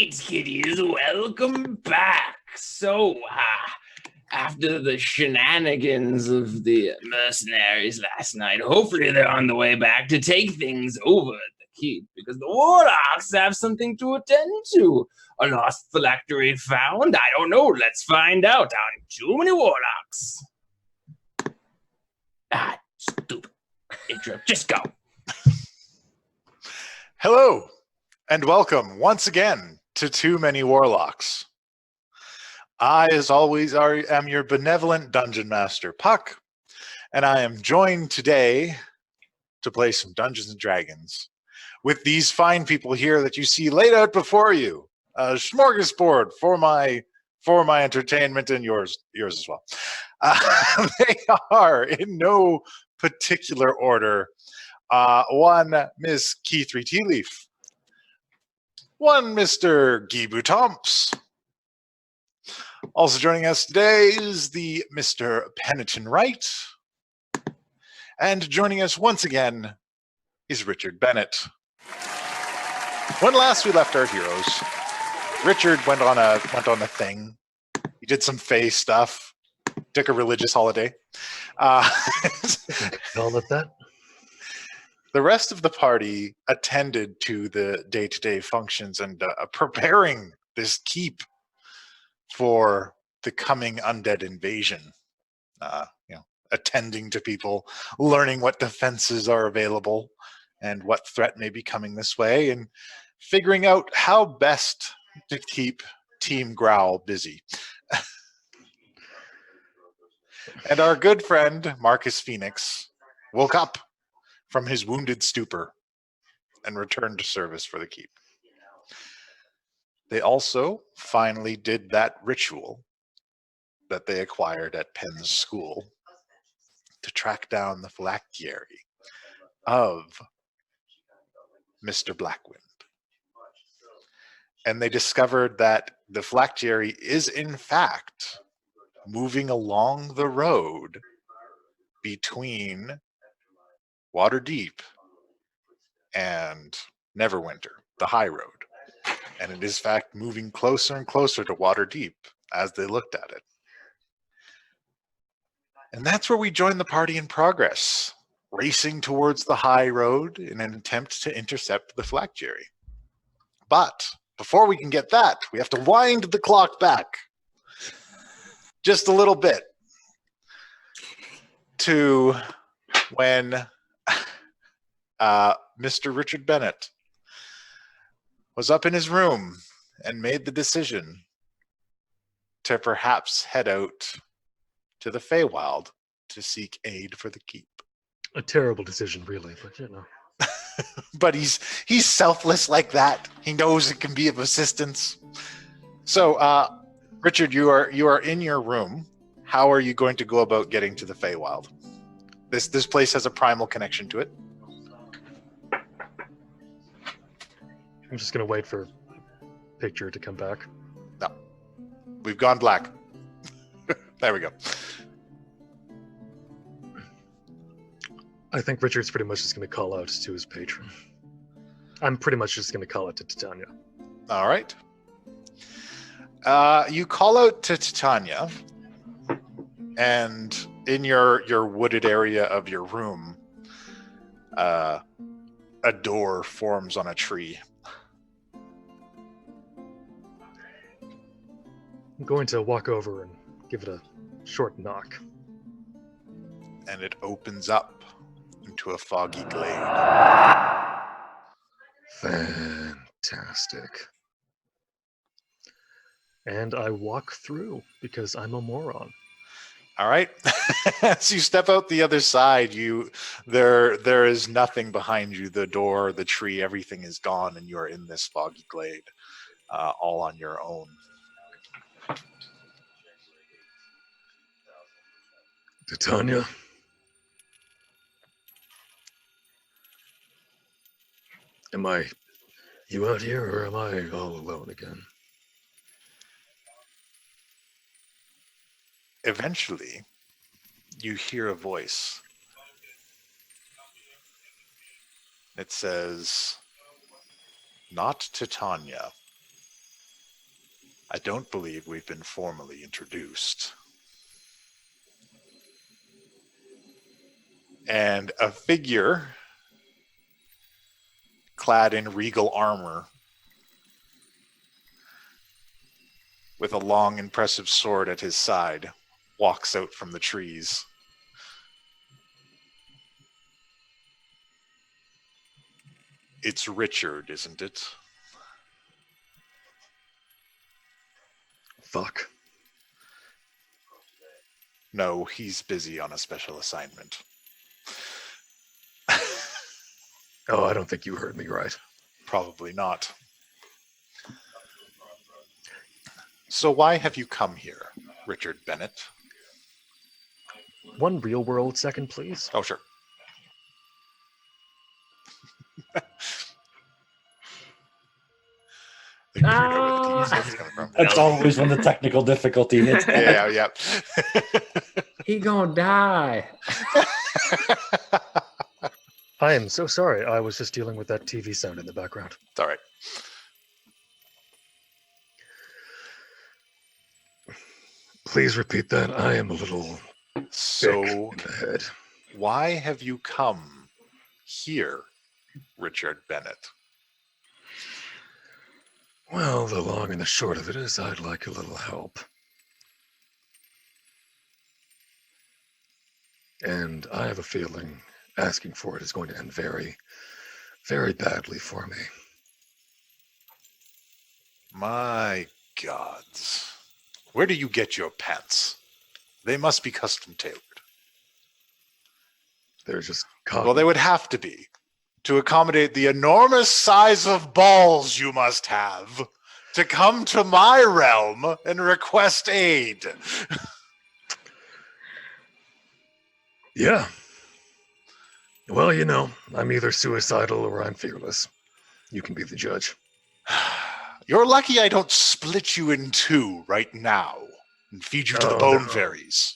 right, kiddies, welcome back. So, after the shenanigans of the mercenaries last night, hopefully they're on the way back to take things over at the keep, because the warlocks have something to attend to. A lost phylactery found? I don't know. Let's find out on Too Many Warlocks. Stupid. Intro. Just go. Hello, and welcome once again to Too Many Warlocks. I, as always, am your benevolent Dungeon Master, Puck, and I am joined today to play some Dungeons & Dragons with these fine people here that you see laid out before you. A smorgasbord for my entertainment and yours as well. They are in no particular order. One, Miss Key3 Tealeaf. One, Mr. Guy Boutomps. Also joining us today is the Mr. Peniton Wright. And joining us once again is Richard Bennett. When last we left our heroes, Richard went on a thing. He did some fae stuff, took a religious holiday. Call it that. The rest of the party attended to the day-to-day functions and preparing this keep for the coming undead invasion. Attending to people, learning what defenses are available and what threat may be coming this way, and figuring out how best to keep Team Growl busy. And our good friend, Marcus Phoenix, woke up from his wounded stupor and returned to service for the keep. They also finally did that ritual that they acquired at Penn's school to track down the phylactery of Mr. Blackwind. And they discovered that the phylactery is in fact moving along the road between Waterdeep and Neverwinter, the high road. And it is in fact moving closer and closer to Waterdeep as they looked at it. And that's where we join the party in progress, racing towards the high road in an attempt to intercept the phylactery. But before we can get that, we have to wind the clock back just a little bit to when Mr. Richard Bennett was up in his room and made the decision to perhaps head out to the Feywild to seek aid for the keep. A terrible decision, really, but you know. But he's selfless like that. He knows it can be of assistance. So, Richard, you are in your room. How are you going to go about getting to the Feywild? This place has a primal connection to it. I'm just going to wait for picture to come back. No. We've gone black. There we go. I think Richard's pretty much just going to call out to his patron. I'm pretty much just going to call out to Titania. All right. You call out to Titania, and in your wooded area of your room, a door forms on a tree. I'm going to walk over and give it a short knock. And it opens up into a foggy glade. Fantastic. And I walk through because I'm a moron. All right. As you step out the other side, there is nothing behind you. The door, the tree, everything is gone, and you are in this foggy glade, all on your own. Titania? Am I you out here, or am I all alone again? Eventually, you hear a voice. It says, "Not Titania, I don't believe we've been formally introduced. And a figure clad in regal armor with a long, impressive sword at his side walks out from the trees. It's Richard, isn't it? Fuck. No, he's busy on a special assignment. Oh, I don't think you heard me right. Probably not. So why have you come here, Richard Bennett? One real world second, please. Oh, sure. I can figure out where the TV sound's coming from. That's always when the technical difficulty hits. Yeah. He gonna die. I am so sorry. I was just dealing with that TV sound in the background. It's all right. Please repeat that. I am a little So, sick in the head. why have you come here, Richard Bennett? Well, the long and the short of it is I'd like a little help. And I have a feeling asking for it is going to end very, very badly for me. My gods. Where do you get your pants? They must be custom tailored. They're just cotton. Well, they would have to be, to accommodate the enormous size of balls you must have to come to my realm and request aid. Yeah. Well, you know, I'm either suicidal or I'm fearless. You can be the judge. You're lucky I don't split you in two right now and feed you to the Oh, bone no. fairies.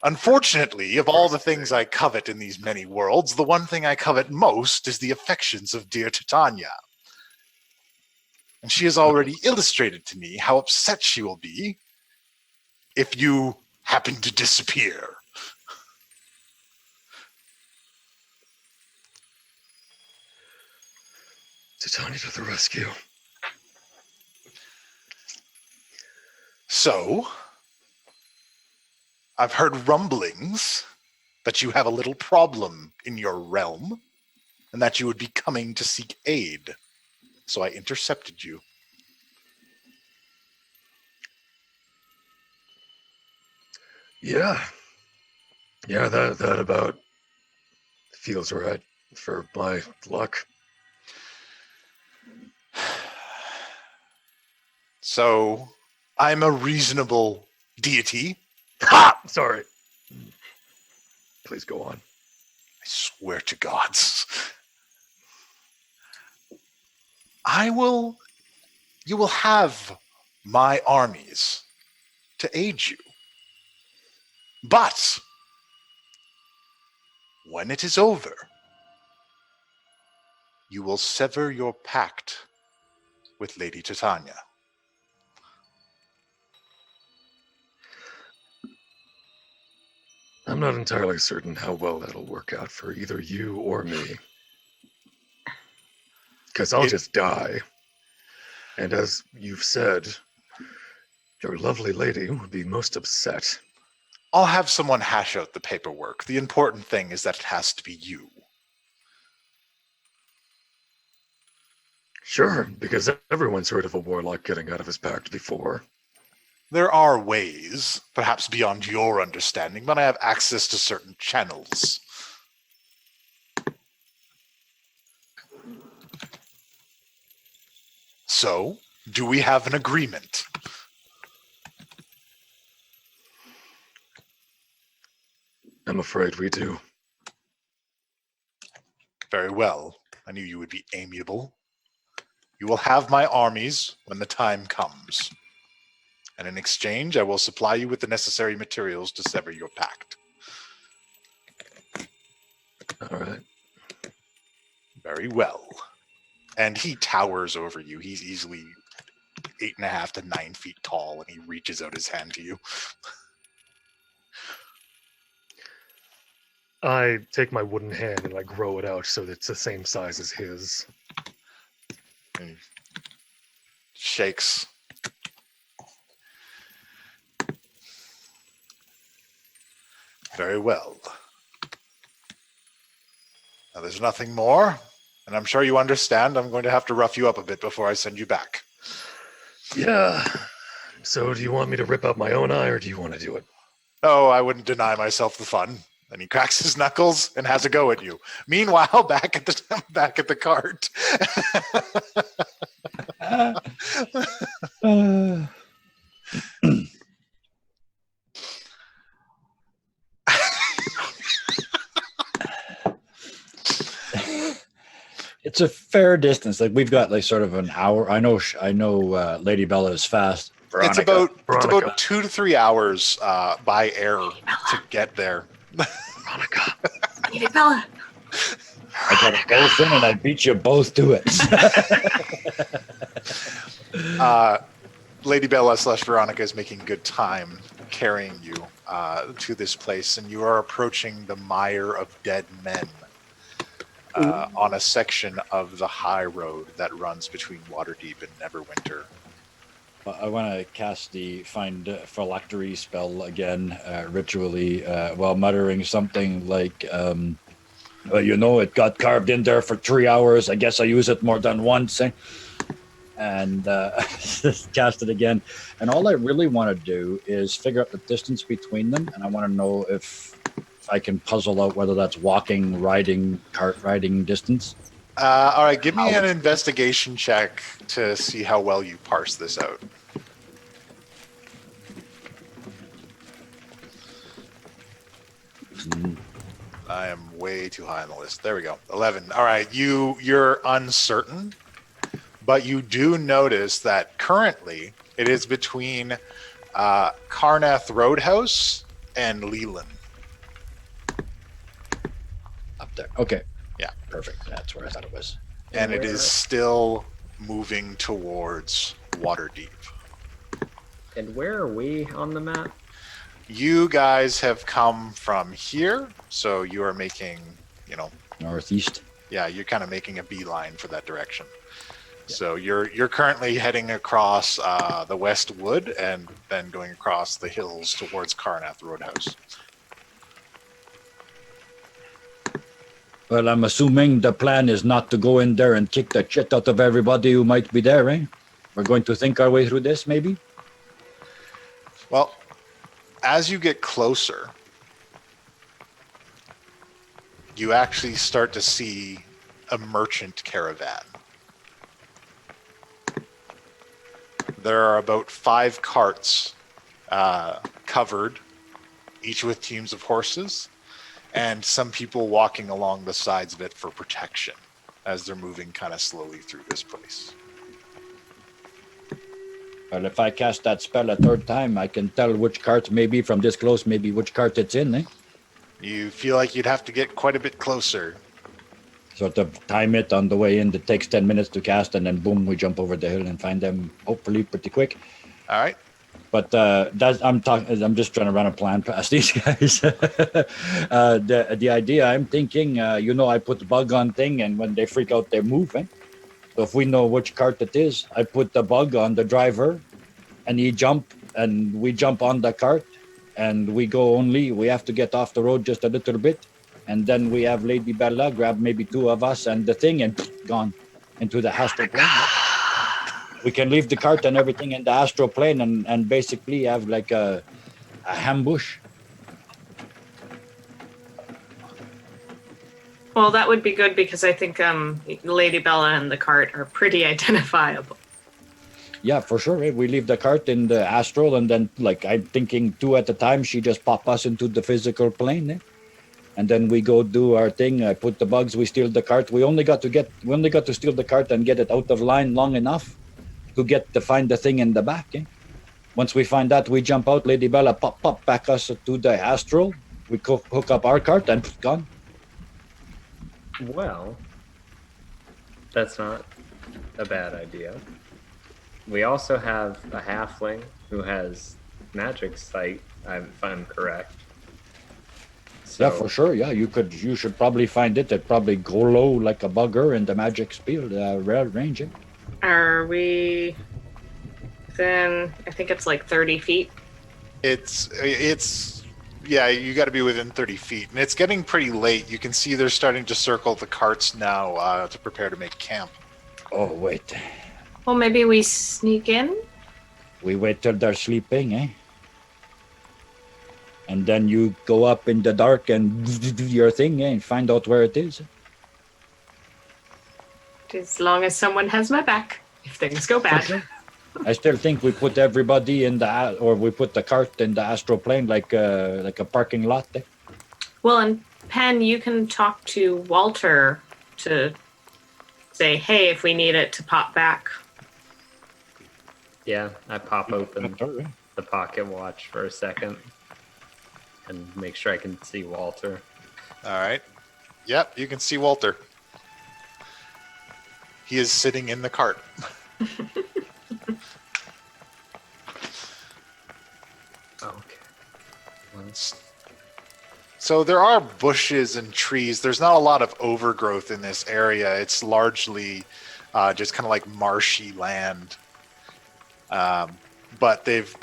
Unfortunately, of all the things I covet in these many worlds, the one thing I covet most is the affections of dear Titania. And she has already illustrated to me how upset she will be if you happen to disappear. Titania to the rescue. So, I've heard rumblings that you have a little problem in your realm and that you would be coming to seek aid. So I intercepted you. Yeah. Yeah, that about feels right for my luck. So, I'm a reasonable deity. Ha! Sorry. Please go on. I swear to gods. You will have my armies to aid you. But, when it is over, you will sever your pact with Lady Titania. I'm not entirely certain how well that'll work out for either you or me. Because I'll just die. And as you've said, your lovely lady would be most upset. I'll have someone hash out the paperwork. The important thing is that it has to be you. Sure, because everyone's heard of a warlock getting out of his pact before. There are ways, perhaps beyond your understanding, but I have access to certain channels. So, do we have an agreement? I'm afraid we do. Very well. I knew you would be amiable. You will have my armies when the time comes. And in exchange, I will supply you with the necessary materials to sever your pact. All right. Very well. And he towers over you. He's easily 8.5 to 9 feet tall, and he reaches out his hand to you. I take my wooden hand and I grow it out so that it's the same size as his. And he shakes. Very well. Now, there's nothing more, and I'm sure you understand I'm going to have to rough you up a bit before I send you back. Yeah. So do you want me to rip out my own eye, or do you want to do it? Oh, I wouldn't deny myself the fun. And he cracks his knuckles and has a go at you. Meanwhile, back at the cart. It's a fair distance. Like we've got like sort of an hour. I know Lady Bella is fast. It's about 2 to 3 hours by air to get there. Veronica. Lady Bella. I got it both in, and I beat you both to it. Lady Bella / Veronica is making good time carrying you to this place, and you are approaching the mire of dead men on a section of the high road that runs between Waterdeep and Neverwinter. I want to cast the find phylactery spell again, ritually, while muttering something like, well, you know, it got carved in there for 3 hours. I guess I use it more than once. And just cast it again. And all I really want to do is figure out the distance between them. And I want to know if I can puzzle out whether that's walking, riding, cart riding distance. All right, give me an investigation check to see how well you parse this out. I am way too high on the list. There we go. 11. All right, you're uncertain, but you do notice that currently it is between Carnath Roadhouse and Leland. Up there. Okay. Yeah. Perfect. That's where I thought it was. And it is still moving towards Waterdeep. And where are we on the map? You guys have come from here, so you are making, Northeast. yeah, you're kind of making a beeline for that direction. Yeah. So you're currently heading across the West Wood and then going across the hills towards Carnath Roadhouse. Well, I'm assuming the plan is not to go in there and kick the shit out of everybody who might be there, eh? We're going to think our way through this, maybe? Well, as you get closer, you actually start to see a merchant caravan. There are about 5 carts covered, each with teams of horses, and some people walking along the sides of it for protection as they're moving kind of slowly through this place. Well, if I cast that spell a third time, I can tell which cart, maybe from this close, maybe which cart it's in, eh? You feel like you'd have to get quite a bit closer. Sort of time it on the way in. It takes 10 minutes to cast, and then boom, we jump over the hill and find them, hopefully pretty quick. All right. But I'm just trying to run a plan past these guys. The idea I'm thinking, I put the bug on thing, and when they freak out, they move. Eh? So if we know which cart it is, I put the bug on the driver, and he jump, and we jump on the cart, and we go only. We have to get off the road just a little bit, and then we have Lady Bella grab maybe 2 of us and the thing, and gone into the astral plane. We can leave the cart and everything in the astral plane and basically have like a ambush. Well, that would be good because I think Lady Bella and the cart are pretty identifiable. Yeah, for sure. Eh? We leave the cart in the astral, and then like I'm thinking 2 at a time. She just pop us into the physical plane, eh? And then we go do our thing. I put the bugs. We steal the cart. We only got to steal the cart and get it out of line long enough to find the thing in the back. Eh? Once we find that, we jump out. Lady Bella pop back us to the astral. We hook up our cart and gone. Well, that's not a bad idea. We also have a halfling who has magic sight, if I'm correct. So, Yeah, for sure. Yeah, you should probably find it. It probably go low like a bugger in the magic spell range. Eh? Are we then? I think it's like 30 feet. It's yeah, you got to be within 30 feet, and it's getting pretty late. You can see they're starting to circle the carts now to prepare to make camp. Oh wait, Well, maybe we sneak in. we wait till they're sleeping, eh? And then you go up in the dark and do your thing, eh? And find out where it is. As long as someone has my back. If things go bad. I still think we put everybody in or we put the cart in the astral plane like a parking lot. Eh? Well, and Penn, you can talk to Walter to say, hey, if we need it to pop back. yeah, I pop open the pocket watch for a second and make sure I can see Walter. All right. Yep, you can see Walter. He is sitting in the cart. Okay. So there are bushes and trees. There's not a lot of overgrowth in this area. It's largely just kind of like marshy land. But they've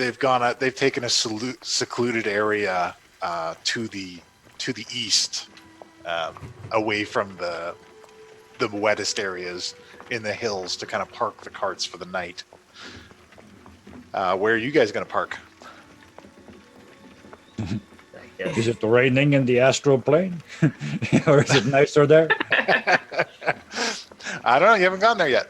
taken a secluded area to the east, away from the wettest areas in the hills to kind of park the carts for the night. Where are you guys going to park? Is it raining in the astral plane, or is it nicer there? I don't know. You haven't gone there yet.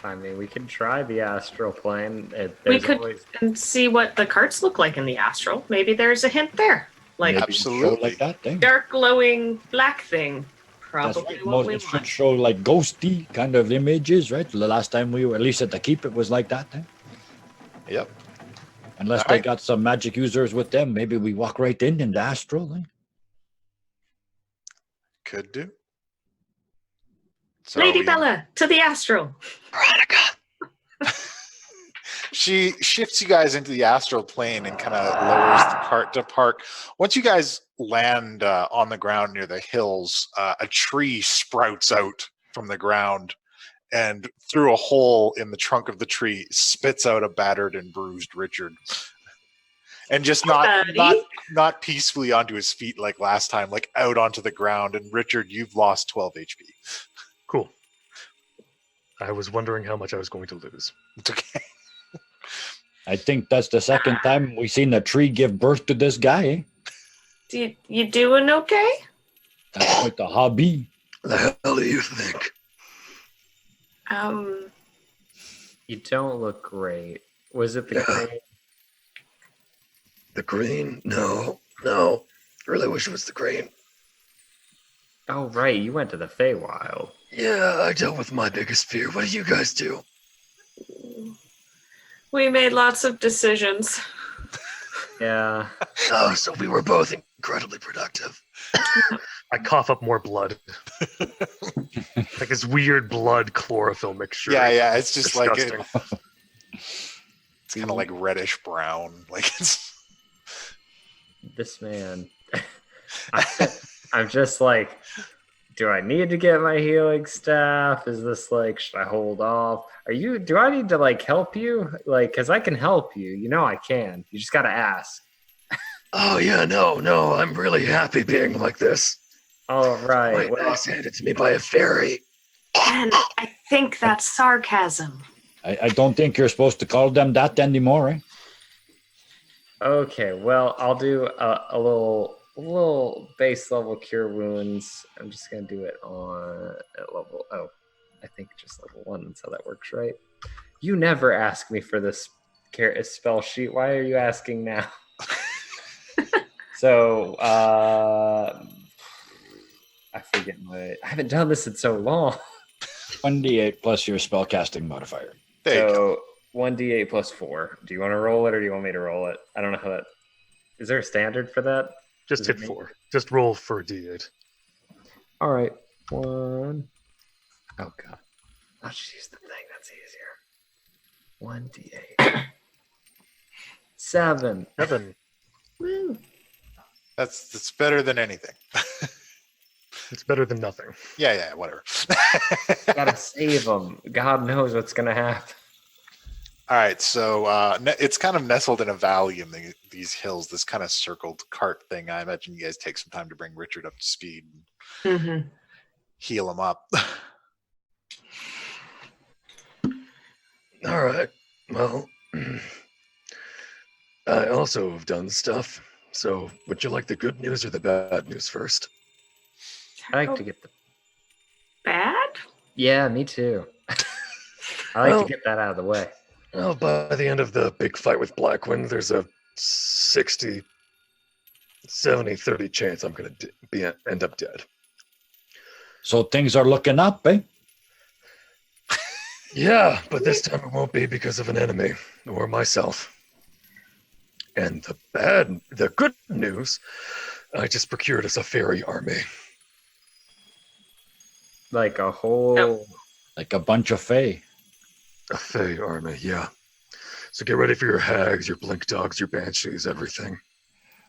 I mean, we can try the astral plane. We could and see what the carts look like in the astral. Maybe there's a hint there. Like Maybe Absolutely. show like that thing. dark glowing black thing. That's Probably right. what we It should want. show like ghosty kind of images, right? The last time we were, at least at the keep, it was like that. Eh? Yep. Unless All they right. got some magic users with them, maybe we walk right in the astral. Eh? Could do. So Lady you- Bella, to the astral. She shifts you guys into the astral plane and kind of lowers the cart to park. Once you guys land on the ground near the hills, a tree sprouts out from the ground, and through a hole in the trunk of the tree spits out a battered and bruised Richard. And just not peacefully onto his feet like last time, like out onto the ground. And Richard, you've lost 12 HP. Cool. I was wondering how much I was going to lose. It's okay. I think that's the second time we've seen a tree give birth to this guy. Eh? You doing okay? That's quite the hobby. The hell do you think? You don't look great. Was it the Yeah. crane? The green? No. I really wish it was the green. Oh, right. You went to the Feywild. Yeah, I dealt with my biggest fear. What do you guys do? We made lots of decisions. Yeah. Oh, so we were both incredibly productive. I cough up more blood. Like this weird blood chlorophyll mixture. Yeah. It's just Disgusting. like it's kind of like reddish brown. Like it's This man. I'm just like, do I need to get my healing staff? Is this like, should I hold off? Do I need to like help you? Like, because I can help you. You know I can. You just got to ask. Oh, yeah, no. I'm really happy being like this. All right. My Well, ass handed to me by a fairy. And I think that's sarcasm. I don't think you're supposed to call them that anymore. Eh? okay. Well, I'll do a little base level cure wounds. I'm just going to do it on at level. Oh, I think just level 1. That's how that works, right? You never ask me for this spell sheet. Why are you asking now? So, I forget I haven't done this in so long. 1d8 plus your spellcasting modifier. there you go. So 1d8 plus 4. Do you want to roll it or do you want me to roll it? I don't know how that. Is there a standard for that? Just Does hit it make- 4. Just roll for a d8. All right. 1. Oh, God. I'll just use the thing. That's easier. 1d8. 7. 7. Woo. That's better than anything. It's better than nothing. Yeah, whatever. Gotta save them. God knows what's gonna happen. All right, so it's kind of nestled in a valley in these hills, this kind of circled cart thing. I imagine you guys take some time to bring Richard up to speed and Mm-hmm. heal him up. All right. Well, I also have done stuff. So, would you like the good news or the bad news first? I like to get the. Bad? Yeah, me too. I like Well- to get that out of the way. Well, by the end of the big fight with Blackwind, there's a 60, 70, 30 chance I'm going to end up dead. So things are looking up, eh? Yeah, but this time it won't be because of an enemy or myself. And the good news, I just procured us a fairy army. Like a whole. Like a bunch of fae. A fey army, yeah. So get ready for your hags, your blink dogs, your banshees, everything.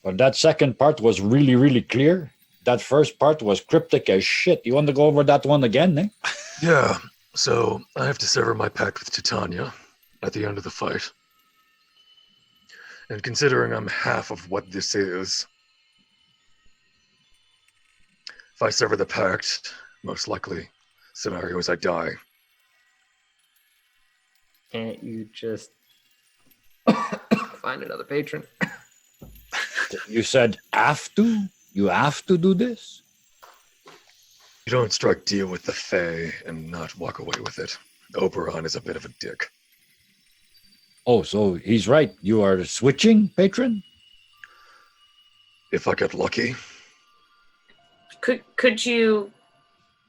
Well, that second part was really, really clear. That first part was cryptic as shit. You want to go over that one again, eh? Yeah, so I have to sever my pact with Titania at the end of the fight. And considering I'm half of what this is, if I sever the pact, most likely scenario is I die. Can't you just find another patron? You said have to? You have to do this? You don't strike deal with the Fae and not walk away with it. Oberon is a bit of a dick. Oh, so he's right. You are switching, patron? If I get lucky. Could you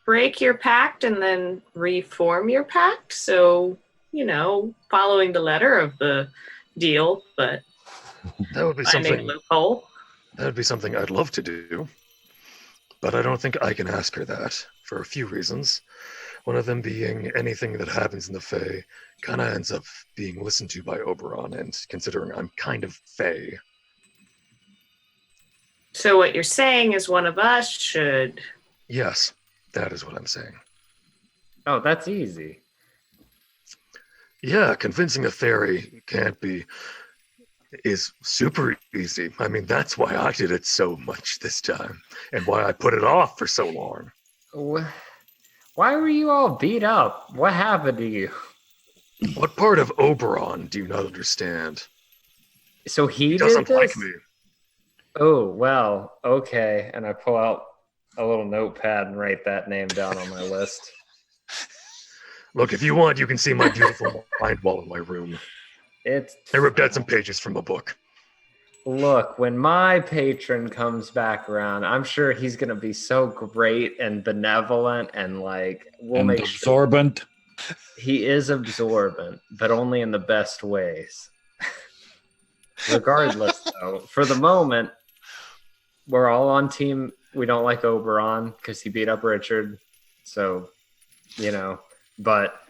break your pact and then reform your pact? So, following the letter of the deal, but That would be finding a something. loophole. That would be something I'd love to do. But I don't think I can ask her that for a few reasons. One of them being anything that happens in the Fae kind of ends up being listened to by Oberon, and considering I'm kind of Fae. So what you're saying is one of us should. Yes, that is what I'm saying. Oh, that's easy. Yeah, convincing a fairy is super easy. I mean, that's why I did it so much this time, and why I put it off for so long. Why were you all beat up? What happened to you? What part of Oberon do you not understand? So he He doesn't did like this? me. Oh, well, okay. And I pull out a little notepad and write that name down on my list. Look, if you want, you can see my beautiful mind wall in my room. I ripped out some pages from a book. Look, when my patron comes back around, I'm sure he's going to be so great and benevolent and we'll And make sure absorbent. he is absorbent, but only in the best ways. Regardless, though, for the moment, we're all on team. We don't like Oberon because he beat up Richard. So, but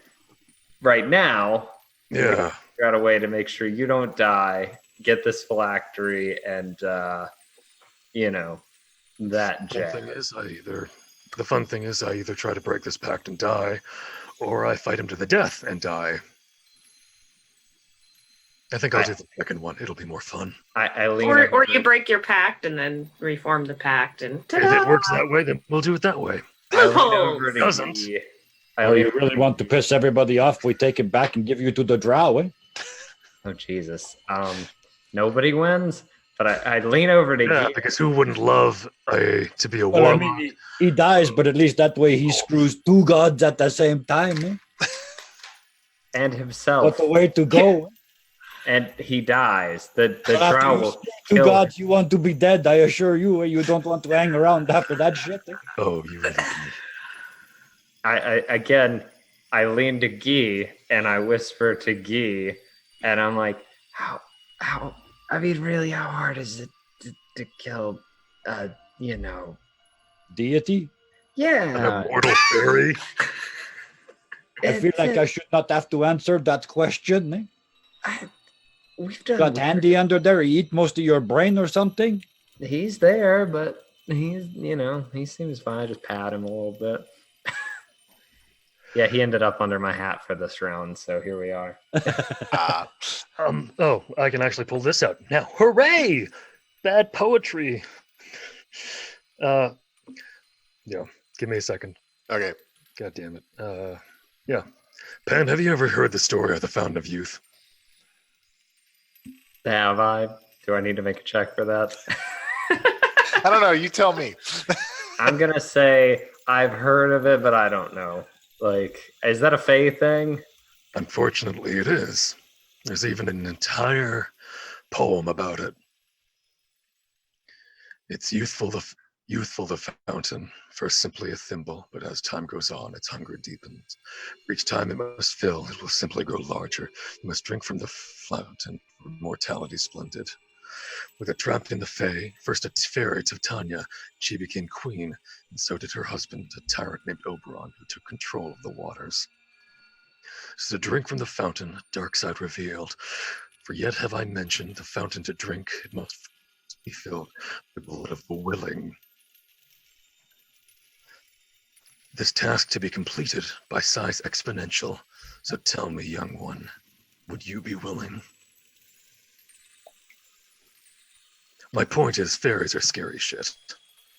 right now, Yeah. got a way to make sure you don't die, get this phylactery, and that jazz. The fun thing is I either try to break this pact and die, or I fight him to the death and die. I think I'll do the second one. It'll be more fun. I lean Or you break your pact and then reform the pact and If it works that way, then we'll do it that way. I lean No, over to doesn't. Guy. Oh, you really want to piss everybody off? We take it back and give you to the drow, eh? Oh Jesus! Nobody wins, but I lean over to Yeah, Guy. because who wouldn't love to be a Well, I warlock? mean, he dies, but at least that way he screws two gods at the same time, eh? And himself, What a way to go. and he dies. The But after drow you will screw two kill gods, you want to be dead, I assure you. Eh? You don't want to hang around after that shit. Eh? Oh, you really do. I lean to Guy and I whisper to Guy, and I'm like, how really, how hard is it to kill, Deity? yeah, An immortal fairy? I feel like I should not have to answer that question. We've done. Got Andy under there. He eat most of your brain or something. He's there, but he's, he seems fine. I just pat him a little bit. Yeah, he ended up under my hat for this round, so here we are. Oh, I can actually pull this out now. Hooray! Bad poetry. Yeah, give me a second. Okay. God damn it. Yeah. Pen, have you ever heard the story of the Fountain of Youth? Have I? Do I need to make a check for that? I don't know. You tell me. I'm gonna say I've heard of it, but I don't know. Like, is that a Fae thing? Unfortunately, it is. There's even an entire poem about it. It's youthful the fountain, first simply a thimble, but as time goes on, its hunger deepens. For each time it must fill, it will simply grow larger. You must drink from the fountain, for mortality splendid. With it trapped in the Fae, first a fairy Titania, she became queen, and so did her husband, a tyrant named Oberon, who took control of the waters. So to drink from the fountain, dark side revealed. For yet have I mentioned the fountain to drink, it must be filled with the blood of the willing. This task to be completed by size exponential. So tell me, young one, would you be willing? My point is, fairies are scary shit.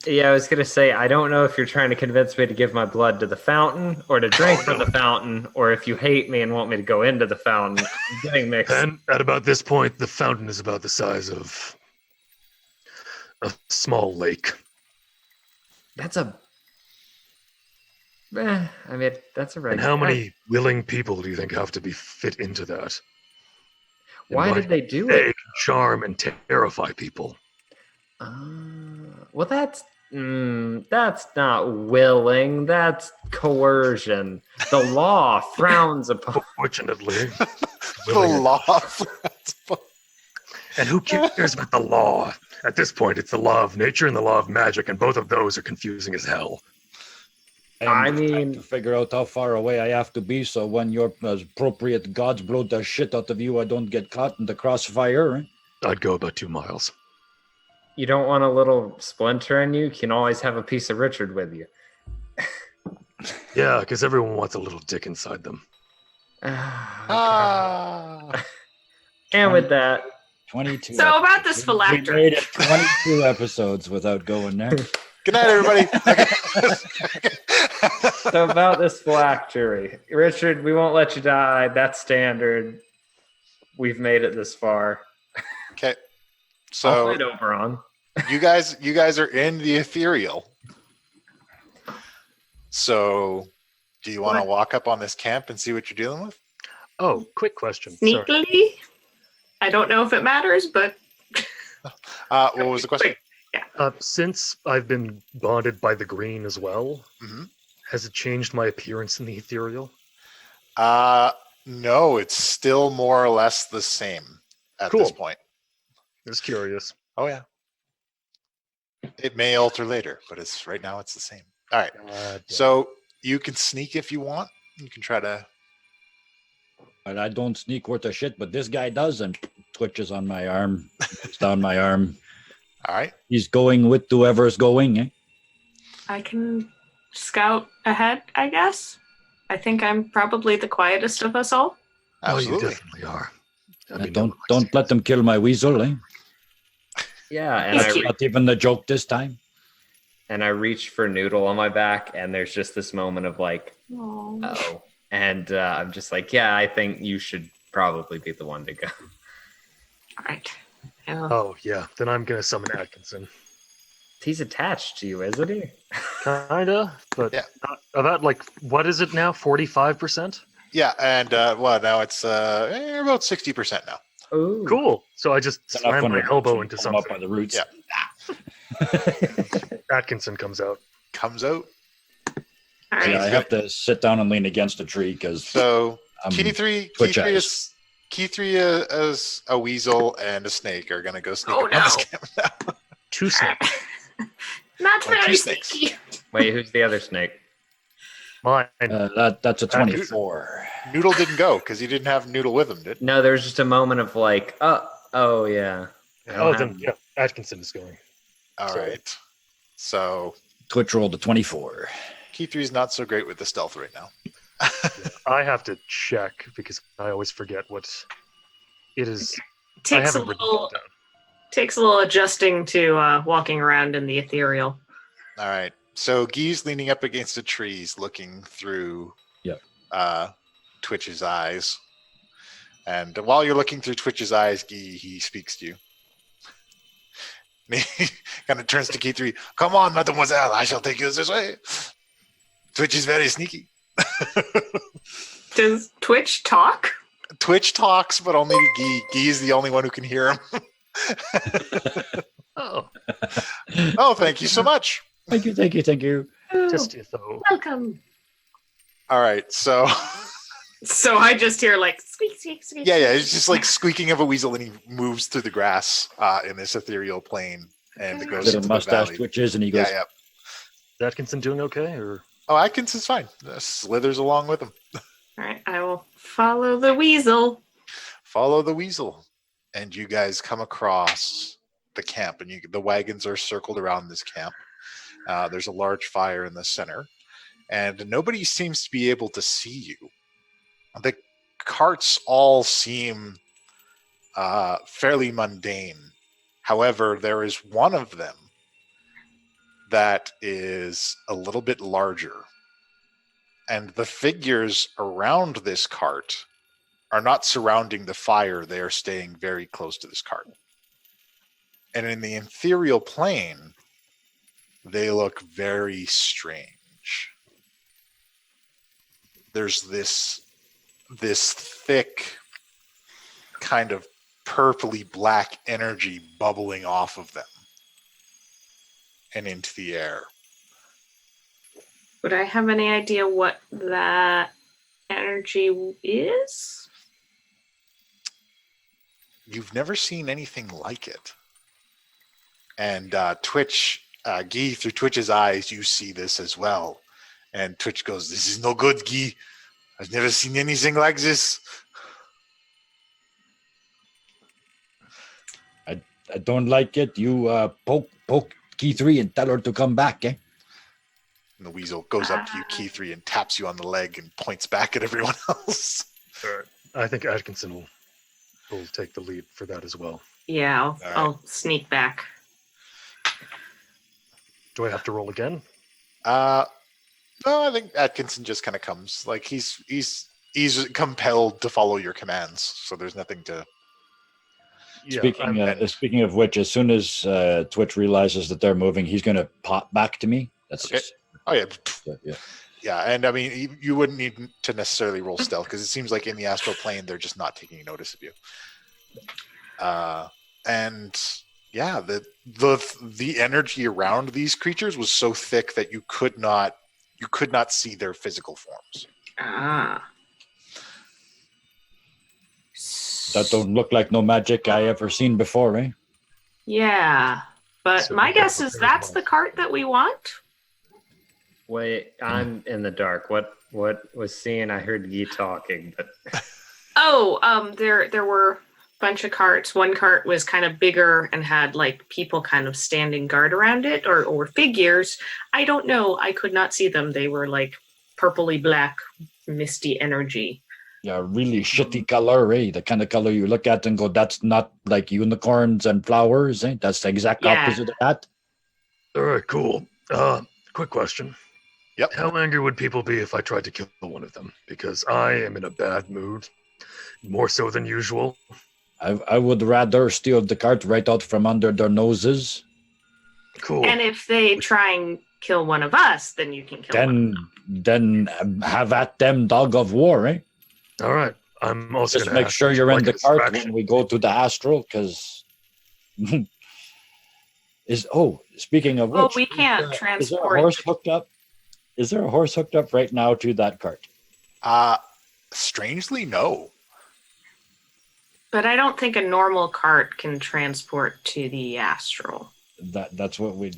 Yeah, I was gonna say, I don't know if you're trying to convince me to give my blood to the fountain, or to drink from the fountain, or if you hate me and want me to go into the fountain. I'm getting mixed. And at about this point, the fountain is about the size of a small lake. That's a... I mean, that's a regular... And how many willing people do you think have to be fit into that? Why did they do They it? can charm and terrify people. Well, that's not willing. That's coercion. The law frowns upon. Fortunately, The willing- law. And who cares about the law? At this point, it's the law of nature and the law of magic, and both of those are confusing as hell. And I trying mean- to figure out how far away I have to be so when your appropriate gods blow the shit out of you, I don't get caught in the crossfire. I'd go about 2 miles. You don't want a little splinter in you? You can always have a piece of Richard with you. Yeah, because everyone wants a little dick inside them. Ah. And with that, 22. So about this We phylactery. made it 22 episodes without going there. Good night, everybody. so about this phylactery. Richard, we won't let you die. That's standard. We've made it this far. Okay. I'll So fight Oberon. you guys are in the ethereal. So do you want to walk up on this camp and see what you're dealing with? Oh, quick question. Sorry. Sneakily? I don't know if it matters, but What was the question? Since I've been bonded by the green as well, Mhm. has it changed my appearance in the ethereal? No, it's still more or less the same at this Cool. point. Just curious. Oh yeah. It may alter later, but it's right now it's the same. All right. So you can sneak if you want. You can try to. But I don't sneak worth a shit, but this guy does and twitches on my arm. It's down my arm. All right. He's going with whoever's going, eh? I can scout ahead, I guess. I think I'm probably the quietest of us all. Oh, you Absolutely. definitely are. I mean, Don't let them kill my weasel, eh? Yeah, and He's I cute. Not even the joke this time. and I reach for Noodle on my back, and there's just this moment of like, Oh. oh, and I'm just like, yeah, I think you should probably be the one to go. All right. Yeah. Oh, yeah. Then I'm going to summon Atkinson. He's attached to you, isn't he? Kinda, but Yeah. not, about like, what is it now? 45%? Yeah, and well, now it's about 60% now. Ooh. Cool. So I just It's enough slam when my I elbow into pull him up by something. the roots. Yeah. Atkinson comes out. Comes out. All right. Yeah, I have to sit down and lean against a tree because So I'm key three twitch is as a weasel and a snake are gonna go sneak Oh, up on this no. camp now. 2 snakes. Not Like very two snakes. sneaky. Wait, who's the other snake? Mine. That's a 24. Noodle didn't go because he didn't have Noodle with him, did? No, there's just a moment of like, oh yeah. I don't Oh, have- then yeah, Atkinson is going. All So- right. So Twitch rolled a 24. Key 3 is not so great with the stealth right now. I have to check because I always forget what it is. I Takes a haven't written it little down. takes a little adjusting to walking around in the ethereal. All right. So Guy's leaning up against a tree, he's looking through Yep. Twitch's eyes. And while you're looking through Twitch's eyes, Guy, he speaks to you. He kind of turns to Key 3. Come on, mademoiselle, I shall take you this way. Twitch is very sneaky. Does Twitch talk? Twitch talks, but only to Guy. Guy is the only one who can hear him. Oh, Oh, thank you so much. Thank you. just so. Welcome. All right, so So I just hear like squeak, squeak, squeak. yeah, it's just like squeaking of a weasel, and he moves through the grass in this ethereal plane, and it goes Little into the mustache valley. twitches, and he goes, Yeah. Is Atkinson doing okay? Or Oh, Atkins is fine. Slithers along with him. All right, I will follow the weasel. Follow the weasel, and you guys come across the camp, and the wagons are circled around this camp. There's a large fire in the center, and nobody seems to be able to see you. The carts all seem fairly mundane. However, there is one of them that is a little bit larger. And the figures around this cart are not surrounding the fire, they are staying very close to this cart. And in the ethereal plane, they look very strange. There's this thick, kind of purpley black energy bubbling off of them and into the air. Would I have any idea what that energy is? You've never seen anything like it. And Twitch, Guy, through Twitch's eyes, you see this as well. And Twitch goes, "This is no good, Guy. I've never seen anything like this." I don't like it. You poke Key 3 and tell her to come back, eh? And the weasel goes up to you, Key 3, and taps you on the leg and points back at everyone else. all right. I think Atkinson will take the lead for that as well. Yeah, All right. I'll sneak back. Do I have to roll again? No, I think Atkinson just kind of comes. Like he's compelled to follow your commands, so there's nothing to. Yeah, Speaking of which, as soon as Twitch realizes that they're moving, he's going to pop back to me. That's Okay. just, Oh yeah, yeah. yeah, and I mean you wouldn't need to necessarily roll stealth because it seems like in the astral plane they're just not taking notice of you. And yeah, the energy around these creatures was so thick that you could not see their physical forms. Ah. That don't look like no magic I ever seen before, eh? Yeah, but So my we gotta guess is prepare that's as the cart that we want. Wait, I'm in the dark. What was seeing? I heard ye talking, but Oh, there were a bunch of carts. One cart was kind of bigger and had like people kind of standing guard around it, or figures. I don't know. I could not see them. They were like purpley black, misty energy. Yeah, really shitty color, eh? The kind of color you look at and go, that's not like unicorns and flowers, eh? That's the exact Yeah. opposite of that. All right, cool. Quick question. Yep. How angry would people be if I tried to kill one of them? Because I am in a bad mood, more so than usual. I would rather steal the cart right out from under their noses. Cool. And if they try and kill one of us, then you can kill one. Then have at them, dog of war, eh? All right. I'm also Just gonna make ask sure you you're in like the a cart distraction. when we go to the astral, because speaking of Well, which, we can't is there a transport. horse hooked up? Is there a horse hooked up right now to that cart? Strangely, no. But I don't think a normal cart can transport to the astral. That's what we.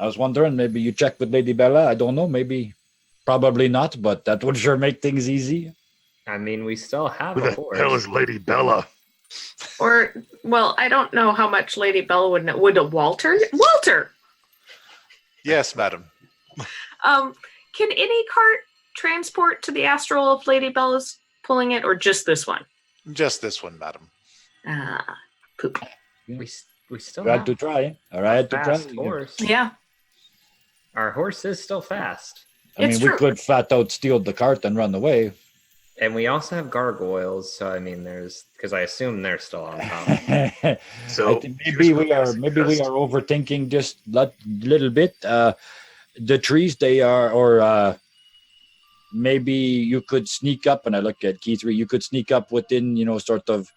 I was wondering, maybe you check with Lady Bella. I don't know, maybe, probably not, but that would sure make things easy. I mean, we still have Who a the horse. hell is Lady Bella? Or, well, I don't know how much Lady Bella would know. Would a Walter? Yes, madam. Can any cart transport to the astral if Lady Bella's pulling it, or just this one? Just this one, madam. Poop. We still I had have to try. All a right, to try. fast horse. Yeah. Our horse is still fast. I mean, It's we true. could flat out steal the cart and run away. And we also have gargoyles, so I mean, because I assume they're still on top. So I think maybe we are suggest. overthinking just a little bit. The trees they are, or maybe you could sneak up. And I look at Keith. You could sneak up within, sort of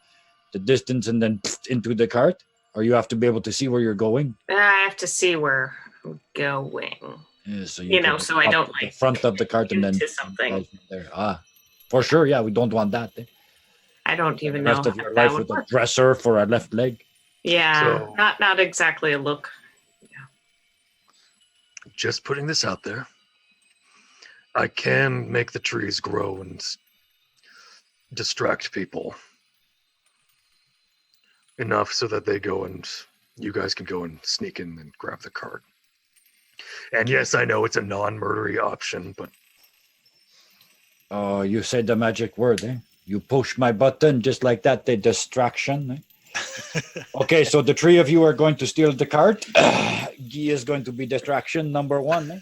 the distance, and then into the cart. Or you have to be able to see where you're going. I have to see where I'm going. Yeah, so You so I up don't the like front of the cart and then into something. there. For sure. Yeah, we don't want that. I don't even The know rest of how your that life would with a work. dresser for a left leg. Yeah, So- not exactly a look. Just putting this out there. I can make the trees grow and distract people enough so that they go and you guys can go and sneak in and grab the cart. And yes, I know it's a non-murdery option, but Oh, you said the magic word, eh? You push my button just like that, the distraction. Eh? Okay, so the three of you are going to steal the cart. Guy is going to be distraction number one. Eh?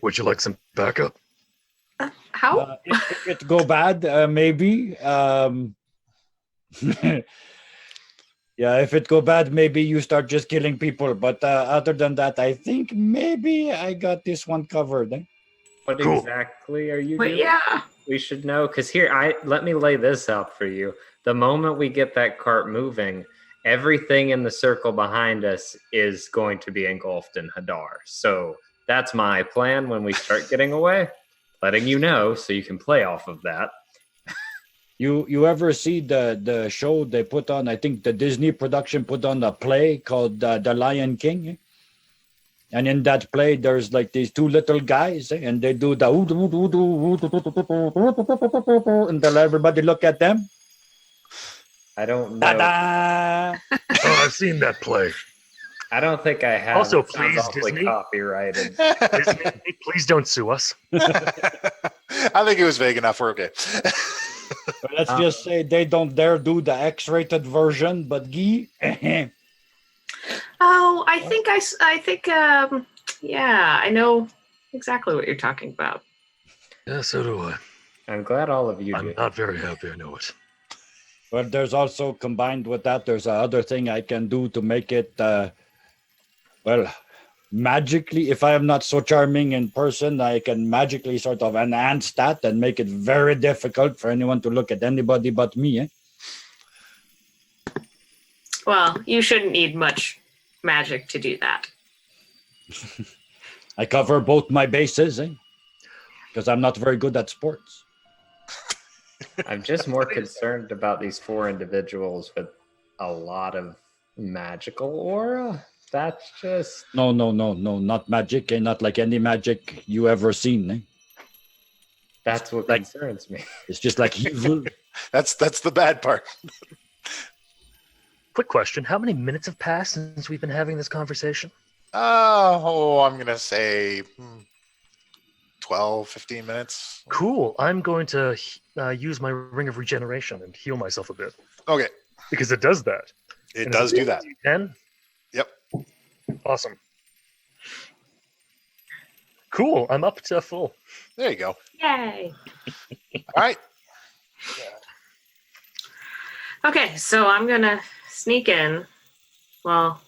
would you like some backup? How? If it go bad, maybe. Yeah, if it go bad, maybe you start just killing people. But other than that, I think maybe I got this one covered. Eh? What Cool. exactly are you But doing? yeah. We should know, because let me lay this out for you. The moment we get that cart moving, everything in the circle behind us is going to be engulfed in Hadar. So that's my plan when we start getting away, letting you know so you can play off of that. You ever see the show they put on? I think the Disney production put on a play called The Lion King. And in that play, there's like these two little guys, and they do the and then everybody look at them. I don't know. Ta-da! Oh, I've seen that play. I don't think I have. Also, It sounds please, awfully Disney. copyrighted. Disney, please don't sue us. I think it was vague enough. We're okay. But let's just say they don't dare do the X-rated version, but Guy, Oh, I think yeah, I know exactly what you're talking about. Yeah, so do I. I'm glad all of you I'm do. not very happy, I know it. but there's also combined with that, there's another thing I can do to make it, magically, if I am not so charming in person, I can magically sort of enhance that and make it very difficult for anyone to look at anybody but me. Eh? Well, you shouldn't need much magic to do that. I cover both my bases, because I'm not very good at sports. I'm just more concerned about these four individuals with a lot of magical aura. That's just No, not magic, not like any magic you ever seen. Eh? that's what Like- concerns me. It's just like evil. That's the bad part. Quick question. How many minutes have passed since we've been having this conversation? I'm going to say 12, 15 minutes. Cool. I'm going to use my Ring of Regeneration and heal myself a bit. Okay. Because it does that. It And does is do that. 10? Yep. Awesome. Cool. I'm up to full. There you go. Yay. All right. Okay, so I'm gonna sneak in. Well,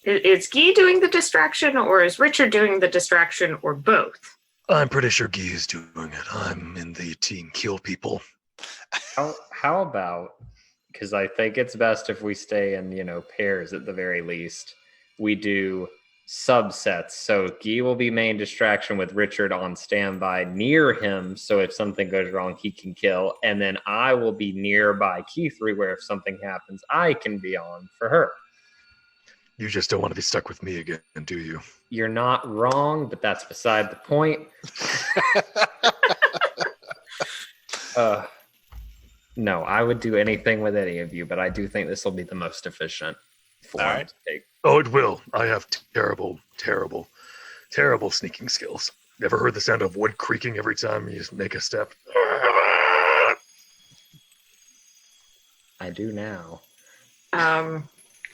is Guy doing the distraction, or is Richard doing the distraction, or both? I'm pretty sure Guy is doing it. I'm in the team kill people. How about, because I think it's best if we stay in, pairs at the very least, we do subsets. So Guy will be main distraction with Richard on standby near him. So if something goes wrong, he can kill. And then I will be nearby Keithree, where if something happens, I can be on for her. You just don't want to be stuck with me again, do you? You're not wrong, but that's beside the point. No, I would do anything with any of you, but I do think this will be the most efficient form All right. to take. Oh, it will. I have terrible, terrible, terrible sneaking skills. Never heard the sound of wood creaking every time you make a step? I do now.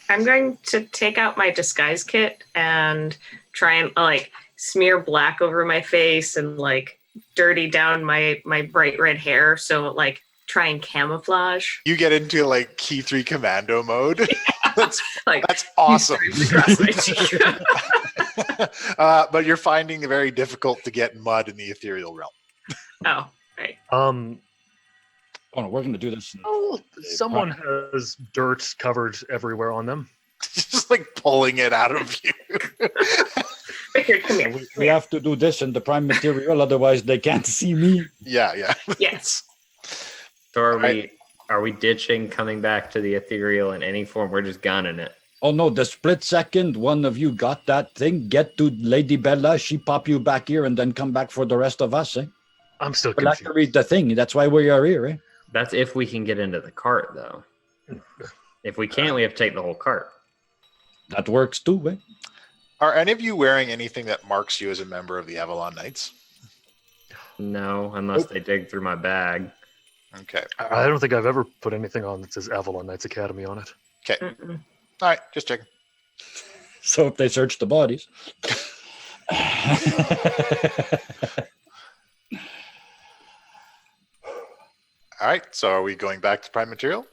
I'm going to take out my disguise kit and try and like smear black over my face and like dirty down my bright red hair. So like try and camouflage. You get into like key 3 commando mode. That's awesome. Across my cheek. But you're finding it very difficult to get mud in the ethereal realm. Oh, right. Oh no, we're gonna do this. Oh, someone has dirt covered everywhere on them. Just like pulling it out of you. Here, come here. We have to do this in the prime material, otherwise they can't see me. Yeah. Yes. So are we ditching coming back to the ethereal in any form? We're just gunning it. Oh no, the split second one of you got that thing, get to Lady Bella, she pop you back here and then come back for the rest of us, eh? I'm still But confused. to read the thing, that's why we are here, eh? That's if we can get into the cart, though. If we can't, we have to take the whole cart. That works too, eh? Are any of you wearing anything that marks you as a member of the Avalon Knights? No, unless they dig through my bag. Okay. I don't think I've ever put anything on that says Avalon Knights Academy on it. Okay. Mm-mm. All right. Just checking. So if they search the bodies. All right. So are we going back to prime material?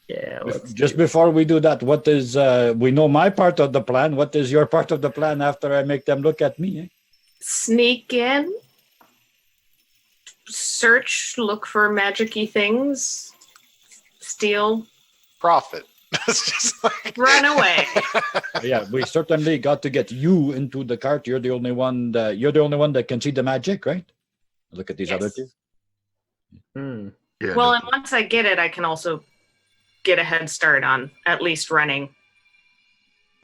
Yeah, let's Just before we do that, what is we know my part of the plan. What is your part of the plan after I make them look at me? Eh? Sneak in, search, look for magic-y things, steal, Profit. It's just like... run away. Yeah, we certainly got to get you into the cart. You're the only one that can see the magic, right? Look at these other two. Yeah. Well, no, and once I get it, I can also get a head start on at least running.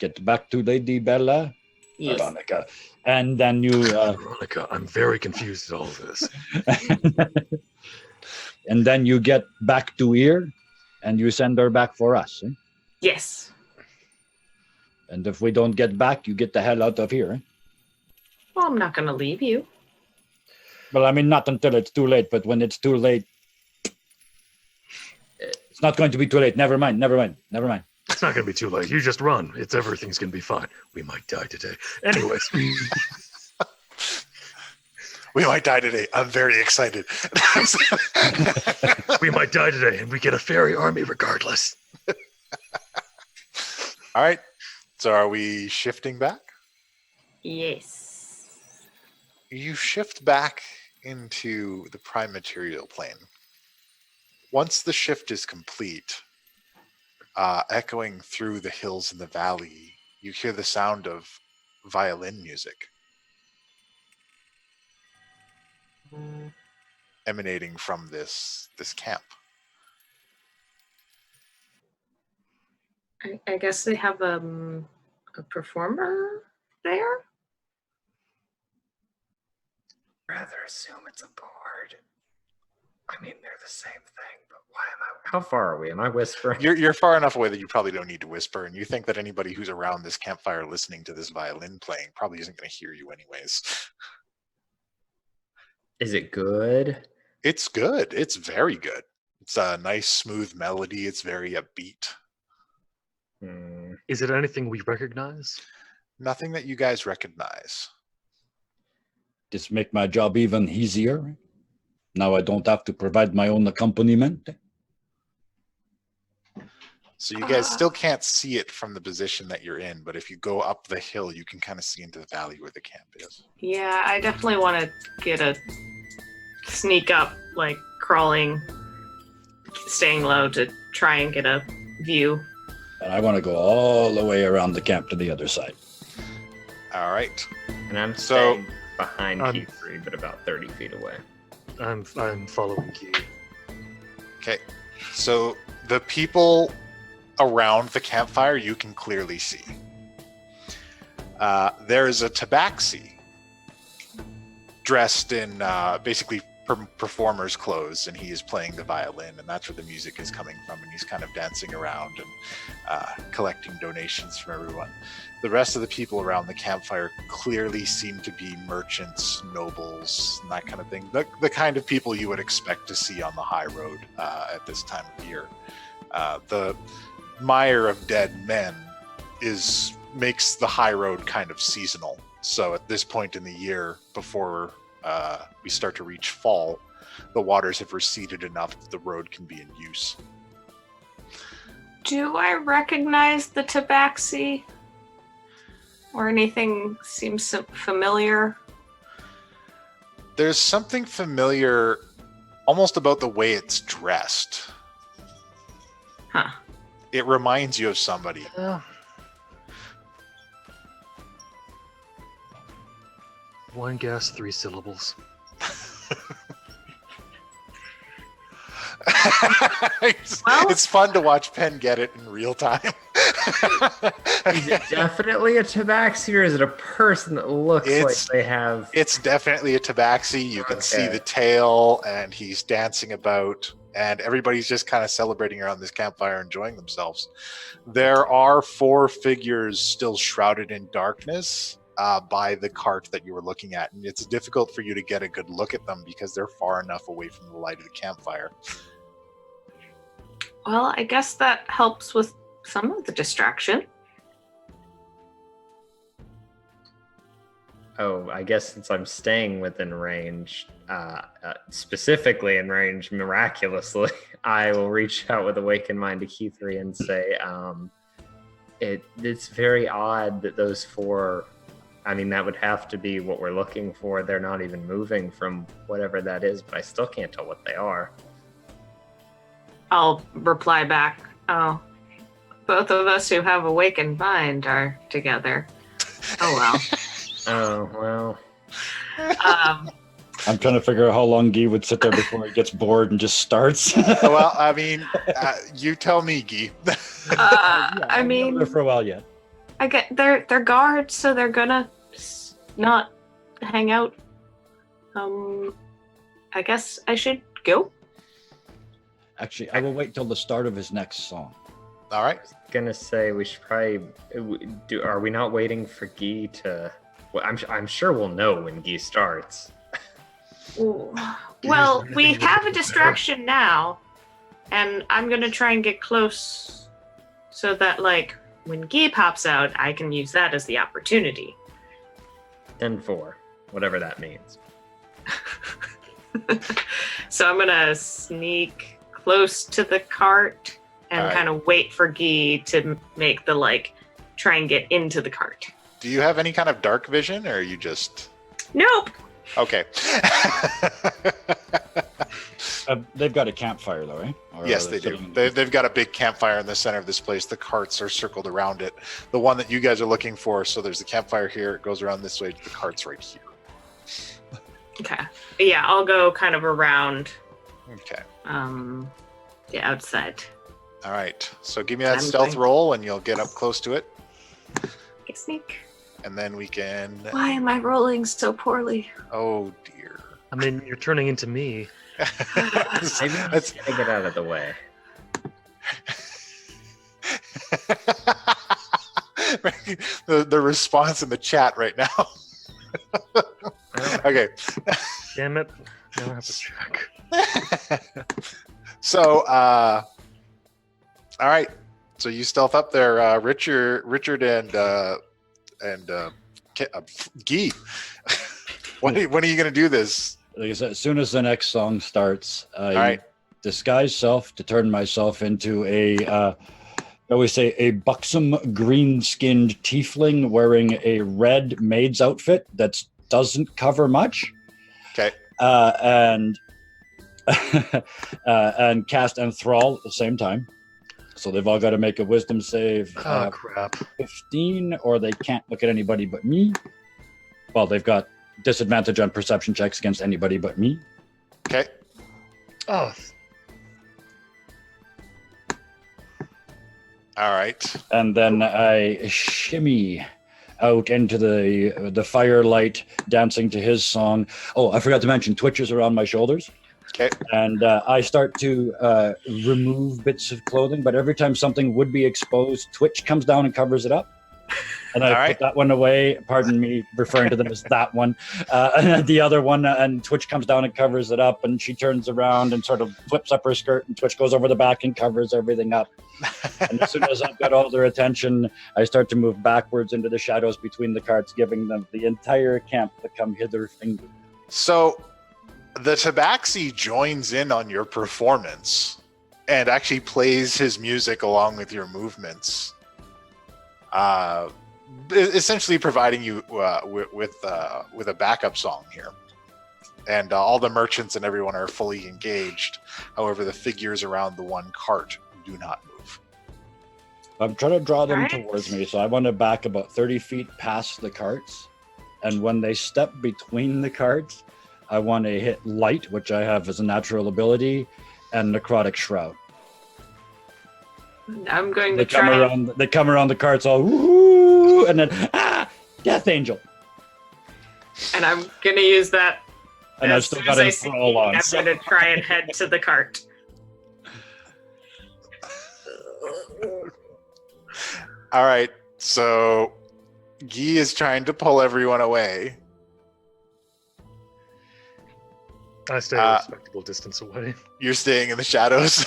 Get back to Lady Bella, Yes. Veronica, and then you Veronica, I'm very confused at all of this. and then you get back to here, and you send her back for us. Eh? Yes. And if we don't get back, you get the hell out of here. Eh? Well, I'm not going to leave you. Well, I mean, not until it's too late, but when it's too late, it's not going to be too late. Never mind. It's not going to be too late. You just run. Everything's going to be fine. We might die today. Anyways. We might die today. I'm very excited. We might die today, and we get a fairy army regardless. All right. So are we shifting back? Yes. You shift back into the prime material plane. Once the shift is complete, echoing through the hills and the valley, you hear the sound of violin music emanating from this camp. I guess they have a performer there. rather assume it's a board. I mean, they're the same thing, but why am I? How far are we? Am I whispering? You're far enough away that you probably don't need to whisper, and you think that anybody who's around this campfire listening to this violin playing probably isn't going to hear you anyways. Is it good? It's good. It's very good. It's a nice, smooth melody. It's very upbeat. Is it anything we recognize? Nothing that you guys recognize. This make my job even easier. Now I don't have to provide my own accompaniment. So you guys still can't see it from the position that you're in, but if you go up the hill, you can kind of see into the valley where the camp is. Yeah, I definitely want to get a sneak up, like crawling, staying low to try and get a view. And I want to go all the way around the camp to the other side. All right. And I'm So- staying behind key 3, but about 30 feet away. I'm following Key. Okay. So the people around the campfire you can clearly see. There is a tabaxi dressed in basically performer's clothes, and he is playing the violin, and that's where the music is coming from, and he's kind of dancing around and collecting donations from everyone. The rest of the people around the campfire clearly seem to be merchants, nobles, and that kind of thing. The kind of people you would expect to see on the high road at this time of year. The mire of dead men makes the high road kind of seasonal. So at this point in the year, before we start to reach fall, the waters have receded enough that the road can be in use. Do I recognize the tabaxi? Or anything seems familiar? There's something familiar almost about the way it's dressed. Huh. It reminds you of somebody. One guess, 3 syllables. It's fun to watch Penn get it in real time. Is it definitely a tabaxi, or is it a person that looks like they have... It's definitely a tabaxi. You can see the tail, and he's dancing about, and everybody's just kind of celebrating around this campfire, enjoying themselves. There are 4 figures still shrouded in darkness by the cart that you were looking at, and it's difficult for you to get a good look at them because they're far enough away from the light of the campfire. Well, I guess that helps with some of the distraction. Oh, I guess since I'm staying within range, specifically in range, miraculously, I will reach out with Awakened Mind to Key3 and say, it's very odd that those 4, I mean, that would have to be what we're looking for. They're not even moving from whatever that is, but I still can't tell what they are. I'll reply back, oh, both of us who have Awakened Mind are together. Oh, well. Oh, well. I'm trying to figure out how long Guy would sit there before he gets bored and just starts. Well, I mean, you tell me, Guy. I mean, there for a while yet. I get they're guards, so they're gonna not hang out. I guess I should go. Actually, I will wait till the start of his next song. All right. Gonna say we should probably do. Are we not waiting for Guy to? Well, I'm sure we'll know when Guy starts. Ooh. Well, we have a distraction now, and I'm gonna try and get close so that, like, when Guy pops out, I can use that as the opportunity. 10-4, whatever that means. So I'm gonna sneak close to the cart and kind of wait for Guy to make the, like, try and get into the cart. Do you have any kind of dark vision, or are you just... Nope. Okay. They've got a campfire, though, right? Or Yes, they do. They've got a big campfire in the center of this place. The carts are circled around it. The one that you guys are looking for, so there's the campfire here. It goes around this way. The cart's right here. Okay. Yeah, I'll go kind of around. Okay. The outside. All right. So give me that stealth roll, and you'll get up close to it. Get sneak. And then we can... Why am I rolling so poorly? Oh, dear. I mean, you're turning into me. Maybe let's get out of the way. the response in the chat right now. Okay. Damn it. Now I have to check. So, all right. So you stealth up there, Richard and Guy. When are you going to do this? Like I said, as soon as the next song starts, I right. disguise self to turn myself into I always say a buxom green-skinned tiefling wearing a red maid's outfit that doesn't cover much. Okay. And cast Enthrall at the same time. So they've all got to make a wisdom save. Oh, crap. 15, or they can't look at anybody but me. Well, they've got disadvantage on perception checks against anybody but me. Okay. Oh. All right. And then I shimmy out into the firelight, dancing to his song. Oh, I forgot to mention Twitch is around my shoulders. Okay. And I start to remove bits of clothing, but every time something would be exposed, Twitch comes down and covers it up. And I All right. put that one away. Pardon me referring to them as that one. And the other one, and Twitch comes down and covers it up. And she turns around and sort of flips up her skirt, and Twitch goes over the back and covers everything up. And as soon as I've got all their attention, I start to move backwards into the shadows between the carts, giving them the entire camp to come hither finger. So the Tabaxi joins in on your performance and actually plays his music along with your movements. Essentially providing you with a backup song here. And all the merchants and everyone are fully engaged. However, the figures around the one cart do not move. I'm trying to draw them Right. towards me, so I want to back about 30 feet past the carts. And when they step between the carts, I want to hit light, which I have as a natural ability, and necrotic shroud. I'm going They to come try. around. They come around the carts all woo, and then Death Angel. And I'm going to use that. And I've as still soon got as I a see scroll you, on. I'm so- going to try and head to the cart. All right. So Guy is trying to pull everyone away. I stay a respectable distance away. You're staying in the shadows.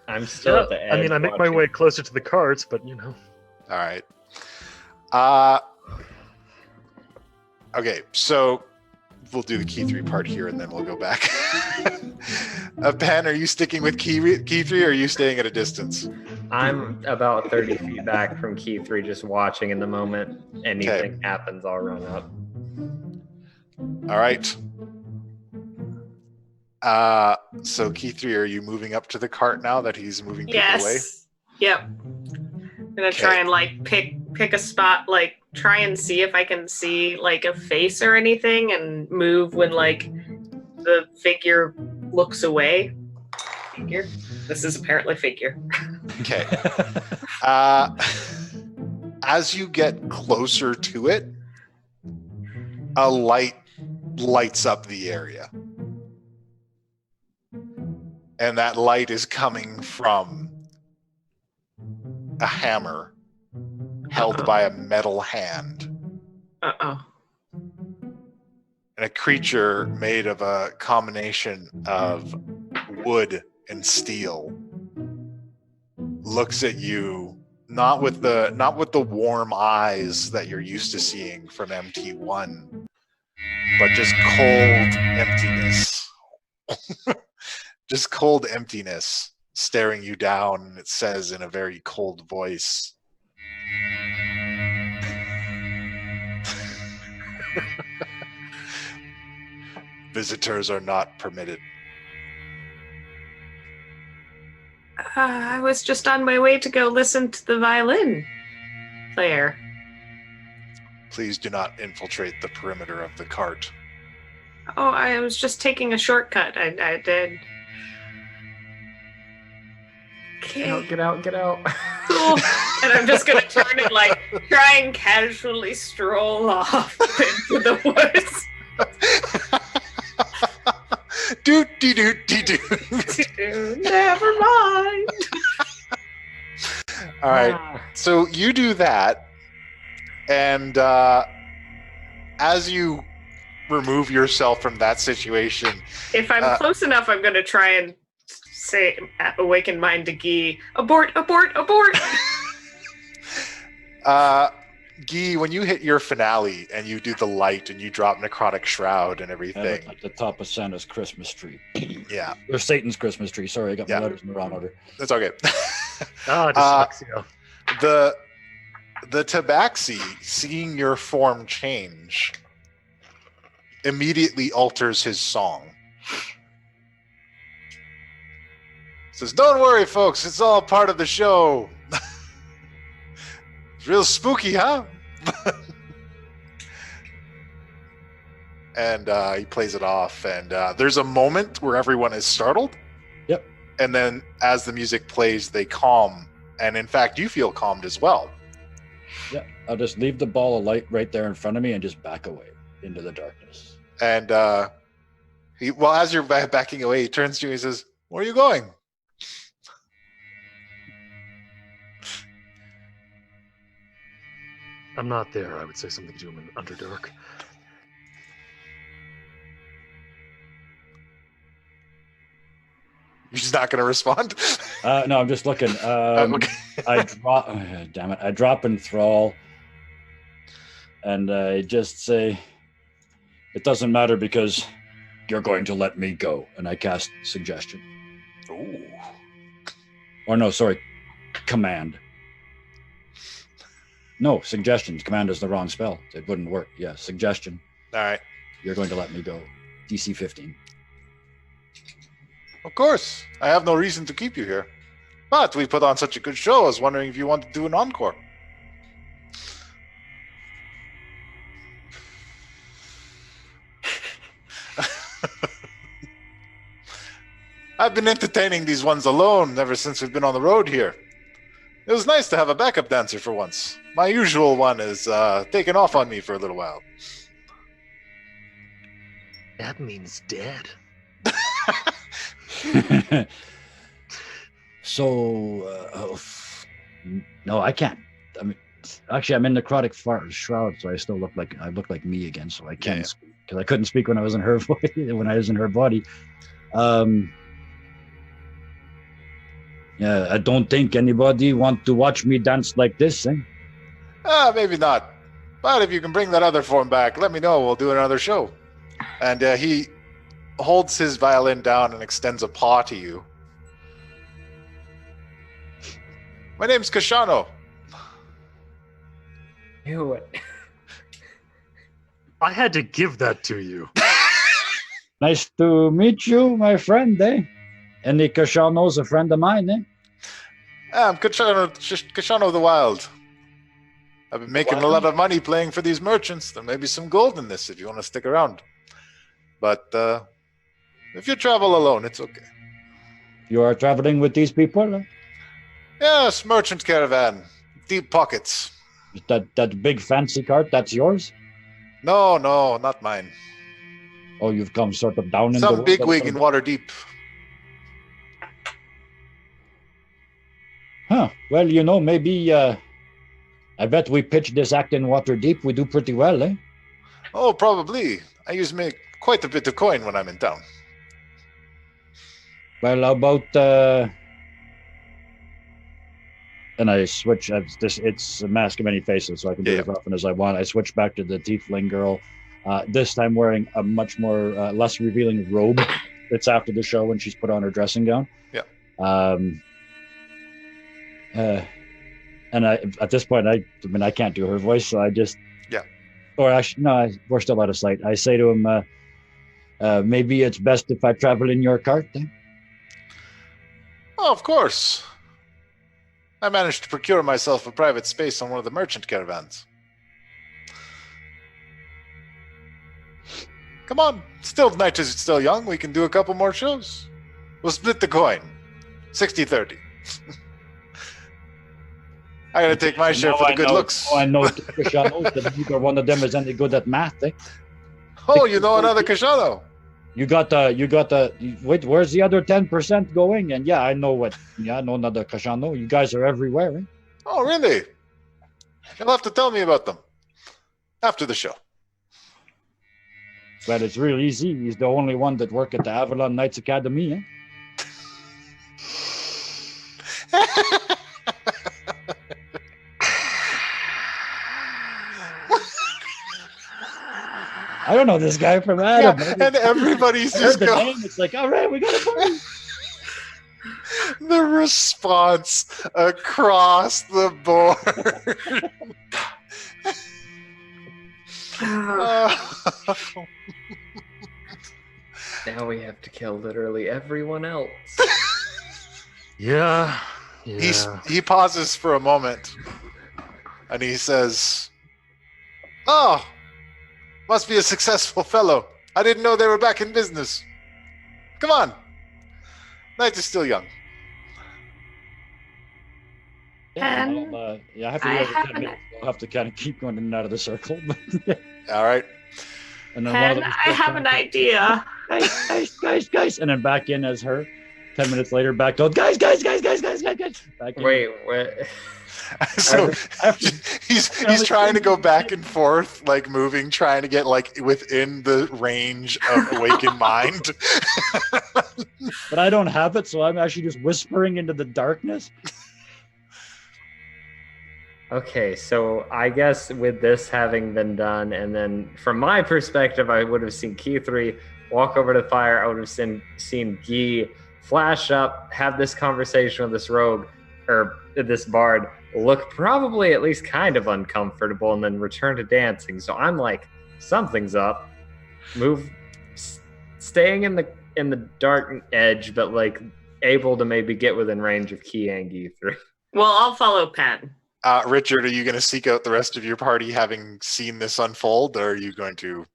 I'm still at the edge. I mean, I make my watching. way closer to the carts, but you know. All right. Okay, so we'll do the key 3 part here and then we'll go back. Pen, are you sticking with key 3 or are you staying at a distance? I'm about 30 feet back from key 3, just watching. In the moment anything happens, I'll run up. All right. So key 3, are you moving up to the cart now that he's moving people away? Yes. Yep. I'm going to try Okay. and like pick a spot, like try and see if I can see like a face or anything and move when like the figure looks away. Figure. This is apparently figure. Okay. As you get closer to it, a light lights up the area. And that light is coming from a hammer held by a metal hand. Uh-oh. And a creature made of a combination of wood and steel looks at you, not with the warm eyes that you're used to seeing from MT1, but just cold emptiness. Just cold emptiness staring you down, and it says in a very cold voice, visitors are not permitted. I was just on my way to go listen to the violin player. Please do not infiltrate the perimeter of the cart. Oh, I was just taking a shortcut. I did. Okay. Get out, get out. Cool. And I'm just gonna turn and like try and casually stroll off into the woods. Doot dee doot dee doot. Never mind. All right. So you do that, and as you remove yourself from that situation, If I'm close enough, I'm gonna try and say, awaken mind to Guy. Abort! Abort! Abort! Guy, when you hit your finale and you do the light and you drop necrotic shroud and I everything, look like the top of Santa's Christmas tree. yeah, Or Satan's Christmas tree. Sorry, I got Yeah. my letters in the wrong order. that's okay. Dyslexia. The Tabaxi, seeing your form change, immediately alters his song. Says, "Don't worry, folks. It's all part of the show." It's real spooky, huh? And he plays it off, and there's a moment where everyone is startled. Yep. And then, as the music plays, they calm And in fact, you feel calmed as well. Yeah, I'll just leave the ball of light right there in front of me and just back away into the darkness. And as you're backing away, he turns to you and he says, "Where are you going?" I'm not there. I would say something to him in Underdark. You're just not going to respond? No, I'm just looking. Okay. Damn it! I drop enthrall, and I just say, "It doesn't matter because you're going to let me go." And I cast suggestion. Ooh. Or no, sorry, command. No, suggestion. Command is the wrong spell. It wouldn't work. Yeah, suggestion. All right. You're going to let me go. DC 15. Of course. I have no reason to keep you here. But we put on such a good show, I was wondering if you want to do an encore. I've been entertaining these ones alone ever since we've been on the road here. It was nice to have a backup dancer for once. My usual one is taken off on me for a little while. That means dead. So, no, I can't. I mean, actually, I'm in necrotic shroud, so I look like me again. So I can't speak because I couldn't speak when I was in her voice, when I was in her body. Yeah, I don't think anybody want to watch me dance like this, eh? Maybe not. But if you can bring that other form back, let me know. We'll do another show. And he holds his violin down and extends a paw to you. My name's Koshano. Knew it. I had to give that to you. Nice to meet you, my friend, eh? And the Koshano's a friend of mine, eh? I'm Koshano the Wild. I've been making a lot of money playing for these merchants. There may be some gold in this if you want to stick around. But if you travel alone, it's okay. You are traveling with these people? Eh? Yes, merchant caravan. Deep pockets. That big fancy cart, that's yours? No, not mine. Oh, you've come sort of down in the Some world bigwig in Waterdeep. Huh. Well, you know, maybe, I bet we pitch this act in Waterdeep. We do pretty well, eh? Oh, probably. I usually make quite a bit of coin when I'm in town. Well, how about, and I switch, it's a mask of many faces, so I can do it as often as I want. I switch back to the tiefling girl, this time wearing a much more, less revealing robe. It's after the show when she's put on her dressing gown. Yeah. And at this point, I can't do her voice, so I just... Yeah. Or actually, no, we're still out of sight. I say to him, maybe it's best if I travel in your cart, then? Oh, of course. I managed to procure myself a private space on one of the merchant caravans. Come on. Night is still young. We can do a couple more shows. We'll split the coin. 60-30. I gotta take my share for the good looks. Oh, I know Koshano, that neither one of them is any good at math, eh? Oh, you know another Koshano. You got the wait, where's the other 10% going? And I know another Koshano. You guys are everywhere, eh? Oh, really? You'll have to tell me about them after the show. Well, it's real easy. He's the only one that work at the Avalon Knights Academy, eh? I don't know this guy from Adam. Yeah, and everybody's just going. It's like, all right, we got a party. The response across the board. Now we have to kill literally everyone else. Yeah. He pauses for a moment, and he says, "Oh, must be a successful fellow. I didn't know they were back in business. Come on. Night is still young." And Yeah, I have to I go every 10 haven't- minutes. I'll have to kind of keep going in and out of the circle. All right. And then one of Pen, them I have an idea. guys, and then back in as her. 10 minutes later, back out, guys. Back in. Wait, what? So I have to- he's trying to go back and forth, like moving, trying to get like within the range of awakened mind. But I don't have it, so I'm actually just whispering into the darkness. Okay, so I guess with this having been done, and then from my perspective, I would have seen Key 3 walk over to the fire. I would have seen Guy flash up, have this conversation with this rogue, or this bard, look probably at least kind of uncomfortable, and then return to dancing. So I'm like, something's up. Staying in the dark edge, but like able to maybe get within range of Key and Guy 3. Well, I'll follow Pen. Richard, are you going to seek out the rest of your party having seen this unfold, or are you going to...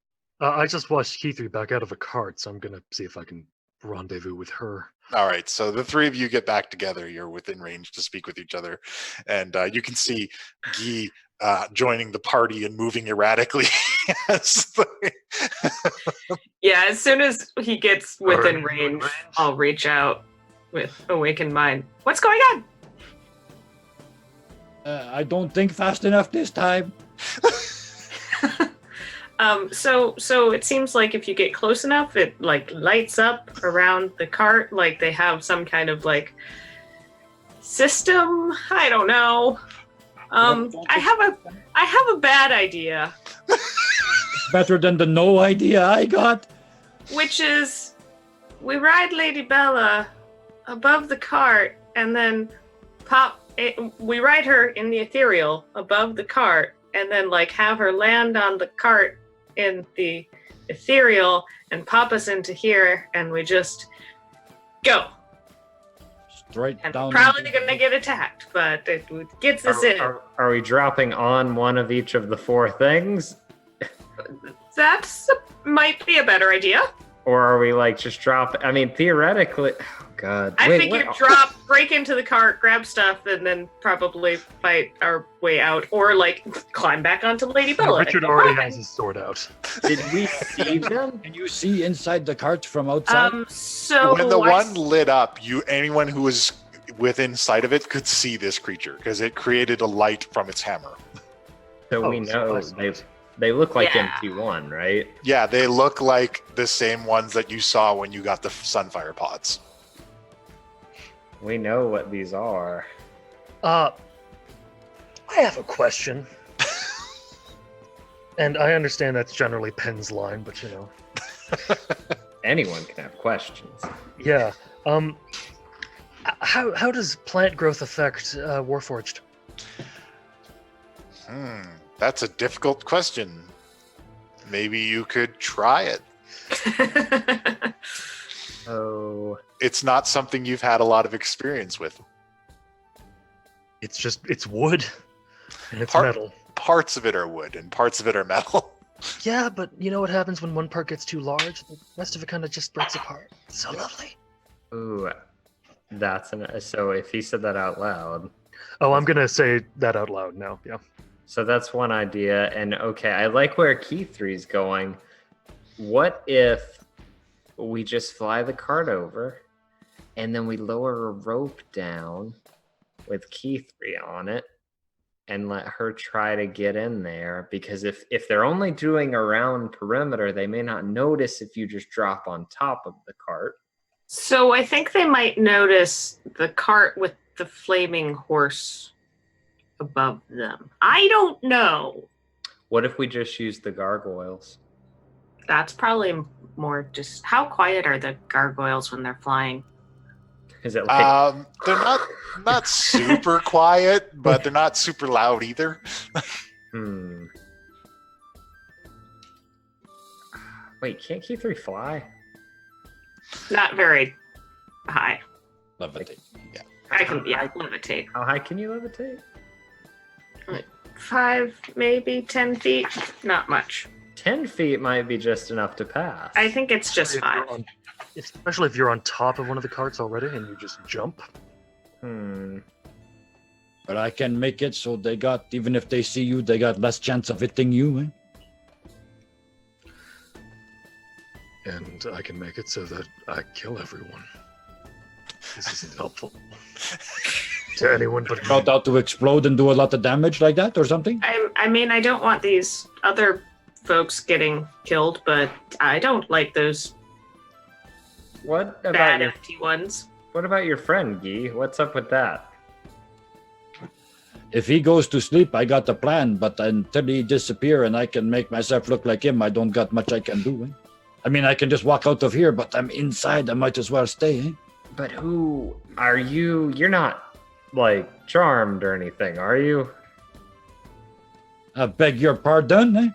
I just watched Keithy back out of a cart, so I'm going to see if I can rendezvous with her. All right, so the three of you get back together. You're within range to speak with each other. And you can see Guy joining the party and moving erratically. Yeah, as soon as he gets within range, I'll reach out with Awakened Mind. What's going on? I don't think fast enough this time. So it seems like if you get close enough, it like lights up around the cart, like they have some kind of like system. I don't know. I have a bad idea, Better than the no idea I got. which is we ride Lady Bella above the cart and then we ride her in the ethereal above the cart and then like have her land on the cart in the ethereal and pop us into here and we just go. Straight And down. we're probably gonna get attacked, but it gets us in. Are we dropping on one of each of the four things? Might be a better idea. Or are we like just drop? I mean, theoretically, oh god. I Wait, figured what? drop, break into the cart, grab stuff, and then probably fight our way out, or like climb back onto Lady Bella. Richard already has his sword out. Did we see them? Can you see inside the cart from outside? So when the one lit up, anyone who was within sight of it could see this creature because it created a light from its hammer. So we know they look like Yeah. MT1, right? Yeah, they look like the same ones that you saw when you got the Sunfire pods. We know what these are. I have a question. And I understand that's generally Penn's line, but you know. Anyone can have questions. Yeah. How does plant growth affect Warforged? That's a difficult question. Maybe you could try it. Oh, It's not something you've had a lot of experience with. It's wood and it's Part- metal. Parts of it are wood and parts of it are metal. Yeah, but you know what happens when one part gets too large? The rest of it kind of just breaks apart. It's so lovely. ooh, so if he said that out loud. Oh, I'm gonna say that out loud now. Yeah. So that's one idea. And okay, I like where Key 3's going. What if we just fly the cart over and then we lower a rope down with Key 3 on it and let her try to get in there? Because if they're only doing around perimeter, they may not notice if you just drop on top of the cart. So I think they might notice the cart with the flaming horse above them. I don't know. What if we just use the gargoyles? That's probably more just how quiet are the gargoyles when they're flying? Is it like They're not super quiet, but they're not super loud either. Wait, can't Key 3 fly? Not very high. Levitate. I can levitate. How high can you levitate? 5, maybe 10 feet. Not much. 10 feet might be just enough to pass. I think it's just If 5. you're especially if you're on top of one of the carts already and you just jump. But I can make it so they got, even if they see you, they got less chance of hitting you. Eh? And I can make it so that I kill everyone. This isn't helpful to anyone but me. About out to explode and do a lot of damage like that or something? I mean, I don't want these other folks getting killed, but I don't like those What about bad your empty ones. What about your friend Guy? What's up with that? If he goes to sleep, I got a plan, but until he disappear and I can make myself look like him, I don't got much I can do. Eh? I mean, I can just walk out of here, but I'm inside. I might as well stay. Eh? But who are you? You're not like charmed or anything, are you? I beg your pardon. Eh?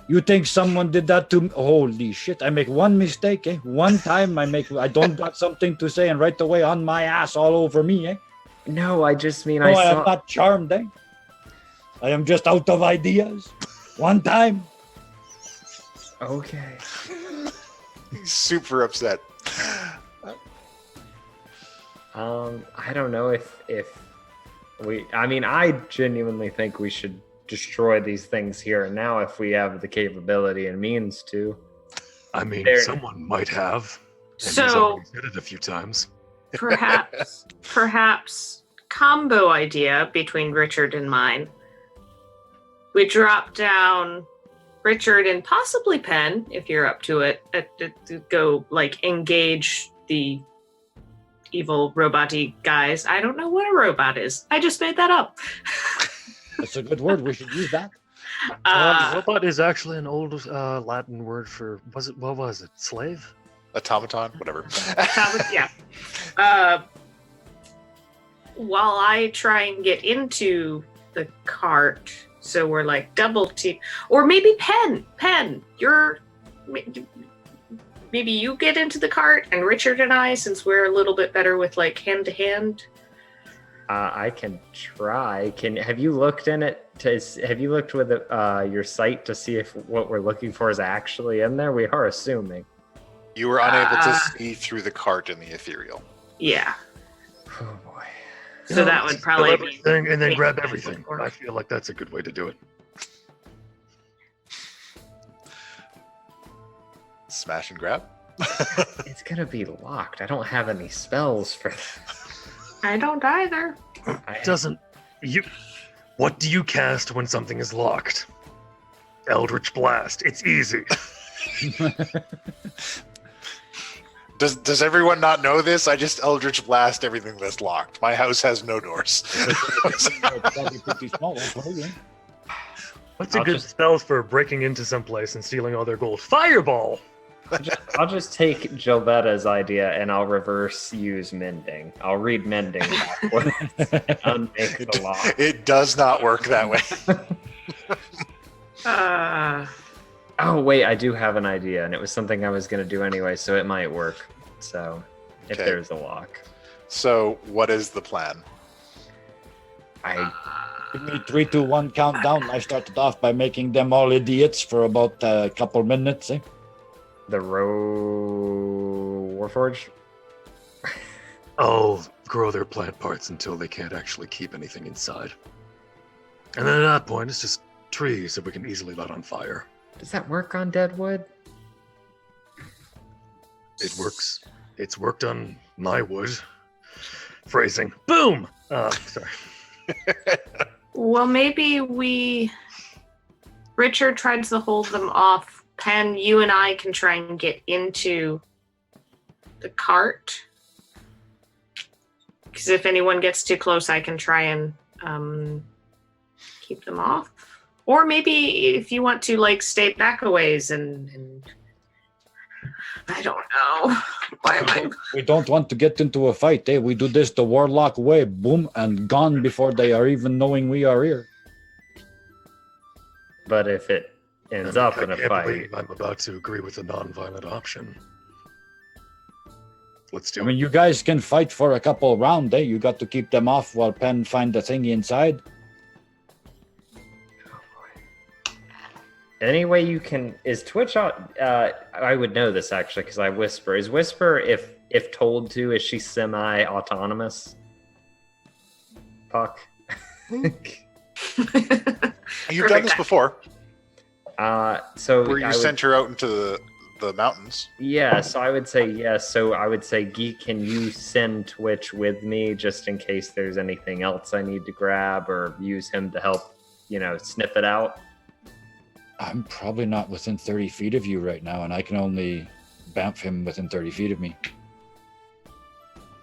You think someone did that to me? Holy shit! I make one mistake. Eh? One time I don't got something to say, and right away on my ass all over me. Eh? No, I just mean No, I I am saw. not charmed. Eh? I am just out of ideas. One time. Okay. He's super upset. I don't know if we. I mean, I genuinely think we should destroy these things here and now if we have the capability and means to. I mean, There- someone might have. And he's So already said it a few times. perhaps combo idea between Richard and mine. We drop down Richard and possibly Penn, if you're up to it, to go like engage the evil robot-y guys. I don't know what a robot is. I just made that up. That's a good word. We should use that. Robot is actually an old Latin word for, what was it? Slave? Automaton, whatever. Yeah. While I try and get into the cart, so we're like double team, or maybe Penn, you're maybe you get into the cart, and Richard and I, since we're a little bit better with like hand to hand. I can try. Have you looked in it? Have you looked with your site to see if what we're looking for is actually in there? We are assuming. You were unable to see through the cart in the ethereal. Yeah. Oh boy. So that would probably Kill be everything and then grab making everything. work. I feel like that's a good way to do it. Smash and grab. It's gonna be locked. I don't have any spells for that. I don't either. Doesn't you? What do you cast when something is locked? Eldritch Blast. It's easy. Does everyone not know this? I just Eldritch Blast everything that's locked. My house has no doors. Probably pretty small. Okay? What's a I'll good just- spell for breaking into some place and stealing all their gold? Fireball. I'll just take Gilbetta's idea and I'll reverse use mending. I'll read mending backwards and unmake the lock. It does not work that way. Oh wait, I do have an idea, and it was something I was gonna do anyway, so it might work. So, if Okay. there's a lock, So, what is the plan? I Give me 3, 2, 1 countdown. I started off by making them all idiots for about a couple minutes. Eh? the Warforged. I'll grow their plant parts until they can't actually keep anything inside. And then at that point, it's just trees that we can easily light on fire. Does that work on deadwood? It works. It's worked on my wood. Phrasing. Boom! Sorry. Well, maybe Richard tries to hold them off. Penn, you and I can try and get into the cart. Because if anyone gets too close, I can try and keep them off. Or maybe if you want to, like, stay back a ways and I don't know. Why am I? We don't want to get into a fight. Eh? We do this the warlock way. Boom, and gone before they are even knowing we are here. But if it ends I up in a can't fight, believe I'm about to agree with a non-violent option. Let's do I it. mean, you guys can fight for a couple rounds. Eh? You got to keep them off while Penn find the thingy inside. any way you can is Twitch on? I would know this actually because I whisper. Is whisper if told to? Is she semi-autonomous? Puck. You've done Perfect. this before, So where you sent her out into the mountains. Yeah, so I would say yes. So I would say, Geek, can you send Twitch with me just in case there's anything else I need to grab, or use him to help, sniff it out? I'm probably not within 30 feet of you right now, and I can only bamf him within 30 feet of me.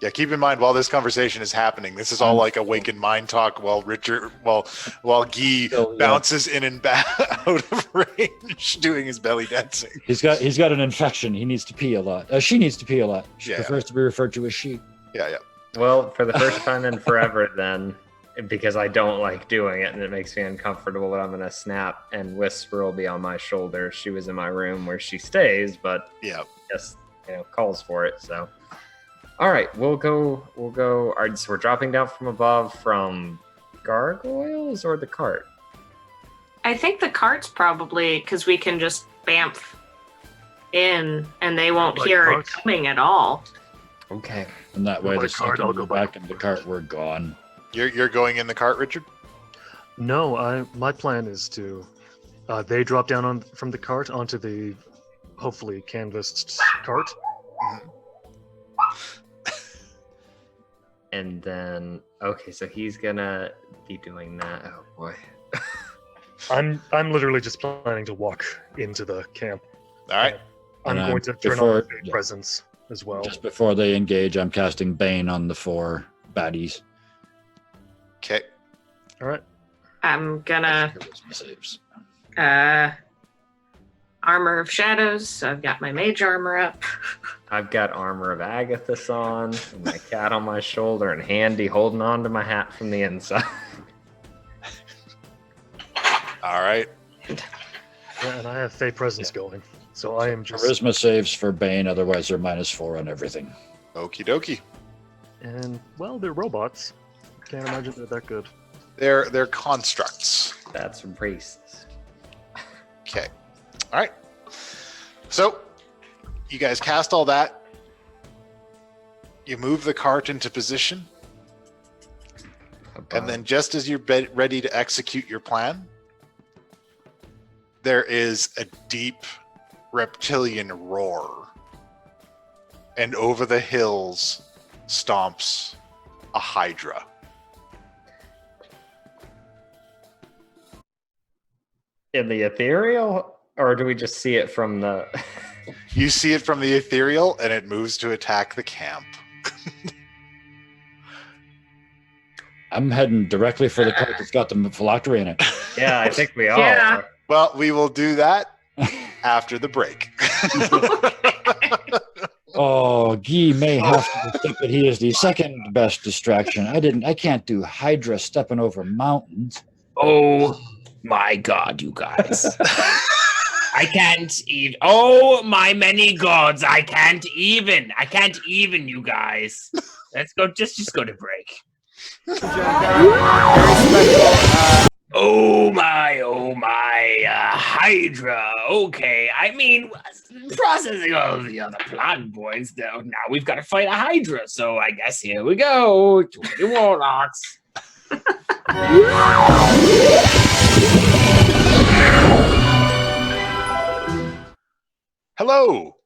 Yeah, keep in mind while this conversation is happening, this is all like awakened mind talk while Guy bounces in and back out of range doing his belly dancing. He's got an infection. He needs to pee a lot. She needs to pee a lot. She prefers to be referred to as she. Yeah. Well, for the first time in forever then, because I don't like doing it and it makes me uncomfortable, but I'm going to snap and Whisper will be on my shoulder. She was in my room where she stays, but just, calls for it, so... All right, we'll go. All right, so we're dropping down from above from gargoyles or the cart? I think the cart's probably because we can just bamf in and they won't hear it coming at all. Okay. And that way, the cart, second I'll we go go back back in the cart, we're gone. You're going in the cart, Richard? No, my plan is to they drop down from the cart onto the hopefully canvassed cart. Mm-hmm. And then, okay, so he's gonna be doing that. Oh boy. I'm literally just planning to walk into the camp. All right. I'm And, going to turn before- on the presence as well. Just before they engage, I'm casting Bane on the 4 baddies. Okay. All right. I'm gonna Charisma saves. Armor of Shadows. So I've got my mage armor up. I've got Armor of Agathis on, and my cat on my shoulder, and Handy holding on to my hat from the inside. All right. Yeah, and I have Fey presence going, so I am just. Charisma saves for Bane, otherwise they're -4 on everything. Okie dokie. And well, they're robots. Can't imagine they're that good. They're constructs. That's racist. Okay. All right. So, you guys cast all that. You move the cart into position. And then just as you're ready to execute your plan, there is a deep reptilian roar. And over the hills stomps a Hydra. In the ethereal, or do we just see it from the... You see it from the ethereal, and it moves to attack the camp. I'm heading directly for the cart that's got the phylactery in it. Yeah, I think we all Yeah. are. Well, we will do that after the break. Oh, Guy may have to think that he is the second best distraction. I can't do Hydra stepping over mountains. Oh my God, you guys. I can't even. Oh my many gods, I can't even, you guys. Let's go, just go to break. Oh my, Hydra. Okay, I mean, processing all of the other plot points, though. Now we've got to fight a Hydra, so I guess here we go. 20 Warlocks. Hello,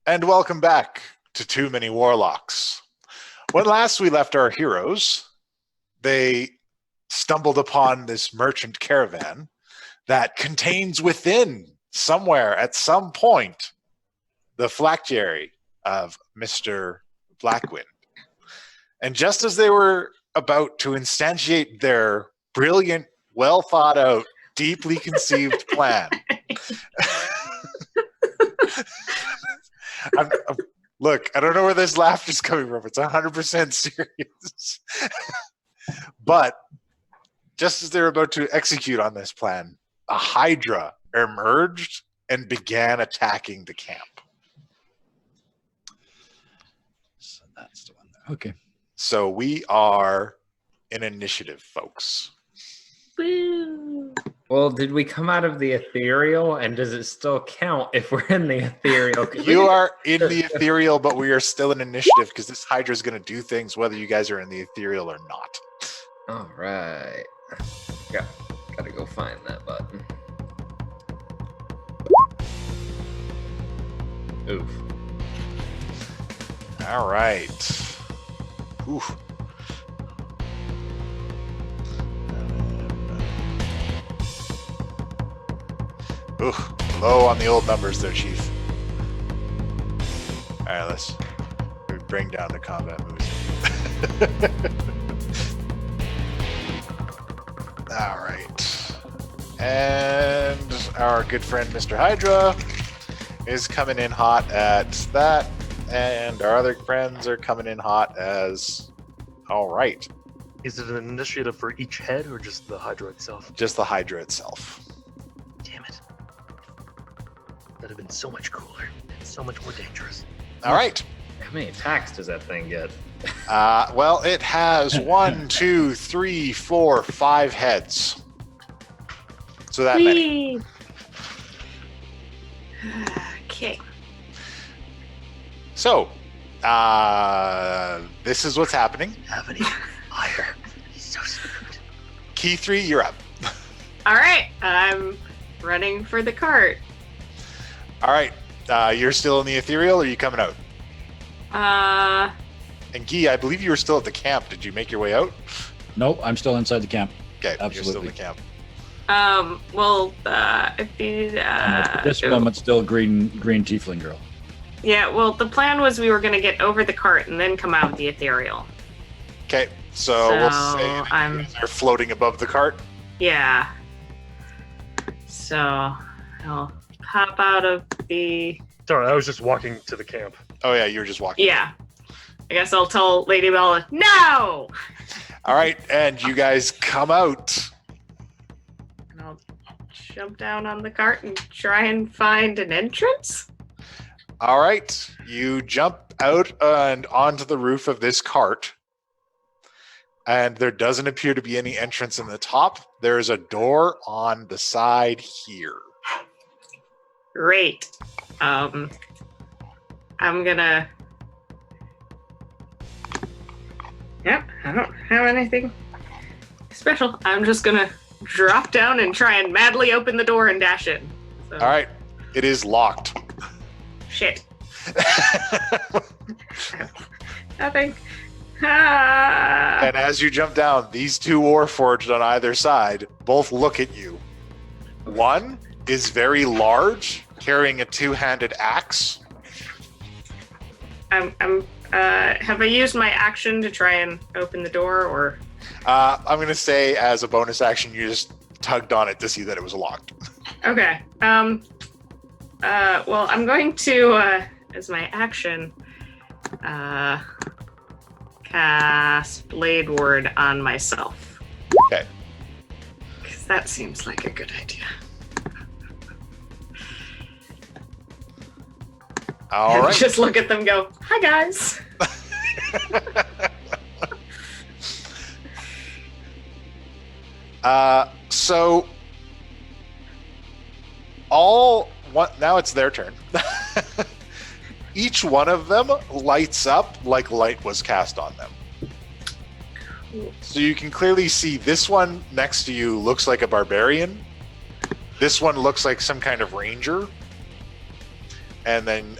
and welcome back to Too Many Warlocks. When last we left our heroes, they stumbled upon this merchant caravan that contains within, somewhere at some point, the phylactery of Mr. Blackwind. And just as they were about to instantiate their brilliant, well thought out, deeply conceived plan, look, I don't know where this laughter is coming from. It's 100% serious. But just as they were about to execute on this plan, a Hydra emerged and began attacking the camp. So that's the one there. Okay. So we are in initiative, folks. Woo. Well, did we come out of the ethereal, and does it still count if we're in the ethereal? You are in the ethereal, but we are still in initiative because this Hydra is going to do things whether you guys are in the ethereal or not. All right. Gotta go find that button. Oof. All right. Oof. Ooh, low on the old numbers there, Chief. All right, let's bring down the combat moves. All right. And our good friend Mr. Hydra is coming in hot at that, and our other friends are coming in hot as... All right. Is it an initiative for each head or just the Hydra itself? Just the Hydra itself. Damn it. That'd have been so much cooler and so much more dangerous. All right. How many attacks does that thing get? Well, it has 1, 2, 3, 4, 5 heads. So that many. Whee! Okay. So, this is what's happening. Have any fire. So smooth. Key 3, you're up. All right. I'm running for the cart. All right. You're still in the ethereal, or are you coming out? And Guy, I believe you were still at the camp. Did you make your way out? Nope, I'm still inside the camp. Okay, you're still in Absolutely. the camp. Well, if you, At this moment, still green tiefling girl. yeah, well, the plan was we were going to get over the cart and then come out of the ethereal. Okay, so we'll So, say that I'm- you guys are floating above the cart. Yeah. So, I'll hop out of the... Sorry, I was just walking to the camp. Oh yeah, you were just walking. Yeah. I guess I'll tell Lady Bella, no! All right, and you guys come out. And I'll jump down on the cart and try and find an entrance. All right, you jump out and onto the roof of this cart, and there doesn't appear to be any entrance in the top. There is a door on the side here. Great. I'm gonna... Yep, I don't have anything special. I'm just gonna drop down and try and madly open the door and dash in. So, All right, it is locked. Shit. Nothing. Ah. And as you jump down, these two Warforged on either side both look at you. One is very large, carrying a two-handed axe. Have I used my action to try and open the door, or? I'm going to say as a bonus action, you just tugged on it to see that it was locked. Okay. Well, I'm going to, as my action, cast Blade Ward on myself. Okay. Because that seems like a good idea. All And right. just look at them go, hi, guys. So now it's their turn. Each one of them lights up like light was cast on them. So you can clearly see this one next to you looks like a barbarian. This one looks like some kind of ranger. And then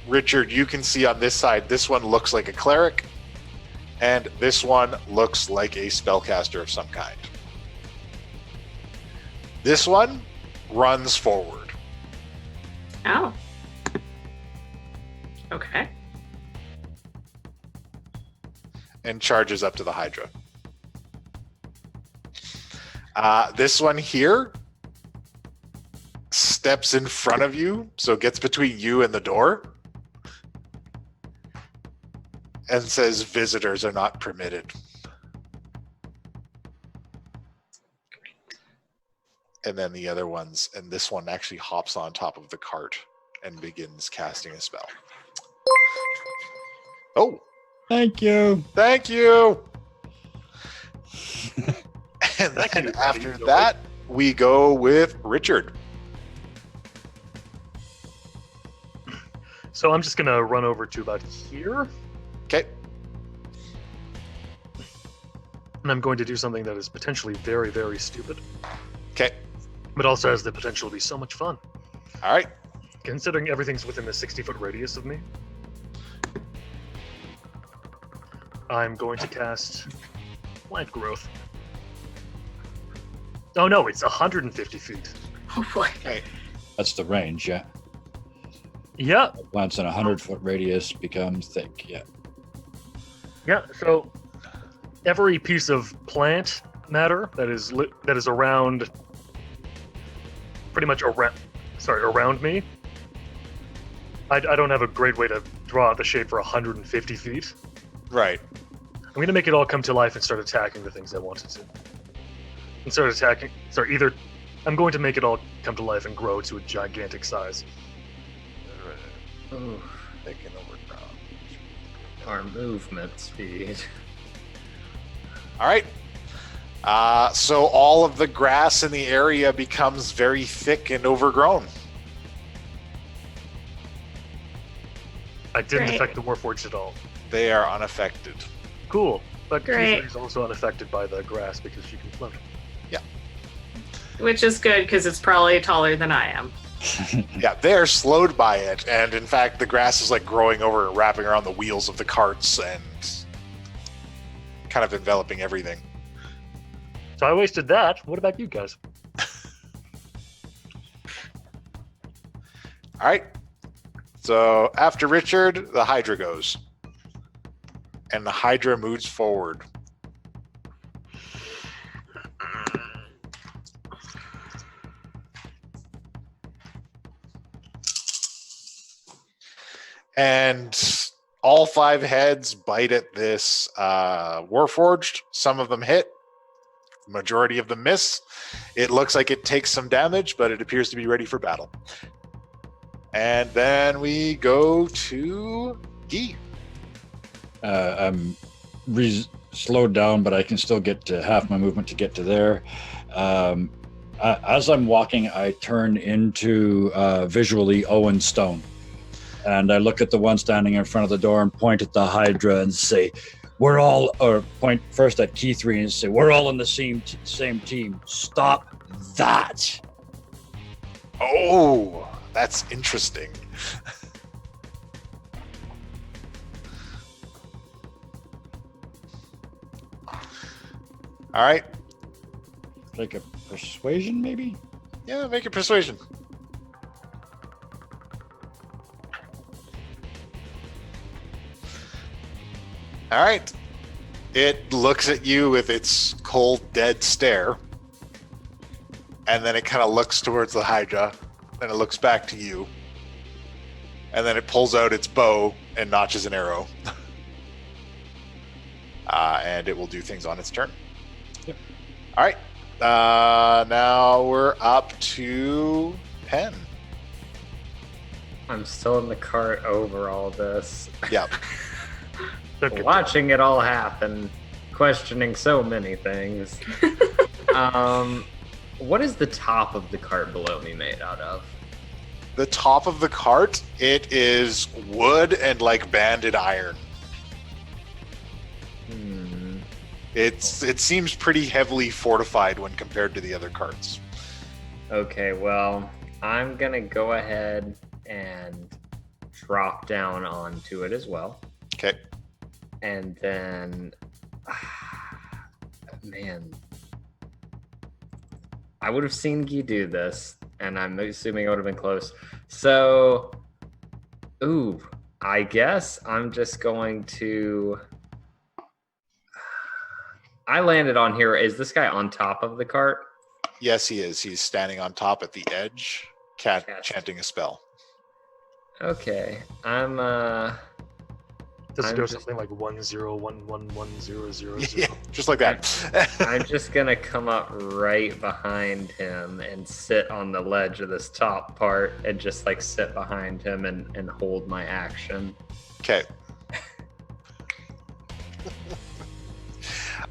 Richard, you can see on this side, this one looks like a cleric. And this one looks like a spellcaster of some kind. This one runs forward. Oh. Okay. And charges up to the Hydra. This one here steps in front of you, so gets between you and the door, and says visitors are not permitted. And then the other ones, and this one actually hops on top of the cart and begins casting a spell. Oh, Thank you. thank you. And then after that, we go with Richard. So I'm just gonna run over to about here. Okay. And I'm going to do something that is potentially very, very stupid, Okay. but also has the potential to be so much fun. All right. Considering everything's within a 60-foot radius of me, I'm going to cast Plant Growth. Oh no, it's 150 feet. Oh boy. Okay. That's the range, yeah. Yeah, Plants in a 100-foot radius becomes thick, yeah. yeah. So every piece of plant matter that is around, pretty much around me. I don't have a great way to draw out the shape for 150 feet. Right. I'm going to make it all come to life and start attacking the things I wanted to. And start attacking. I'm going to make it all come to life and grow to a gigantic size. Ooh, Taking overground. our movement speed. All right. So all of the grass in the area becomes very thick and overgrown. I didn't Great. affect the Warforged at all. They are unaffected. Cool. But Great. Keith is also unaffected by the grass because she can float. Which is good because it's probably taller than I am. Yeah, they are slowed by it, and in fact, the grass is like growing over and wrapping around the wheels of the carts and kind of enveloping everything. So I wasted that. What about you guys? All right. So after Richard, the Hydra goes, and the Hydra moves forward. And all 5 heads bite at this Warforged. Some of them hit. Majority of them miss. It looks like it takes some damage, but it appears to be ready for battle. And then we go to Guy. I'm slowed down, but I can still get to half my movement to get to there. As I'm walking, I turn into visually Owen Stone. And I look at the one standing in front of the door and point at the Hydra and say, point first at Key 3 and say, we're all on the same team. Stop that. Oh, that's interesting. All right. Like a persuasion, maybe? Yeah, make a persuasion. All right. It looks at you with its cold, dead stare. And then it kind of looks towards the Hydra. Then it looks back to you. And then it pulls out its bow and notches an arrow. And it will do things on its turn. Yep. All right. Now we're up to Pen. I'm still in the cart over all this. Yep. Watching it all happen, questioning so many things. What is the top of the cart below me made out of? The top of the cart, it is wood and like banded iron. It seems pretty heavily fortified when compared to the other carts. Okay, well, I'm gonna go ahead and drop down onto it as well. Okay. And then, man, I would have seen Guy do this, and I'm assuming it would have been close. So, I guess I'm just going to. I landed on here. Is this guy on top of the cart? Yes, he is. He's standing on top at the edge, chanting a spell. Okay, I'm Does it I'm go just- something like 10111000? Yeah, just like that. I'm just gonna come up right behind him and sit on the ledge of this top part and just like sit behind him and hold my action. Okay.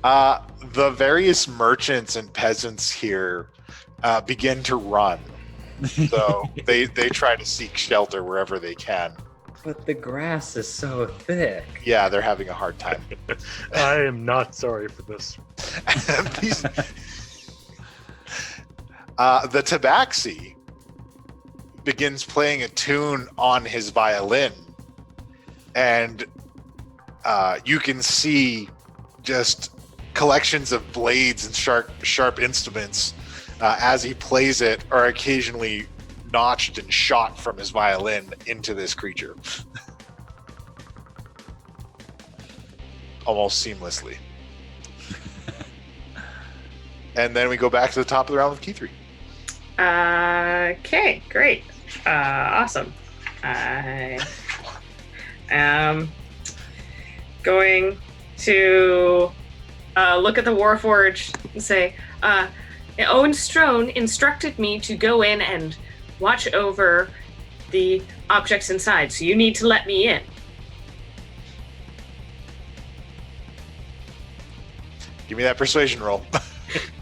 The various merchants and peasants here begin to run. So they try to seek shelter wherever they can. But the grass is so thick. Yeah, they're having a hard time. I am not sorry for this. These, the tabaxi begins playing a tune on his violin, and you can see just collections of blades and sharp instruments as he plays it are occasionally notched and shot from his violin into this creature. Almost seamlessly. And then we go back to the top of the round with Key3. Okay, great. Awesome. I am going to look at the Warforged and say, Owen Strone instructed me to go in and watch over the objects inside, so you need to let me in. Give me that persuasion roll.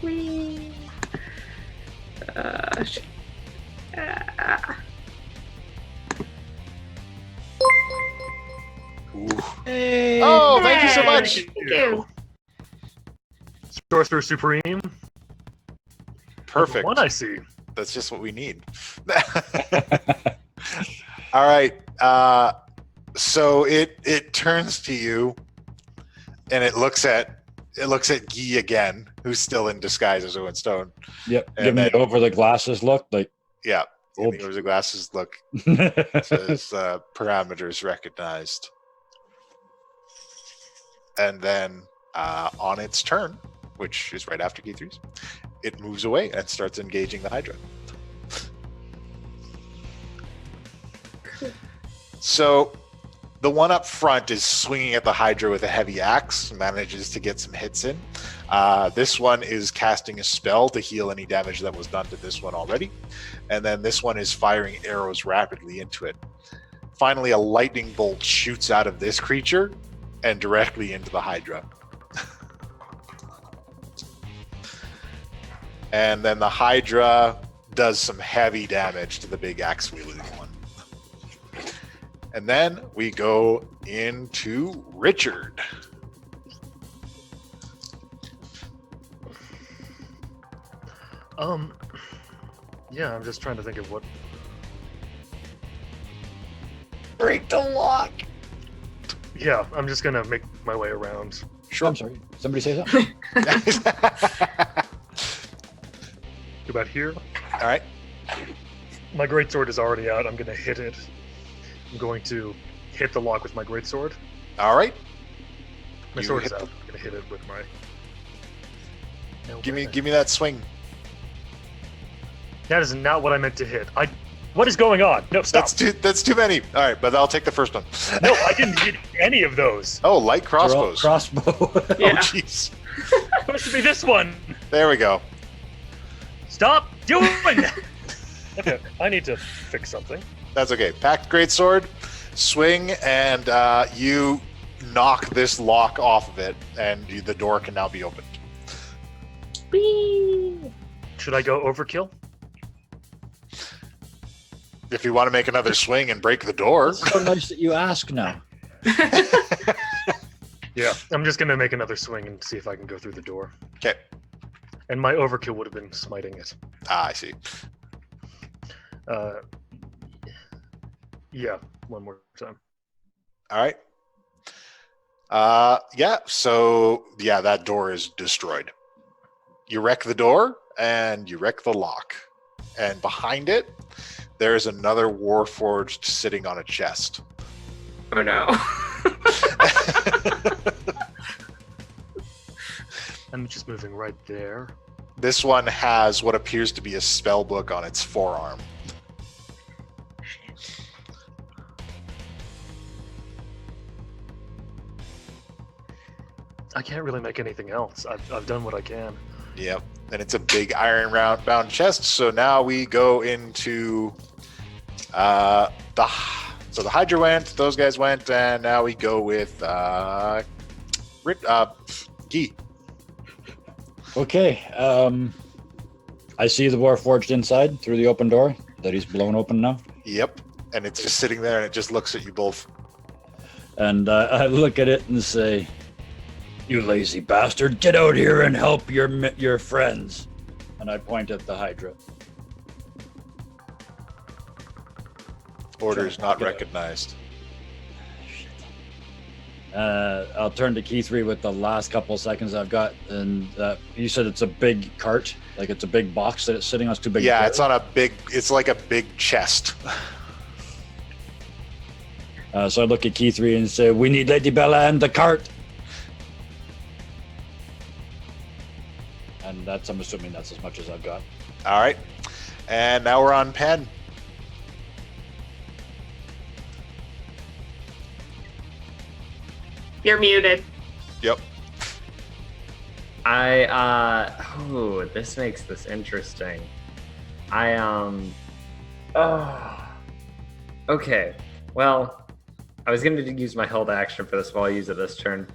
Whee. Shit. Hey. Oh, thank you so much. Thank you. Sorcerer Supreme. Perfect. One I see. That's just what we need. All right. So it turns to you, and it looks at Guy again, who's still in disguise as Owen Stone. Yep. And Give me then- over the glasses look. Like, Yeah. Oh. Over the glasses look. Says parameters recognized. And then on its turn, which is right after Key3's, it moves away and starts engaging the Hydra. So the one up front is swinging at the Hydra with a heavy axe, manages to get some hits in. This one is casting a spell to heal any damage that was done to this one already. And then this one is firing arrows rapidly into it. Finally, a lightning bolt shoots out of this creature and directly into the Hydra. And then the Hydra does some heavy damage to the big axe-wielding one. And then we go into Richard. Yeah, I'm just trying to think of what. Break the lock. Yeah, I'm just gonna make my way around. Sure. I'm sorry. Somebody say something. Go about here. All right. My greatsword is already out. I'm gonna hit it. I'm going to hit the lock with my greatsword. All right. My You sword is hit out. I'm gonna hit it with my. Give me that swing. That is not what I meant to hit. What is going on? No, stop. That's too many. All right, but I'll take the first one. No, I didn't hit any of those. Oh, light crossbows. Crossbow. Yeah. Oh, jeez. It's supposed to be this one. There we go. Stop doing that. Okay, I need to fix something. That's okay. Packed greatsword, swing, and you knock this lock off of it, and the door can now be opened. Whee. Should I go overkill? If you want to make another swing and break the door. It's so nice that you ask now. Yeah, I'm just gonna make another swing and see if I can go through the door. Okay. And my overkill would have been smiting it. Ah, I see. Yeah, one more time. All right. Yeah, so, yeah, that door is destroyed. You wreck the door, and you wreck the lock. And behind it, there's another Warforged sitting on a chest. Oh no. I'm just moving right there. This one has what appears to be a spell book on its forearm. I can't really make anything else. I've done what I can. Yep. And it's a big iron bound chest. So now we go into so the Hydra went, those guys went, and now we go with Guy. Okay. I see the Warforged inside through the open door that he's blown open now. Yep. And it's just sitting there and it just looks at you both. And I look at it and say, You lazy bastard! Get out here and help your friends. And I point at the Hydra. Orders not recognized. I'll turn to Key3 with the last couple seconds I've got. And you said it's a big cart, like it's a big box that it's sitting on. It's too big. Yeah, it's on a big. It's like a big chest. So I look at Key3 and say, "We need Lady Bella and the cart." And I'm assuming that's as much as I've got. All right, and now we're on Pen. You're muted. Yep. This makes this interesting. Okay. Well, I was gonna use my held action for this, but I'll use it this turn.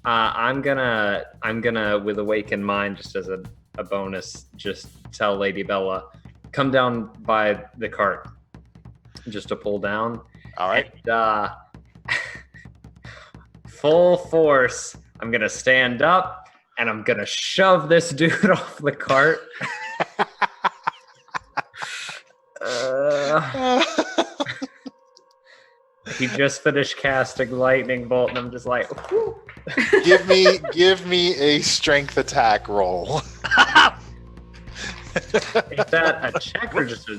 I'm gonna with Awakened Mind, just as a bonus, just tell Lady Bella, come down by the cart, just to pull down. All right. And, full force, I'm gonna stand up and I'm gonna shove this dude off the cart. He just finished casting lightning bolt, and I'm just like, whew. give me a strength attack roll. Is that a check or just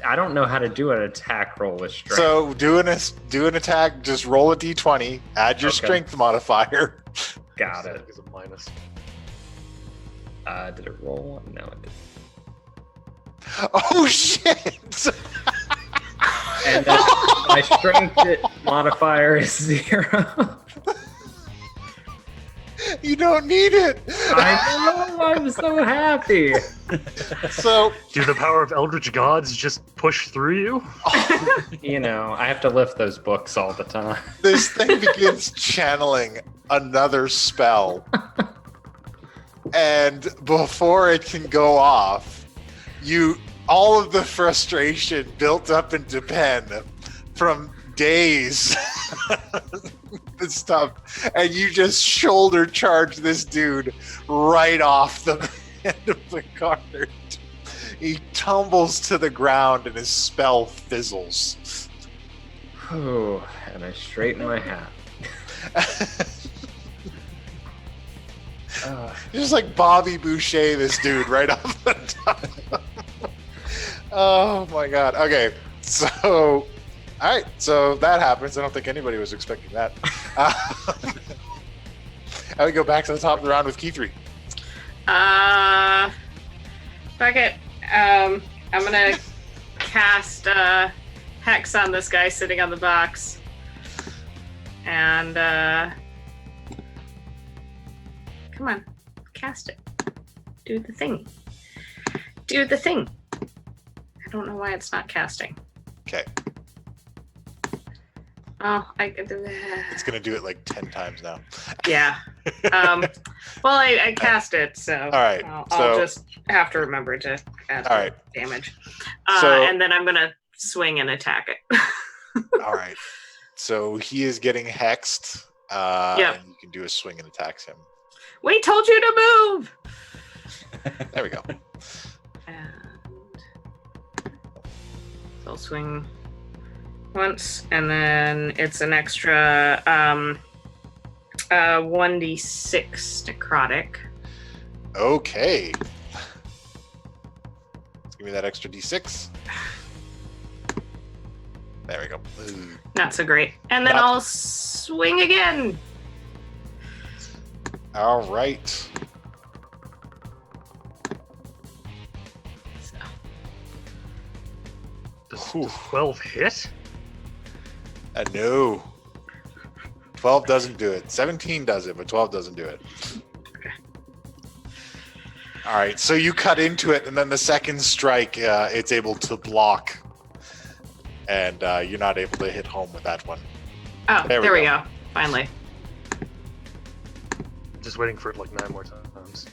I don't know how to do an attack roll with strength. So do an attack. Just roll a d20. Add your strength modifier. Got it. Is a minus. Did it roll? No, it didn't. Oh shit! And my strength modifier is 0. You don't need it. I know. I'm so happy. So, do the power of Eldritch gods just push through you? You know, I have to lift those books all the time. This thing begins channeling another spell. And before it can go off, all of the frustration built up into Pen from days and stuff, and you just shoulder charge this dude right off the end of the cart. He tumbles to the ground and his spell fizzles. Oh, and I straighten my hat. Just like Bobby Boucher, this dude right off the top. Oh my god. Okay, so all right, so that happens. I don't think anybody was expecting that. I would go back to the top of the round with Key3. Fuck it. I'm gonna cast Hex on this guy sitting on the box. And come on, cast it. Do the thing. Do the thing. I don't know why it's not casting. Okay. Oh, It's gonna do it like 10 times now. Yeah. Well, I cast it, so all right. I'll just have to remember to add all right. damage. So, and then I'm gonna swing and attack it. all right. So he is getting hexed. Yep. And you can do a swing and attacks him. We told you to move. There we go. And so I'll swing once, and then it's an extra 1d6 necrotic. Okay. Give me that extra d6. There we go. Ooh. Not so great. And then I'll swing again. All right. So, Does 12 hit? No. 12 doesn't do it. 17 does it, but 12 doesn't do it. okay. All right, so you cut into it, and then the second strike, it's able to block, and you're not able to hit home with that one. Oh, there we go. Finally. Just waiting for it like 9 more times.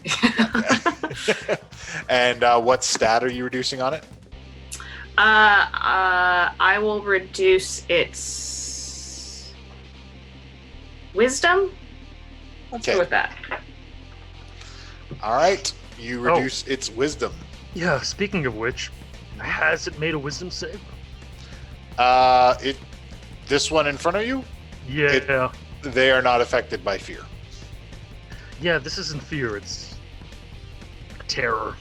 And what stat are you reducing on it? I will reduce its wisdom. Let's Okay. go with that. All right. You reduce its wisdom. Yeah, speaking of which, has it made a wisdom save? This one in front of you, Yeah. they are not affected by fear. Yeah, this isn't fear, it's terror.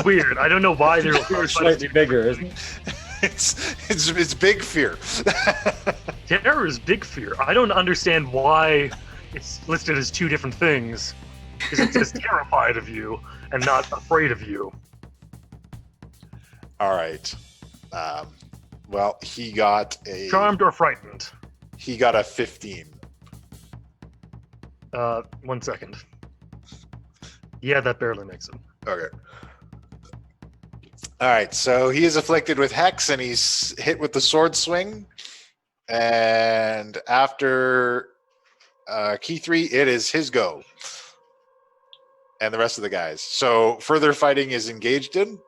Weird. I don't know why they're slightly bigger, isn't it? It's big fear. Terror is big fear. I don't understand why it's listed as two different things. Because it says terrified of you and not afraid of you. All right. Well, he got a Charmed or frightened? He got a 15. 1 second. Yeah, that barely makes it. Okay. All right. So he is afflicted with hex, and he's hit with the sword swing. And after key 3, it is his go. And the rest of the guys. So further fighting is engaged in.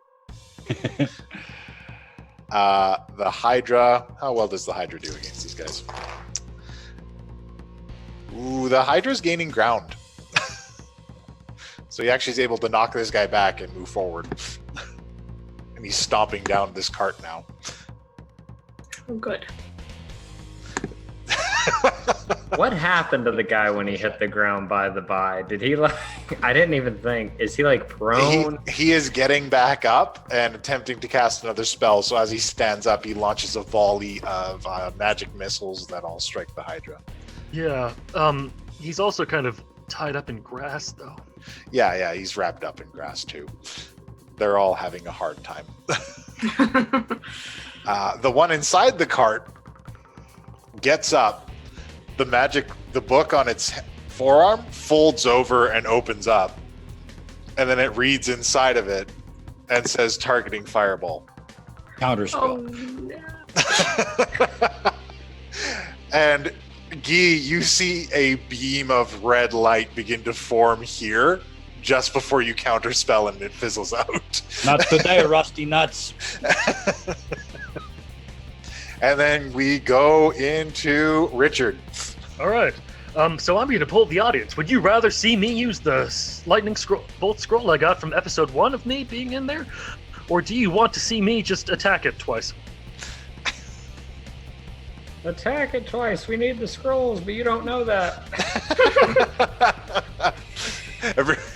The Hydra. How well does the Hydra do against these guys? Ooh, the Hydra's gaining ground. So he actually is able to knock this guy back and move forward. And he's stomping down this cart now. Oh, good. What happened to the guy when he hit the ground by the by? Did he like... I didn't even think. Is he like prone? He is getting back up and attempting to cast another spell. So as he stands up, he launches a volley of magic missiles that all strike the Hydra. Yeah, he's also kind of tied up in grass, though. Yeah, he's wrapped up in grass, too. They're all having a hard time. The one inside the cart gets up. The book on its forearm folds over and opens up. And then it reads inside of it and says targeting fireball. Counterspell. Oh, no. And Guy, you see a beam of red light begin to form here just before you counterspell and it fizzles out. Not today, Rusty Nuts. And then we go into Richard. All right. So I'm going to poll the audience. Would you rather see me use the lightning bolt scroll I got from episode 1 of me being in there? Or do you want to see me just attack it twice? Attack it twice. We need the scrolls, but you don't know that.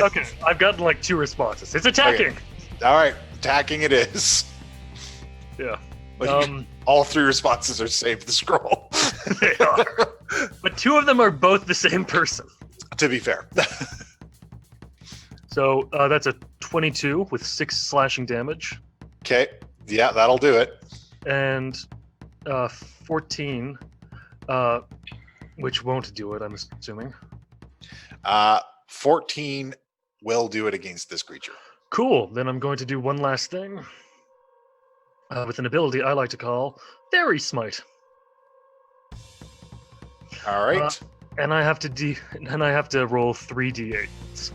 Okay, I've gotten like 2 responses. It's attacking! Okay. All right, attacking it is. Yeah. All 3 responses are save the scroll. They are. But 2 of them are both the same person. To be fair. So that's a 22 with 6 slashing damage. Okay, yeah, that'll do it. And 14, which won't do it, I'm assuming. 14 will do it against this creature. Cool. Then I'm going to do one last thing with an ability I like to call Fairy Smite. All right. And I have to roll 3d8s.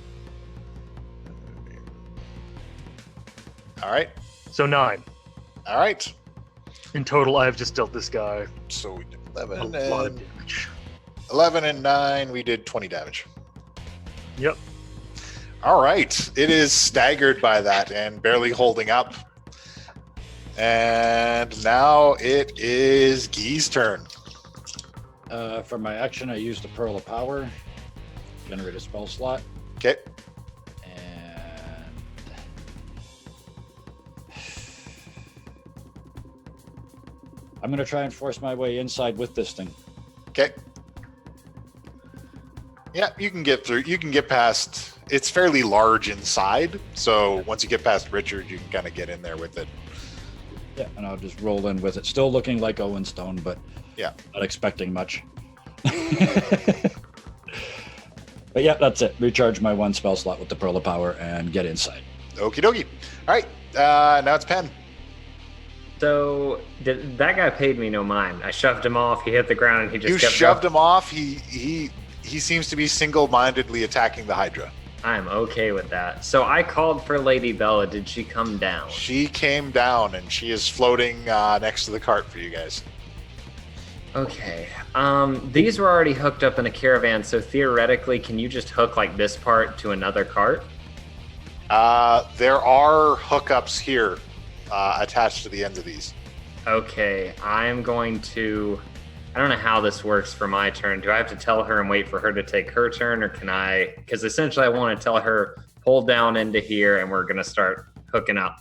All right. So 9. All right. In total, I have just dealt this guy So we did a 11 lot of and damage. 11 and 9. We did 20 damage. Yep. All right. It is staggered by that and barely holding up. And now it is Guy's turn. For my action, I use the Pearl of Power. Generate a spell slot. Okay. And I'm going to try and force my way inside with this thing. Okay. Yeah, you can get through. You can get past. It's fairly large inside. So once you get past Richard, you can kind of get in there with it. Yeah, and I'll just roll in with it. Still looking like Owen Stone, but yeah, not expecting much. But yeah, that's it. Recharge my 1 spell slot with the Pearl of Power and get inside. Okie dokie. All right. Now it's Penn. So that guy paid me no mind. I shoved him off. He hit the ground, and he just kept shoved going. him off. He seems to be single-mindedly attacking the Hydra. I'm okay with that. So I called for Lady Bella. Did she come down? She came down, and she is floating next to the cart for you guys. Okay. These were already hooked up in a caravan, so theoretically, can you just hook like this part to another cart? There are hookups here attached to the ends of these. Okay, I am going to. I don't know how this works for my turn. Do I have to tell her and wait for her to take her turn, or can I? Because essentially, I want to tell her pull down into here, and we're gonna start hooking up.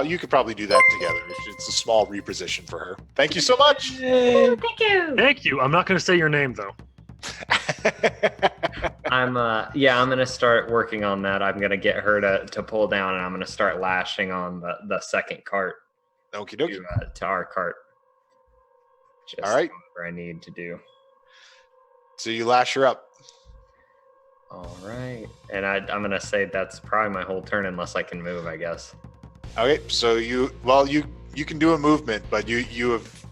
You could probably do that together. It's a small reposition for her. Thank you so much. Oh, thank you. Thank you. I'm not going to say your name though. I'm gonna start working on that. I'm gonna get her to pull down, and I'm gonna start lashing on the second cart Okie dokie. to our cart. Just All right. whatever I need to do. So you lash her up. All right, and I'm gonna say that's probably my whole turn unless I can move, I guess. Okay, so you can do a movement, but you have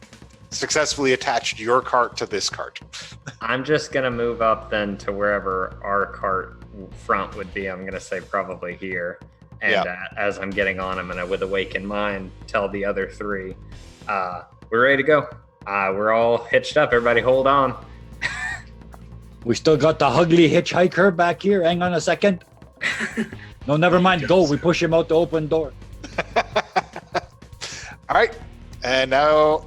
successfully attached your cart to this cart. I'm just gonna move up then to wherever our cart front would be. I'm gonna say probably here. And as I'm getting on, I'm gonna, with awakened mind, tell the other three, we're ready to go. We're all hitched up. Everybody, hold on. We still got the ugly hitchhiker back here. Hang on a second. No, never mind. Go. We push him out the open door. All right, and now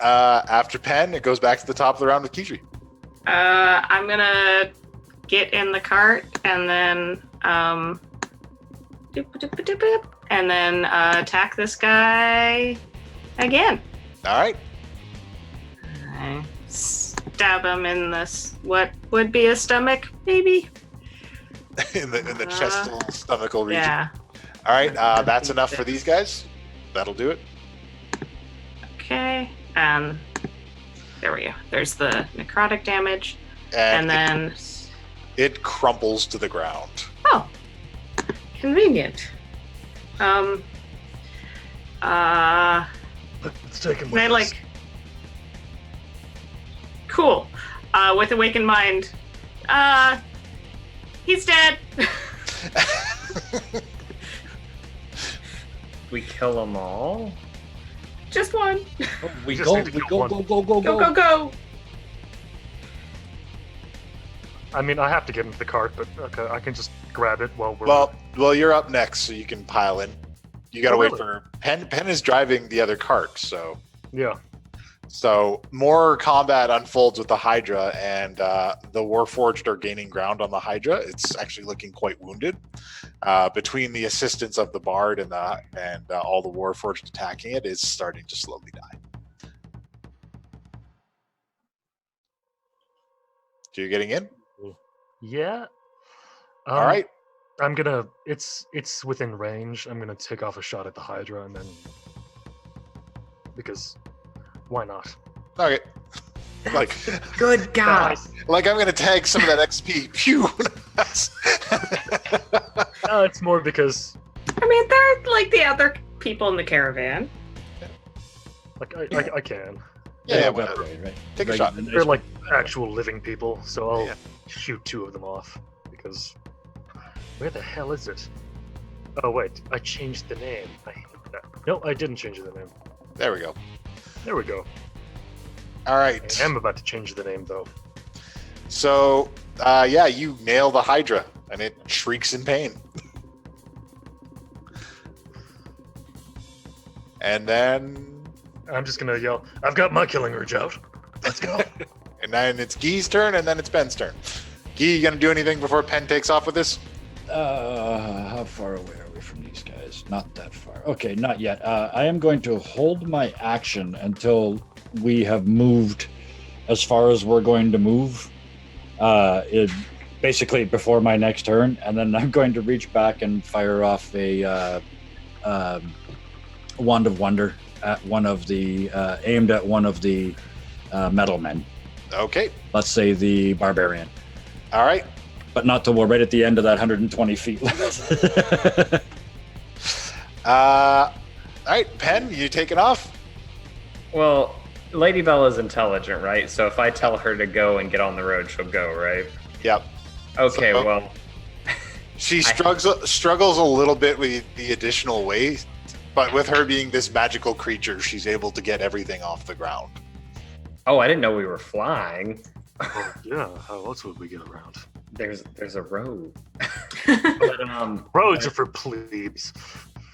after Penn, it goes back to the top of the round with Kijri. I'm gonna get in the cart and then and then attack this guy again. All right. I stab him in this what would be a stomach, maybe. in the chestal stomachal region. Yeah. All right, that's enough for these guys. That'll do it. Okay. There we go. There's the necrotic damage, And and then it crumples to the ground. oh, convenient. Let's take him And with I us. like. Cool. With awakened mind, he's dead. We kill them all. Just one. Oh, we Just go. need to We kill go. one. Go. Go. Go. Go, go, go. I mean, I have to get into the cart, but okay, I can just grab it while we're. Well, you're up next, so you can pile in. You gotta Oh, wait really? for Penn. Penn is driving the other cart, so Yeah. more combat unfolds with the Hydra, and the Warforged are gaining ground on the Hydra. It's actually looking quite wounded. Between the assistance of the Bard and all the Warforged attacking it, is starting to slowly die. So you're getting in? Yeah. All right. I'm gonna. It's within range. I'm gonna take off a shot at the Hydra and then, because, why not? Okay. Like, Good God. like I'm gonna tag some of that XP. Phew. It's more because I mean, they're like the other people in the caravan. like I can. Yeah, that's whatever. right. Take a shot. They're like actual living people, so I'll Yeah. shoot two of them off. Because where the hell is it? Oh wait, I changed the name. I hate that. No, I didn't change the name. There we go. There we go. All right. I am about to change the name though. So, you nail the Hydra, and it shrieks in pain. And then, I'm just gonna yell, I've got my killing urge out. Let's go. and then it's Guy's turn, and then it's Ben's turn. Guy, you gonna do anything before Pen takes off with this? How far away are we from these guys? Not that far. Okay, not yet. I am going to hold my action until we have moved as far as we're going to move. Basically before my next turn, and then I'm going to reach back and fire off a wand of wonder at one of the aimed at one of the metal men. Okay. Let's say the barbarian, All right. but not till we're right at the end of that 120 feet limit. All right, Pen, you taking off? Well, Lady Bella's intelligent, right? So if I tell her to go and get on the road, she'll go, right? Yep. Okay, So- well, She struggles a little bit with the additional weight, but with her being this magical creature, she's able to get everything off the ground. Oh, I didn't know we were flying. Oh, yeah, how else would we get around? There's a road. But Roads are for plebes.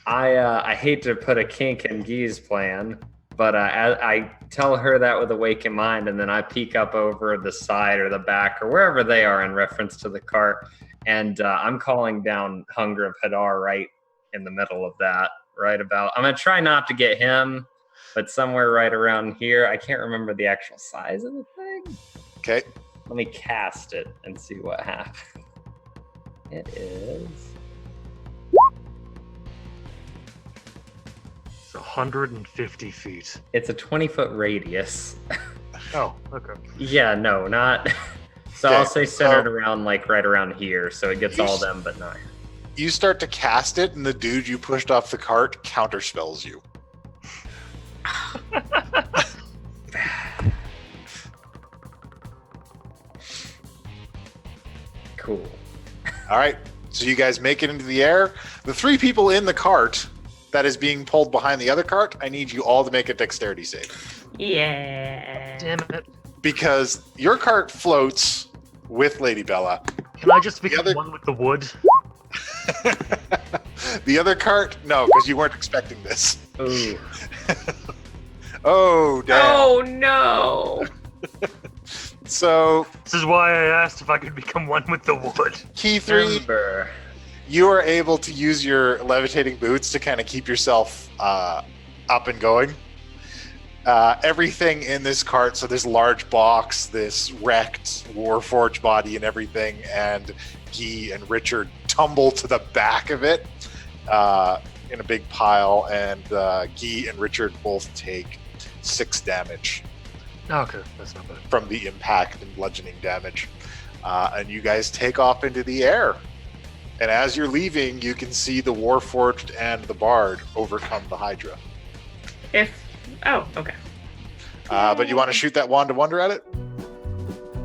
I hate to put a kink in Guy's plan, but I tell her that with a waking mind, and then I peek up over the side or the back or wherever they are in reference to the cart, and I'm calling down Hunger of Hadar right in the middle of that, right about. I'm gonna try not to get him, but somewhere right around here. I can't remember the actual size of the thing. Okay. Let me cast it and see what happens. It is. It's 150 feet. It's a 20-foot radius. Oh, okay. Yeah, no, not. So Okay, I'll say centered so- around like right around here, so it gets You all s- them, but not. You start to cast it, and the dude you pushed off the cart counterspells you. Cool. All right. So you guys make it into the air. The 3 people in the cart that is being pulled behind the other cart, I need you all to make a dexterity save. Yeah. Damn it. Because your cart floats with Lady Bella. Can I just become other- one with the wood? The other cart, no, because you weren't expecting this. Ooh. Oh, damn. Oh no. So, This is why I asked if I could become one with the wood. key 3, Ember. you are able to use your levitating boots to kind of keep yourself up and going. Everything in this cart, so this large box, this wrecked Warforged body and everything, and Guy and Richard tumble to the back of it in a big pile, and Guy and Richard both take 6 damage Okay, that's not bad. from the impact and bludgeoning damage. And you guys take off into the air. And as you're leaving, you can see the Warforged and the Bard overcome the Hydra. Oh, okay. But you want to shoot that wand of wonder at it?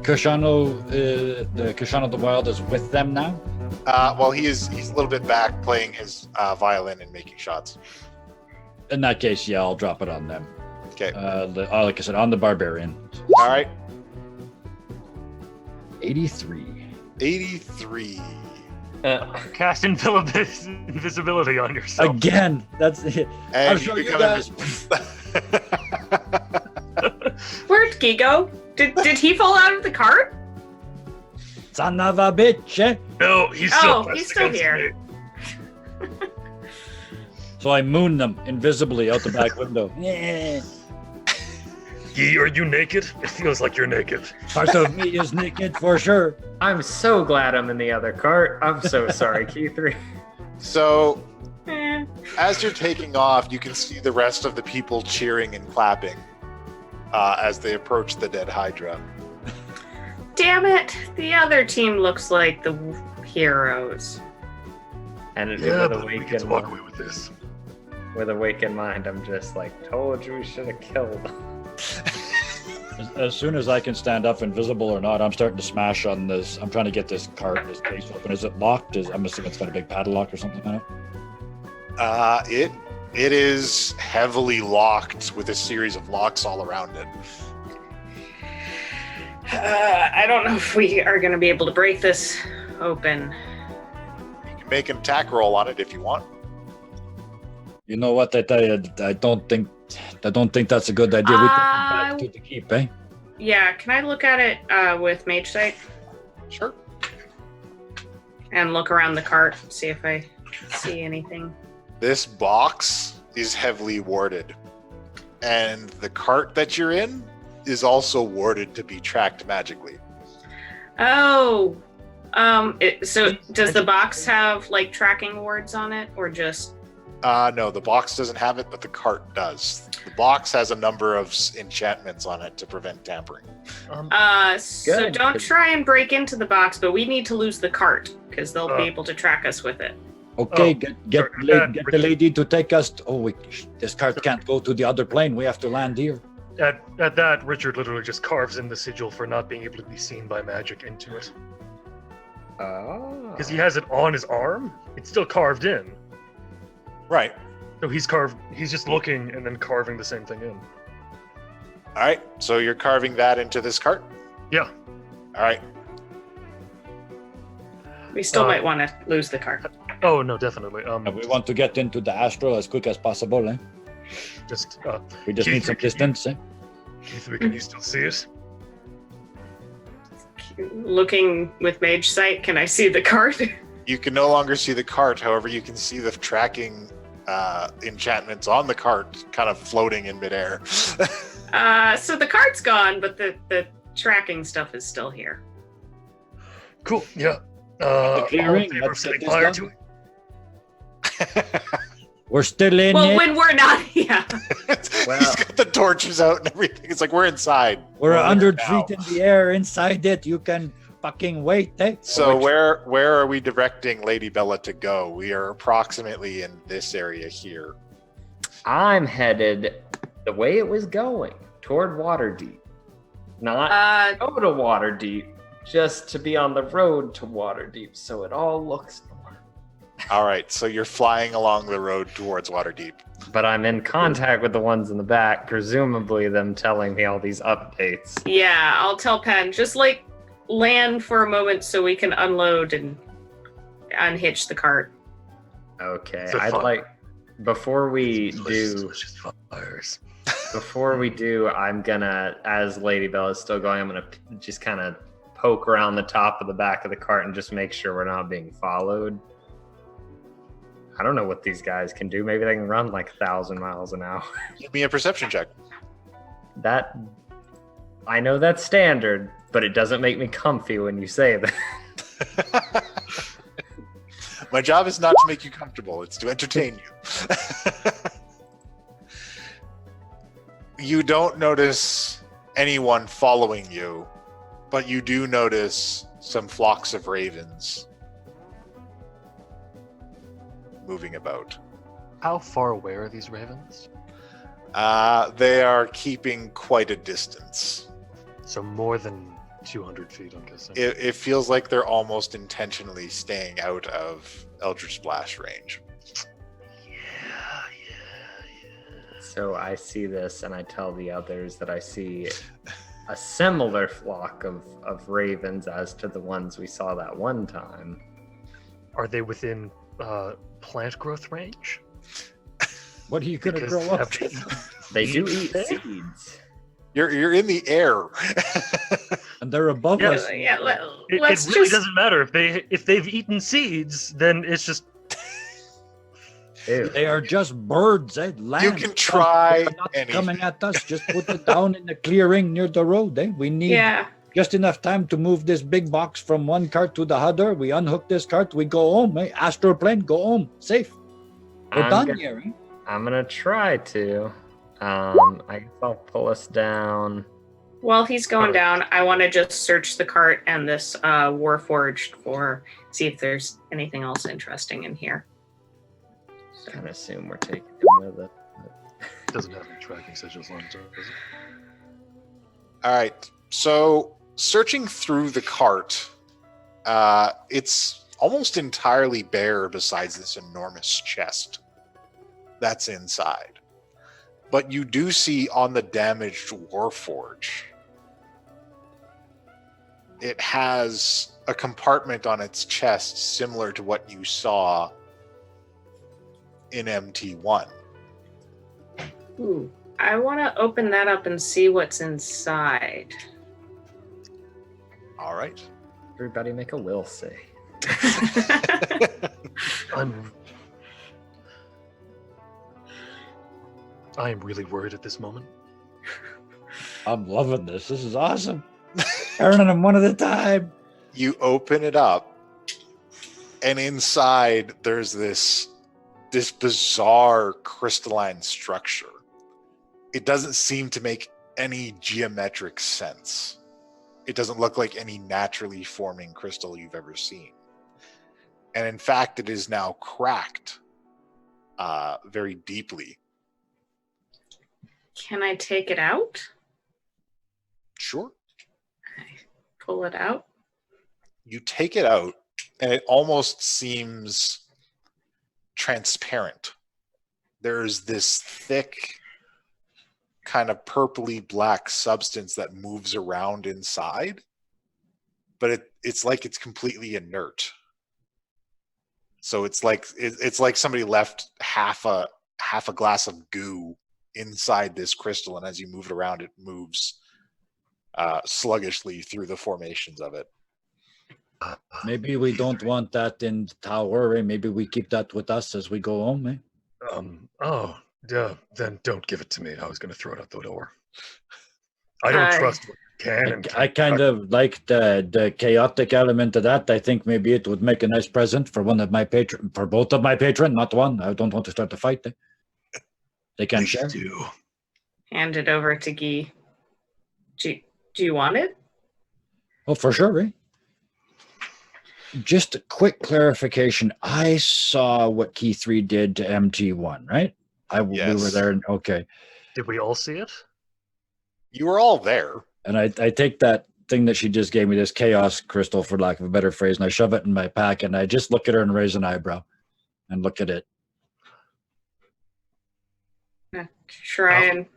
Koshano, the Koshano the Wild is with them now. Well, he's a little bit back playing his violin and making shots. In that case, yeah, I'll drop it on them. Okay. Like I said, on the barbarian. All right. 83. 83. Cast invisibility on yourself. Again, that's it. And I'm sure you guys. Where'd Guy go? Did he fall out of the cart? Son of a bitch. Eh? No, he's still, Oh, he's pressed still against here. me. So I moon them invisibly out the back window. Yeah. Yee, are you naked? It feels like you're naked. Part of me is naked for sure. I'm so glad I'm in the other cart. I'm so sorry, Key3. So, Eh. as you're taking off, you can see the rest of the people cheering and clapping as they approach the dead Hydra. Damn it. The other team looks like the heroes. And Yeah, with but we get to walk away with this. with a waking mind, I'm just like, told you we should have killed them. As soon as I can stand up, invisible or not, I'm starting to smash on this. I'm trying to get this cart, this case open. Is it locked? I'm assuming it's got a big padlock or something on it. It is heavily locked with a series of locks all around it. I don't know if we are going to be able to break this open. You can make an attack roll on it if you want. You know what? I don't think that's a good idea. We can come back to the keep, eh? Yeah, can I look at it with Mage Sight Sure. and look around the cart, see if I see anything? This box is heavily warded, and the cart that you're in is also warded to be tracked magically. Oh, so does the box have like tracking wards on it, or just? No, the box doesn't have it, but the cart does. The box has a number of enchantments on it to prevent tampering. So Good. don't try and break into the box, but we need to lose the cart because they'll be Oh. able to track us with it. Okay, Oh, get sorry, get the lady to take us. This cart can't go to the other plane. We have to land here. At that, Richard literally just carves in the sigil for not being able to be seen by magic into it. Oh. Because he has it on his arm, it's still carved in. Right. So he's just looking and then carving the same thing in. All right, so you're carving that into this cart? Yeah. All right. We still might want to lose the cart. Oh no, definitely. We want to get into the astral as quick as possible. Eh? Just We just need some distance. Eh? Q3, can you still see us? Looking with mage sight, can I see the cart? You can no longer see the cart. However, you can see the tracking enchantments on the cart kind of floating in midair. So the cart's gone, but the tracking stuff is still here. Cool. Yeah. clearing, all in favor of let's setting get this fire done. to it? We're still in Well, it. when we're not, yeah. He's got the torches out and everything. It's like we're inside. We're We're 100 now. feet in the air inside it. You can fucking wait. Eh? So where are we directing Lady Bella to go? We are approximately in this area here. I'm headed the way it was going, toward Waterdeep. Not go to Waterdeep, just to be on the road to Waterdeep, so it all looks normal. All right, so you're flying along the road towards Waterdeep. But I'm in contact with the ones in the back, presumably them telling me all these updates. Yeah, I'll tell Pen, just like land for a moment so we can unload and unhitch the cart. Okay, So I'd fun. like before we Delicious fires. do, I'm gonna, as Lady Bella's still going, I'm gonna just kind of poke around the top of the back of the cart and just make sure we're not being followed. I don't know what these guys can do. Maybe they can run like 1,000 miles an hour. Give me a perception check. That I know that's standard, but it doesn't make me comfy when you say that. My job is not to make you comfortable, it's to entertain you. You don't notice anyone following you, but you do notice some flocks of ravens moving about. How far away are these ravens? They are keeping quite a distance. So more than 200 feet, I'm guessing. It feels like they're almost intentionally staying out of Eldritch Splash range. So I see this and I tell the others that I see a similar flock of ravens as to the ones we saw that one time. Are they within plant growth range? What are you going to Because grow up? They do eat There? seeds. You're in the air. And they're above Yes. us. Yeah, It let's really just doesn't matter if they've eaten seeds, then it's just Ew. They are just birds. Eh? Land. You can try They're not anything. coming at us. Just put it down in the clearing near the road. Eh? We need yeah. just enough time to move this big box from one cart to the other. We unhook this cart. We go home. Eh? Astral plane. Go home. Safe. We're I'm done gonna- here. Eh? I'm gonna try to. I guess I'll pull us down. While he's going down, I want to just search the cart and this Warforged for see if there's anything else interesting in here. Kind of assume we're taking him with it. doesn't have any tracking sigils on it, does it? All right. So searching through the cart, it's almost entirely bare besides this enormous chest that's inside. But you do see on the damaged Warforge, it has a compartment on its chest similar to what you saw in MT1. Ooh, I want to open that up and see what's inside. All right. Everybody make a will save. I am really worried at this moment. I'm loving this. This is awesome. Earning them one at a time. You open it up, and inside there's this bizarre crystalline structure. It doesn't seem to make any geometric sense. It doesn't look like any naturally forming crystal you've ever seen. And in fact, it is now cracked very deeply. Can I take it out? Sure. Pull it out? You take it out, and it almost seems transparent. There's this thick kind of purpley black substance that moves around inside, but it's like it's completely inert. So it's like somebody left half a glass of goo inside this crystal, and as you move it around, it moves sluggishly through the formations of it. Maybe we don't want that in the tower, eh? Maybe we keep that with us as we go home, eh? Oh, yeah. Then don't give it to me. I was going to throw it out the door. I don't trust what you can and I kind of like the chaotic element of that. I think maybe it would make a nice present for one of my for both of my patron, not one. I don't want to start a fight. Eh? They can share. do. Hand it over to Guy. Do you want it? Oh, for sure, eh? Just a quick clarification. I saw what Key 3 did to MT1, right? We were there. Okay. Did we all see it? You were all there. And I take that thing that she just gave me, this chaos crystal, for lack of a better phrase, and I shove it in my pack, and I just look at her and raise an eyebrow and look at it. Shrine.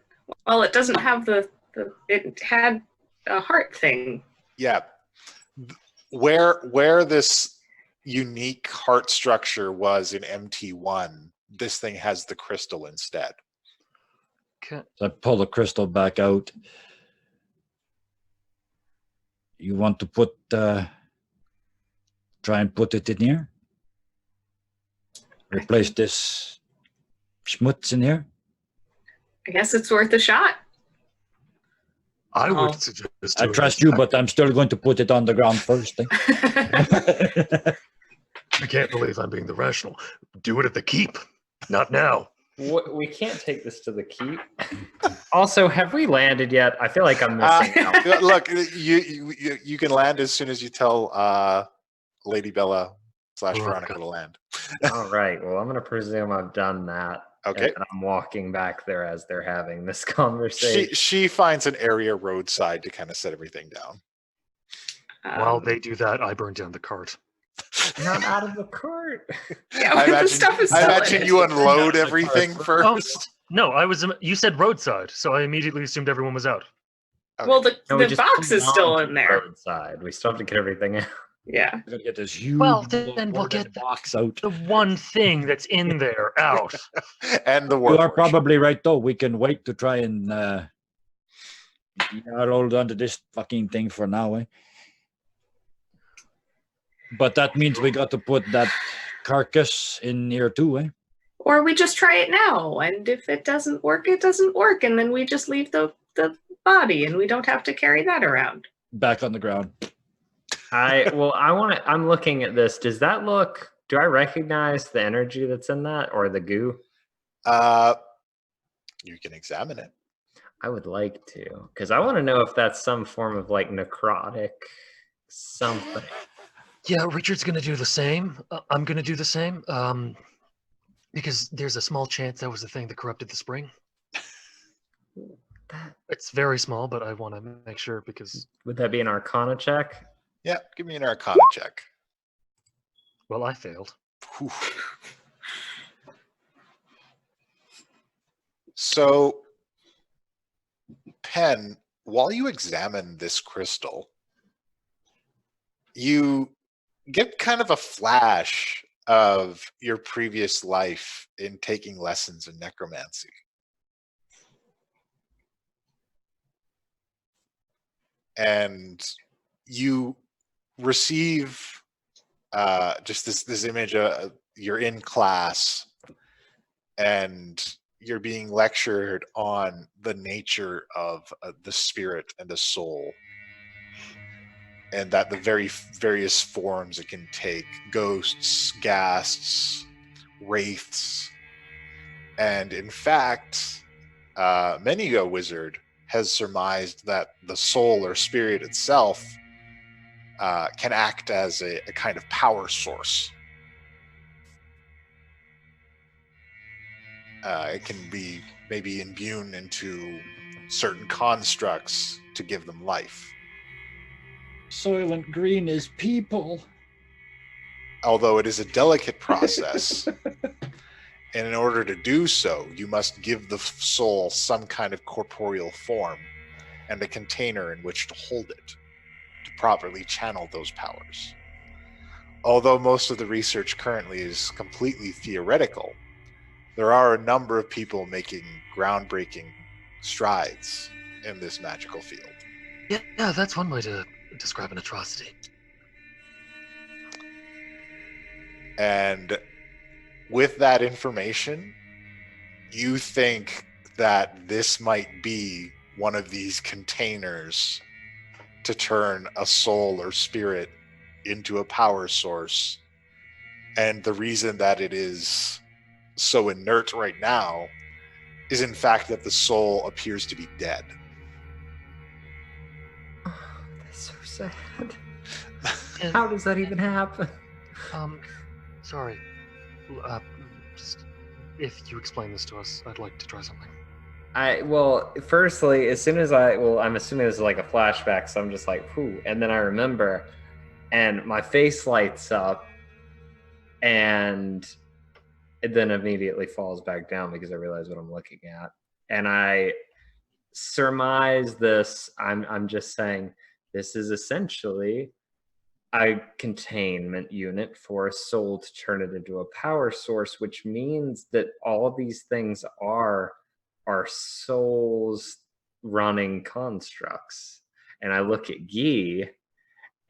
Well, it doesn't have it had a heart thing. Yeah. Where this unique heart structure was in MT1, this thing has the crystal instead. Okay. So I pull the crystal back out. You want to try and put it in here? Replace this schmutz in here? I guess it's worth a shot. I would suggest. I trust you, but I'm still going to put it on the ground first. Eh? I can't believe I'm being the rational. Do it at the keep. Not now. We can't take this to the keep. Also, have we landed yet? I feel like I'm missing out. Look, you can land as soon as you tell Lady Bella / Veronica to land. All right. Well, I'm going to presume I've done that. Okay. And I'm walking back there as they're having this conversation. She finds an area roadside to kind of set everything down. While they do that, I burn down the cart. Not out of the cart. Yeah, the stuff is I imagine you unload everything first. No, you said roadside, so I immediately assumed everyone was out. Okay. Well, the No, we just box put is it still on in the there. roadside. We still have to get everything out. Yeah. We're gonna get this huge. Well, then we'll get the box out. the one thing that's in there out. And the You work. are probably right, though. We can wait to try and hold on to this fucking thing for now, eh? But that means we got to put that carcass in here too, eh? Or we just try it now, and if it doesn't work, it doesn't work, and then we just leave the body, and we don't have to carry that around. Back on the ground. I'm looking at this. Do I recognize the energy that's in that or the goo? You can examine it. I would like to, because I want to know if that's some form of like necrotic something. Yeah, Richard's gonna do the same. I'm gonna do the same. Because there's a small chance that was the thing that corrupted the spring. It's very small, but I want to make sure because. Would that be an Arcana check? Yeah, give me an Arcana check. Well, I failed. Whew. So, Pen, while you examine this crystal, you get kind of a flash of your previous life in taking lessons in necromancy. And you receive just this image of you're in class and you're being lectured on the nature of the spirit and the soul, and that the various forms it can take: ghosts, ghasts, wraiths. And in fact, many a wizard has surmised that the soul or spirit itself can act as a kind of power source. It can be maybe imbued into certain constructs to give them life. Soylent Green is people. Although it is a delicate process, And in order to do so, you must give the soul some kind of corporeal form and a container in which to hold it to properly channel those powers. Although most of the research currently is completely theoretical, there are a number of people making groundbreaking strides in this magical field. Yeah, that's one way to describe an atrocity. And with that information, you think that this might be one of these containers to turn a soul or spirit into a power source. And the reason that it is so inert right now is in fact that the soul appears to be dead. Oh, that's so sad. How does that even happen? Sorry. Just if you explain this to us, I'd like to try something. Firstly, as soon as I'm assuming this is like a flashback, so I'm just like, whew, and then I remember, and my face lights up, and it then immediately falls back down because I realize what I'm looking at, and I surmise this. I'm just saying this is essentially a containment unit for a soul to turn it into a power source, which means that all of these things are souls running constructs. And I look at Guy,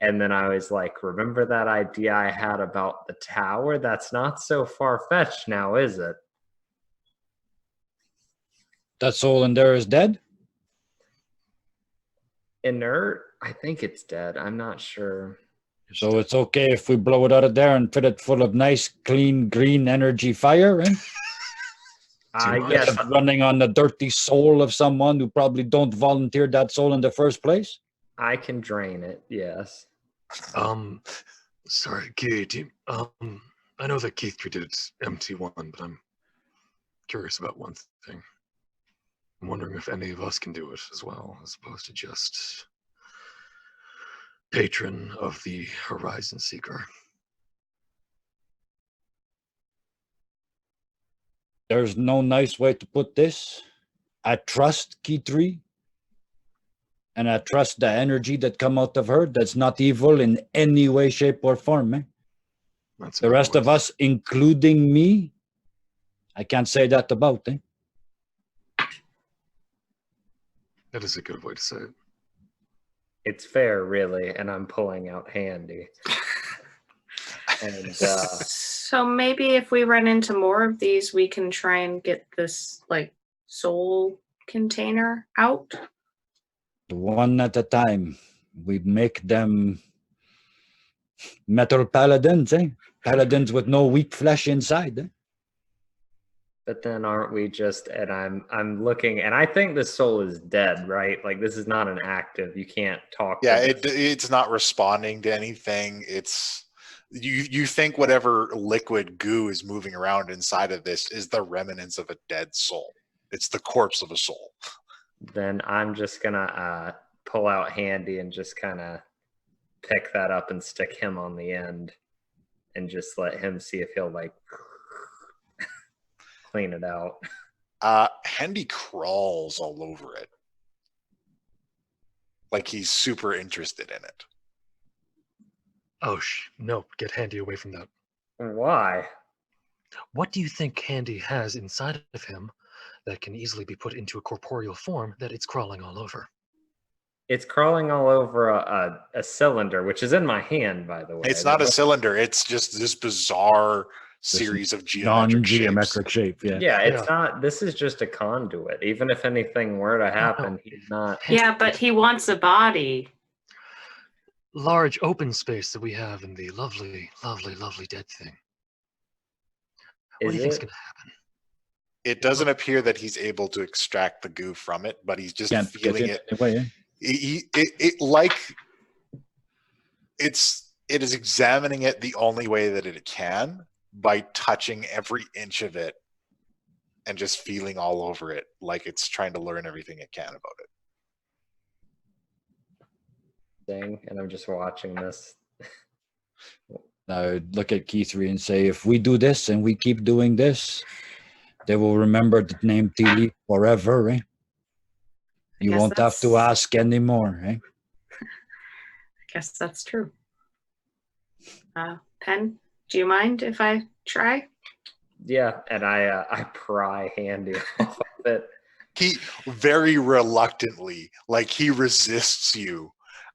and then I was like, remember that idea I had about the tower? That's not so far-fetched now, is it? That soul in there is dead? Inert? I think it's dead. I'm not sure. So it's okay if we blow it out of there and fill it full of nice, clean, green energy fire, eh? I much. guess Running on the dirty soul of someone who probably don't volunteer that soul in the first place? I can drain it, yes. Sorry, Keith. I know that Keith did MT1, but I'm curious about one thing. I'm wondering if any of us can do it as well, as opposed to just patron of the Horizon Seeker. There's no nice way to put this. I trust Key3, and I trust the energy that come out of her. That's not evil in any way, shape, or form. Eh? That's The rest of us, including me, I can't say that about. Eh? That is a good way to say it. It's fair, really, and I'm pulling out Handy. And So maybe if we run into more of these, we can try and get this like soul container out. One at a time. We make them metal paladins, eh? Paladins with no weak flesh inside. Eh? but then aren't we just? And I'm looking, and I think the soul is dead, right? Like this is not an active. You can't talk. Yeah, to this. it's not responding to anything. It's you think whatever liquid goo is moving around inside of this is the remnants of a dead soul. It's the corpse of a soul. Then I'm just gonna pull out Handy and just kind of pick that up and stick him on the end, and just let him see if he'll like clean it out. Handy crawls all over it, like he's super interested in it. Oh, no, get Handy away from that. Why? What do you think Handy has inside of him that can easily be put into a corporeal form that it's crawling all over? It's crawling all over a cylinder, which is in my hand, by the way. It's not a cylinder. It's just this bizarre series of non-geometric shape. Yeah. Yeah, it's not. This is just a conduit. Even if anything were to happen, he's not. Yeah, but he wants a body. Large open space that we have in the lovely, lovely, lovely dead thing. What do you think's going to happen? It doesn't appear that he's able to extract the goo from it, but he's just feeling it. Anyway, eh? It is examining it the only way that it can, by touching every inch of it and just feeling all over it, like it's trying to learn everything it can about it. And I'm just watching this. Now look at Key3 and say, if we do this and we keep doing this, They will remember the name Tilly forever, eh? You guess won't have to that's- ask anymore, eh? I guess that's true. Pen, do you mind if I try? Yeah, and I pry Handy off of it. He very reluctantly, like he resists you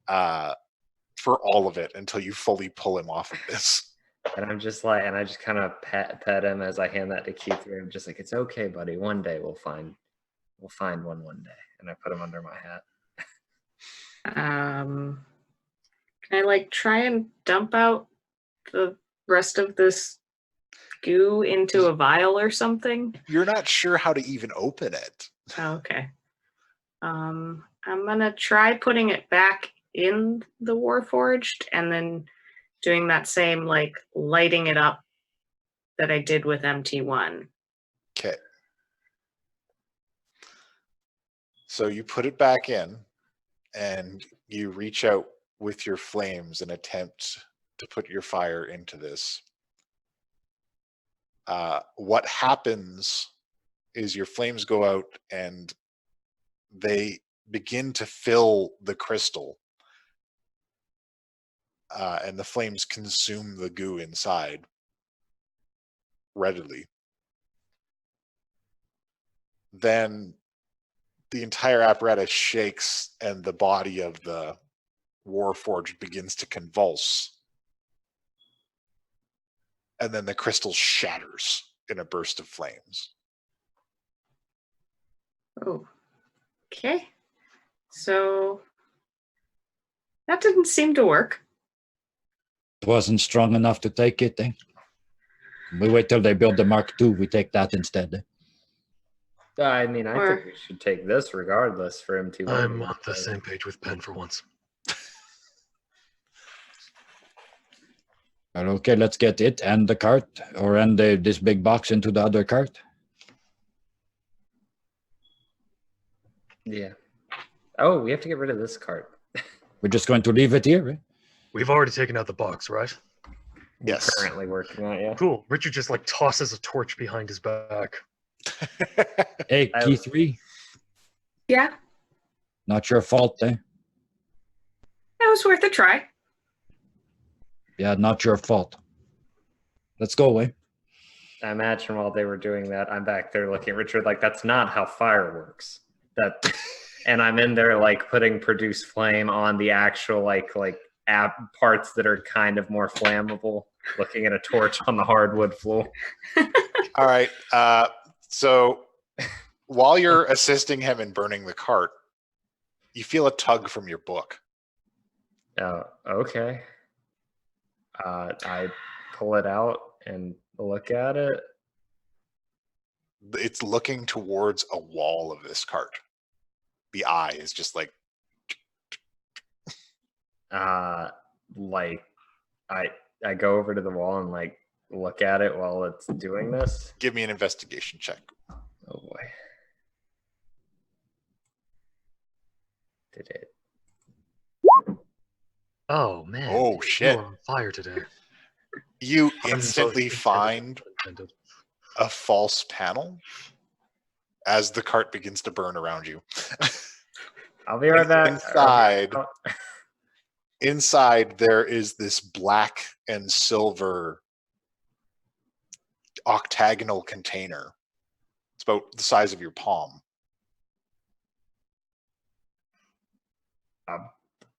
for all of it until you fully pull him off of this. And I'm just like, and I just kind of pet him as I hand that to Keith. I'm just like, it's okay, buddy. One day we'll find one day. And I put him under my hat. Can I like try and dump out the rest of this goo into a vial or something? You're not sure how to even open it. Oh, okay. I'm gonna try putting it back in the Warforged and then doing that same like lighting it up that I did with MT1. Okay. So you put it back in and you reach out with your flames and attempt to put your fire into this. What happens is your flames go out and they begin to fill the crystal. And the flames consume the goo inside readily. Then the entire apparatus shakes and the body of the Warforged begins to convulse. And then the crystal shatters in a burst of flames. Oh, okay. So that didn't seem to work. It wasn't strong enough to take it, eh? We wait till they build the Mark II. We take that instead. Eh? I mean, I think we should take this regardless for MT1. I'm on the same page with Penn for once. Well, okay, let's get it and the cart, or and this big box into the other cart. Yeah. Oh, we have to get rid of this cart. We're just going to leave it here, eh? We've already taken out the box, right? Yes. Currently working on it, yeah. Cool. Richard just like tosses a torch behind his back. Hey, key 3, Yeah, not your fault, eh? that was worth a try. Yeah, not your fault. Let's go, eh? I imagine while they were doing that, I'm back there looking at Richard like, that's not how fire works. That, and I'm in there like putting produce flame on the actual like app parts that are kind of more flammable, looking at a torch on the hardwood floor. All right. So while you're assisting him in burning the cart, you feel a tug from your book. Oh, okay. I pull it out and look at it. It's looking towards a wall of this cart. The eye is just like, Like I go over to the wall and like look at it while it's doing this. give me an investigation check. Oh boy. Did it? Oh man. Oh, dude, shit. You're on fire today. You I'm instantly so find intended. a false panel as the cart begins to burn around you. I'll be right back. Inside there is this black and silver octagonal container. It's about the size of your palm.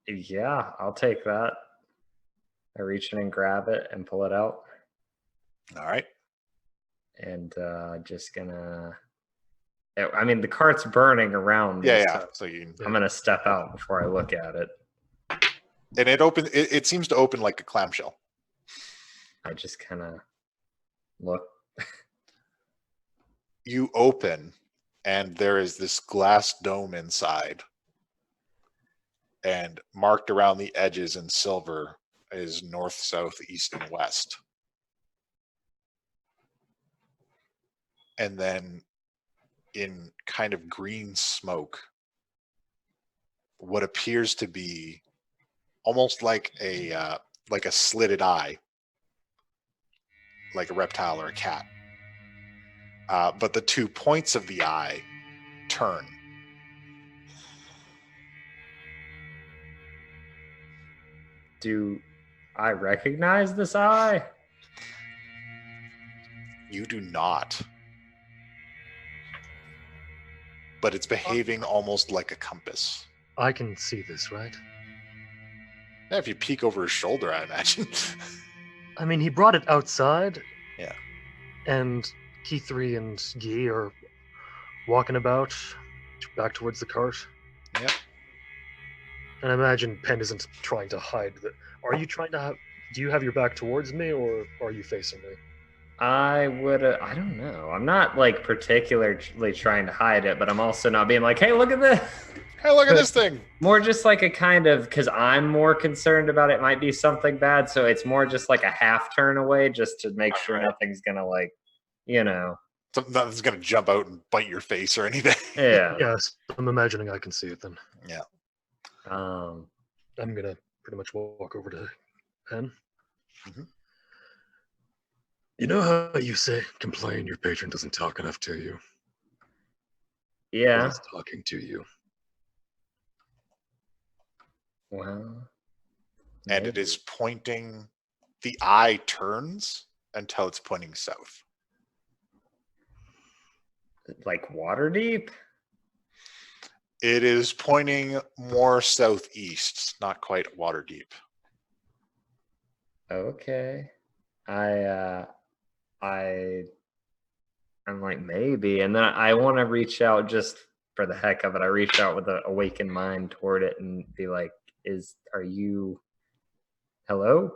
Yeah, I'll take that. I reach in and grab it and pull it out. All right. And just gonna. I mean, the cart's burning around me. Yeah. So So you I'm gonna step out before I look at it. and it seems to open like a clamshell. I just kind of look. You open and there is this glass dome inside. And marked around the edges in silver is north, south, east, and west. And then in kind of green smoke, what appears to be almost like a slitted eye, like a reptile or a cat, but the 2 points of the eye turn. Do I recognize this eye? You do not. But it's behaving almost like a compass. I can see this, right? Yeah, if you peek over his shoulder, I imagine. I mean, he brought it outside. Yeah. And Key 3 and Guy are walking about back towards the cart. Yep. And I imagine Penn isn't trying to hide that. Are you trying to do you have your back towards me, or are you facing me? I would. I don't know. I'm not like particularly trying to hide it, but I'm also not being like, "Hey, look at this." Hey, look at this thing. More just like a kind of, because I'm more concerned about it might be something bad, so it's more just like a half turn away, just to make sure nothing's gonna like, Something that's going to jump out and bite your face or anything. Yeah. Yes, I'm imagining I can see it then. Yeah. Um. I'm gonna pretty much walk over to Penn. Mhm. You know how you say complain your patron doesn't talk enough to you? Well, Yeah. he's talking to you. Well. And it is pointing, the eye turns until it's pointing south. Like water deep. It is pointing more southeast, not quite water deep. Okay. I'm like, maybe, and then I want to reach out just for the heck of it. I reach out with an awakened mind toward it and be like, are you hello?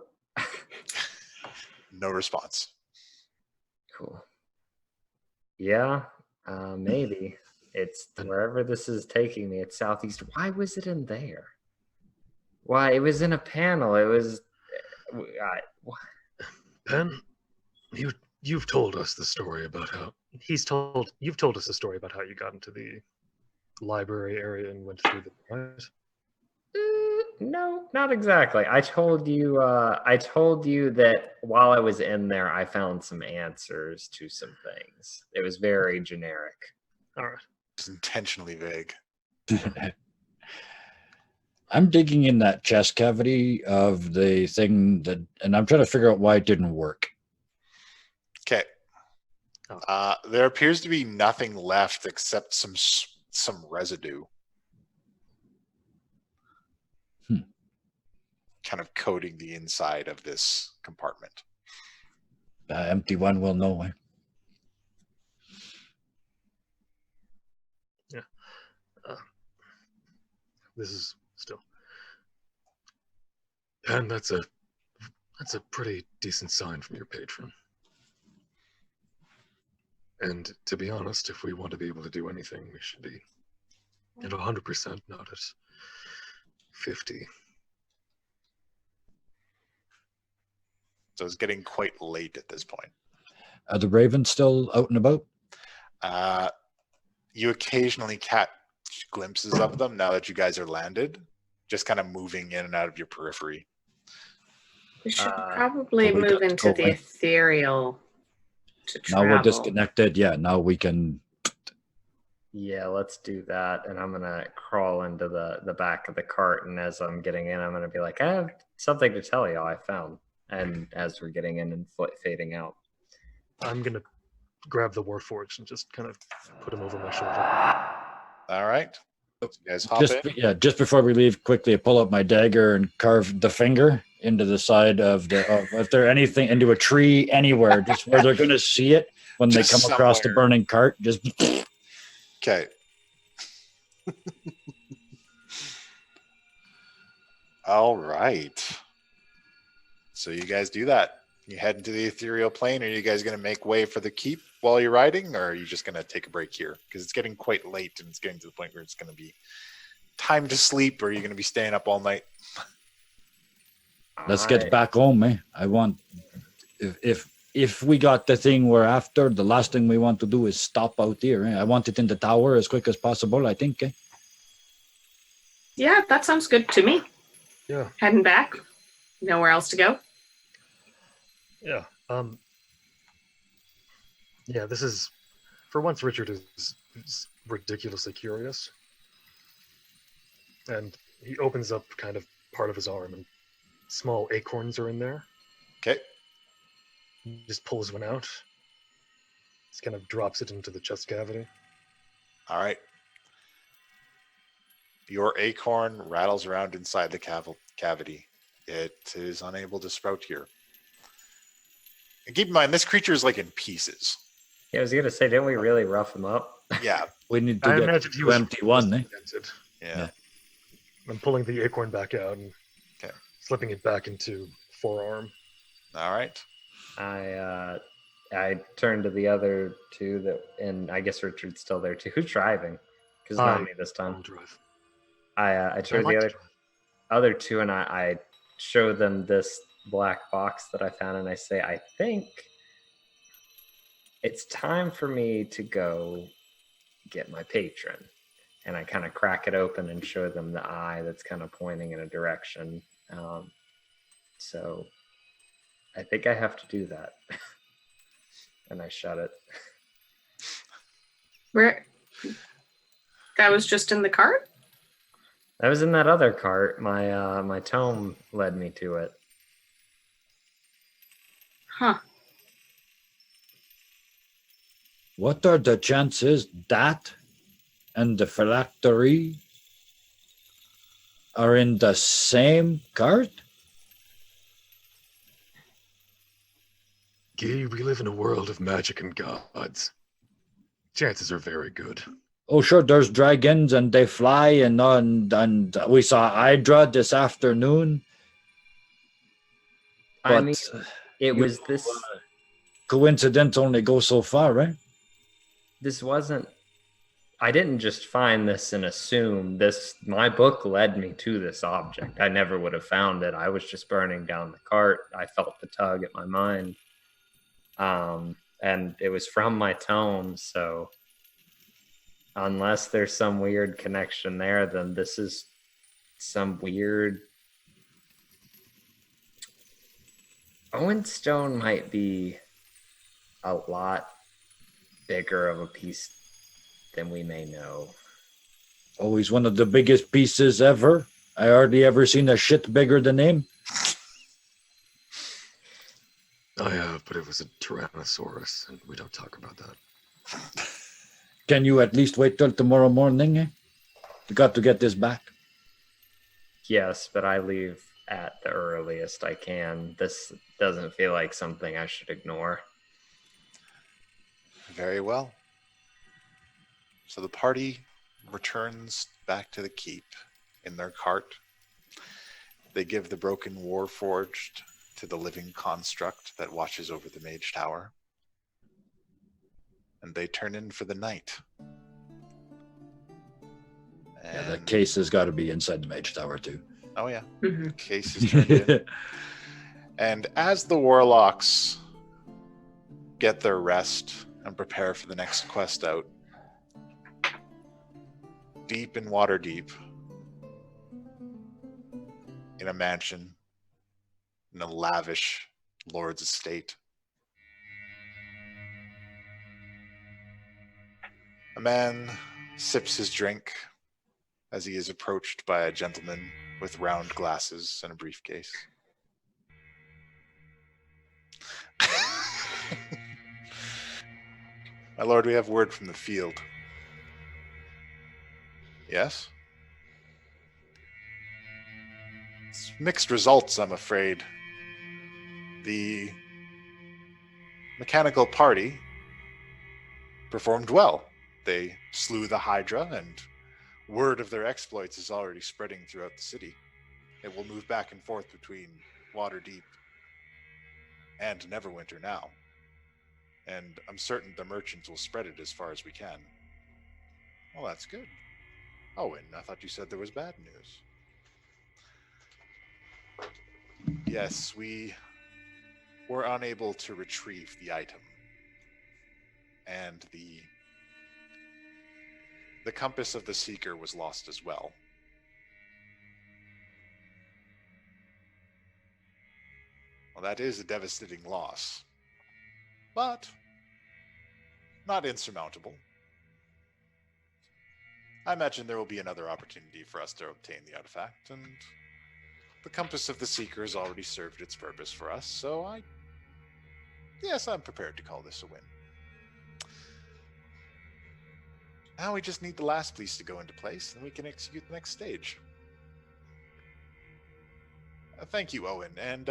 No response. Cool. Yeah, maybe. It's wherever this is taking me. It's southeast. Why was it in there? Why, it was in a panel. It was Penn, you've told us the story about how you've told us the story about how you got into the library area and went through the right? No, not exactly. I told you that while I was in there, I found some answers to some things. It was very generic. All right. It's intentionally vague. I'm digging in that chest cavity of the thing and I'm trying to figure out why it didn't work. Okay. There appears to be nothing left except some residue. Kind of coating the inside of this compartment. Empty one will know. Yeah. This is still. Penn, that's a pretty decent sign from your patron. And to be honest, if we want to be able to do anything, we should be at 100%, not at 50. So it's getting quite late at this point. Are the ravens still out and about? You occasionally catch glimpses of them now that you guys are landed, just kind of moving in and out of your periphery. We should probably we move got to into go, the right? ethereal to travel. Now we're disconnected. Yeah, now we can. Yeah, let's do that. And I'm gonna crawl into the back of the cart, and as I'm getting in, I'm gonna be like, I have something to tell you I found. And as we're getting in and fading out, I'm gonna grab the Warforged and just kind of put him over my shoulder. All right. So you guys hop in. Just before we leave, quickly I pull out my dagger and carve the finger into the side of if there anything into a tree anywhere, just where they're gonna see it when they Just come across the somewhere. burning cart. Just Okay. All right. So you guys do that. You head into the ethereal plane. Are you guys going to make way for the keep while you're riding, or are you just going to take a break here? Because it's getting quite late and it's getting to the point where it's going to be time to sleep, or are you going to be staying up all night? let's get back home, eh? I want if we got the thing we're after, the last thing we want to do is stop out here. Eh? I want it in the tower as quick as possible, I think. Eh? Yeah, that sounds good to me. Yeah. Heading back. Nowhere else to go. Yeah. Yeah, this is For once, Richard is ridiculously curious. And he opens up kind of part of his arm, and small acorns are in there. Okay. He just pulls one out. Just kind of drops it into the chest cavity. All right. Your acorn rattles around inside the cavity. It is unable to sprout here. And keep in mind, this creature is like in pieces. Yeah, I was gonna say, didn't we really rough him up? Yeah. We need to I get imagine he to was MT1, eh? dented. Yeah. I'm pulling the acorn back out and Okay. slipping it back into forearm. All right. I turned to the other two and I guess Richard's still there too. Who's driving? Because not me this I'll time. drive. I turned to like the to drive. other two and I show them this black box that I found and I say, I think it's time for me to go get my patron. And I kind of crack it open and show them the eye that's kind of pointing in a direction. So I think I have to do that. And I shut it. Where? That was just in the cart? I was in that other cart. My tome led me to it. Huh. What are the chances that and the phylactery are in the same cart? Gee, we live in a world of magic and gods. Chances are very good. Oh, sure, there's dragons and they fly, and we saw Hydra this afternoon. I But mean, it was this. Coincidence only goes so far, right? This wasn't. I didn't just find this and assume this. My book led me to this object. I never would have found it. I was just burning down the cart. I felt the tug at my mind. And it was from my tome, so unless there's some weird connection there, then this is some weird. Owen Stone might be a lot bigger of a piece than we may know. Oh, he's one of the biggest pieces ever. I hardly ever seen a shit bigger than him. I have, but it was a Tyrannosaurus, and we don't talk about that. Can you at least wait till tomorrow morning? Eh? We got to get this back. Yes, but I leave at the earliest I can. This doesn't feel like something I should ignore. Very well. So the party returns back to the keep in their cart. They give the broken warforged to the living construct that watches over the mage tower. And they turn in for the night. Yeah, the And- case has got to be inside the mage tower too. Oh yeah. Mm-hmm. Case is turned in. And as the warlocks get their rest and prepare for the next quest out, deep in Waterdeep, in a mansion, in a lavish lord's estate, a man sips his drink as he is approached by a gentleman with round glasses and a briefcase. My lord, we have word from the field. Yes? It's mixed results, I'm afraid. The mechanical party performed well. They slew the Hydra, and word of their exploits is already spreading throughout the city. It will move back and forth between Waterdeep and Neverwinter now. And I'm certain the merchants will spread it as far as we can. Well, that's good. Oh, and I thought you said there was bad news. Yes, we were unable to retrieve the item. And the compass of the Seeker was lost as well. Well, that is a devastating loss. But not insurmountable. I imagine there will be another opportunity for us to obtain the artifact, and the Compass of the Seeker has already served its purpose for us, so yes, I'm prepared to call this a win. Now we just need the last piece to go into place, and we can execute the next stage. Thank you, Owen, and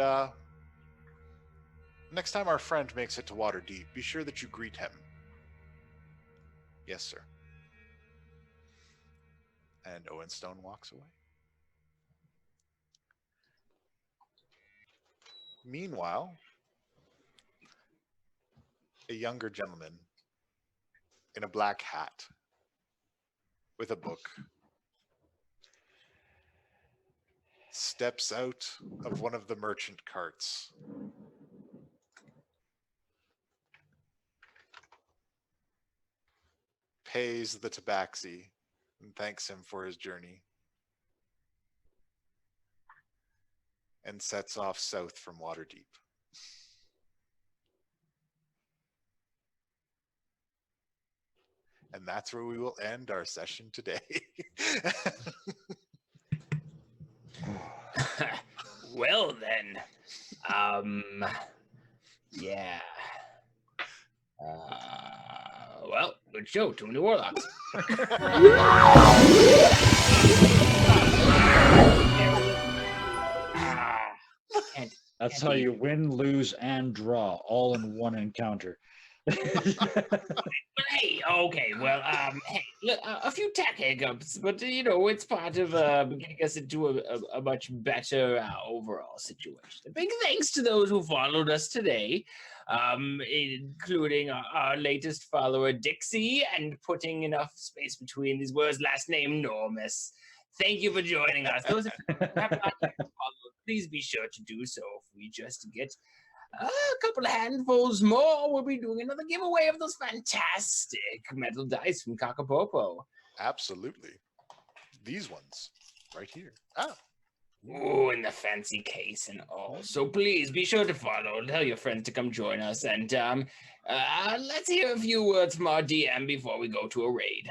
next time our friend makes it to Waterdeep, be sure that you greet him. Yes, sir. And Owen Stone walks away. Meanwhile, a younger gentleman in a black hat with a book steps out of one of the merchant carts. Pays the tabaxi and thanks him for his journey, and sets off south from Waterdeep. And that's where we will end our session today. Well then, yeah. Well, good show. Too Many Warlocks. That's how you win, lose, and draw all in one encounter. But hey, okay, well, hey, look, a few tech hiccups, but it's part of getting us into a much better overall situation. Big thanks to those who followed us today, including our latest follower Dixie, and putting enough space between these words. Last name Normus. Thank you for joining us. Those of you who have not yet followed, please be sure to do so. If we just get a couple of handfuls more, we'll be doing another giveaway of those fantastic metal dice from Kakapopo. Absolutely. These ones right here. Ah. Oh, in the fancy case and all. So please be sure to follow. Tell your friends to come join us. And let's hear a few words from our DM before we go to a raid.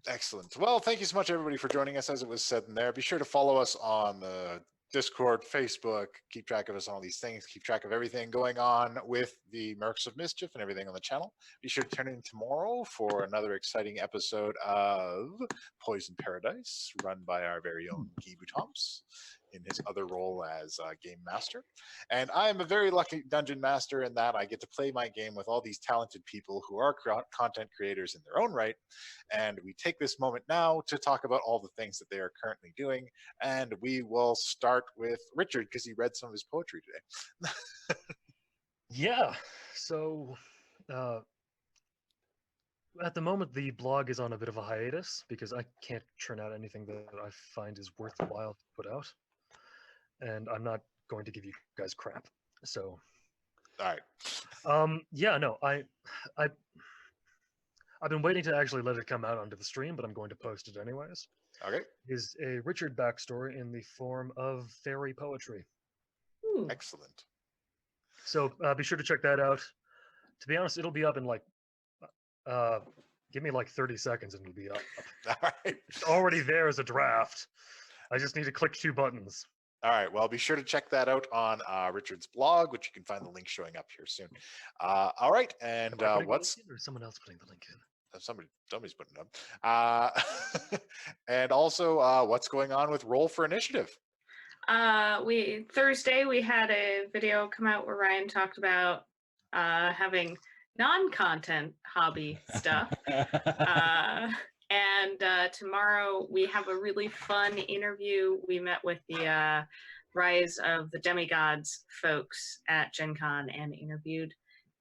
Excellent. Well, thank you so much, everybody, for joining us. As it was said in there, be sure to follow us on the Discord, Facebook, keep track of us on all these things, keep track of everything going on with the Mercs of Mischief and everything on the channel. Be sure to turn in tomorrow for another exciting episode of Poison Paradise, run by our very own Guy Boutomps in his other role as Game Master. And I am a very lucky Dungeon Master in that I get to play my game with all these talented people who are content creators in their own right. And we take this moment now to talk about all the things that they are currently doing. And we will start with Richard, because he read some of his poetry today. Yeah, so at the moment the blog is on a bit of a hiatus because I can't churn out anything that I find is worthwhile to put out. And I'm not going to give you guys crap. So All right. yeah, no, I've been waiting to actually let it come out onto the stream, but I'm going to post it anyways. Okay. Is a Richard backstory in the form of fairy poetry. Ooh. Excellent. So be sure to check that out. To be honest, it'll be up in like, give me like 30 seconds and it'll be up. All right. It's already there as a draft. I just need to click 2 buttons. All right. Well, be sure to check that out on Richard's blog, which you can find the link showing up here soon. All right. And what's... Or is someone else putting the link in? Somebody's putting it up. And also, what's going on with Roll for Initiative? Thursday we had a video come out where Ryan talked about having non-content hobby stuff. And tomorrow we have a really fun interview. We met with the Rise of the Demigods folks at Gen Con and interviewed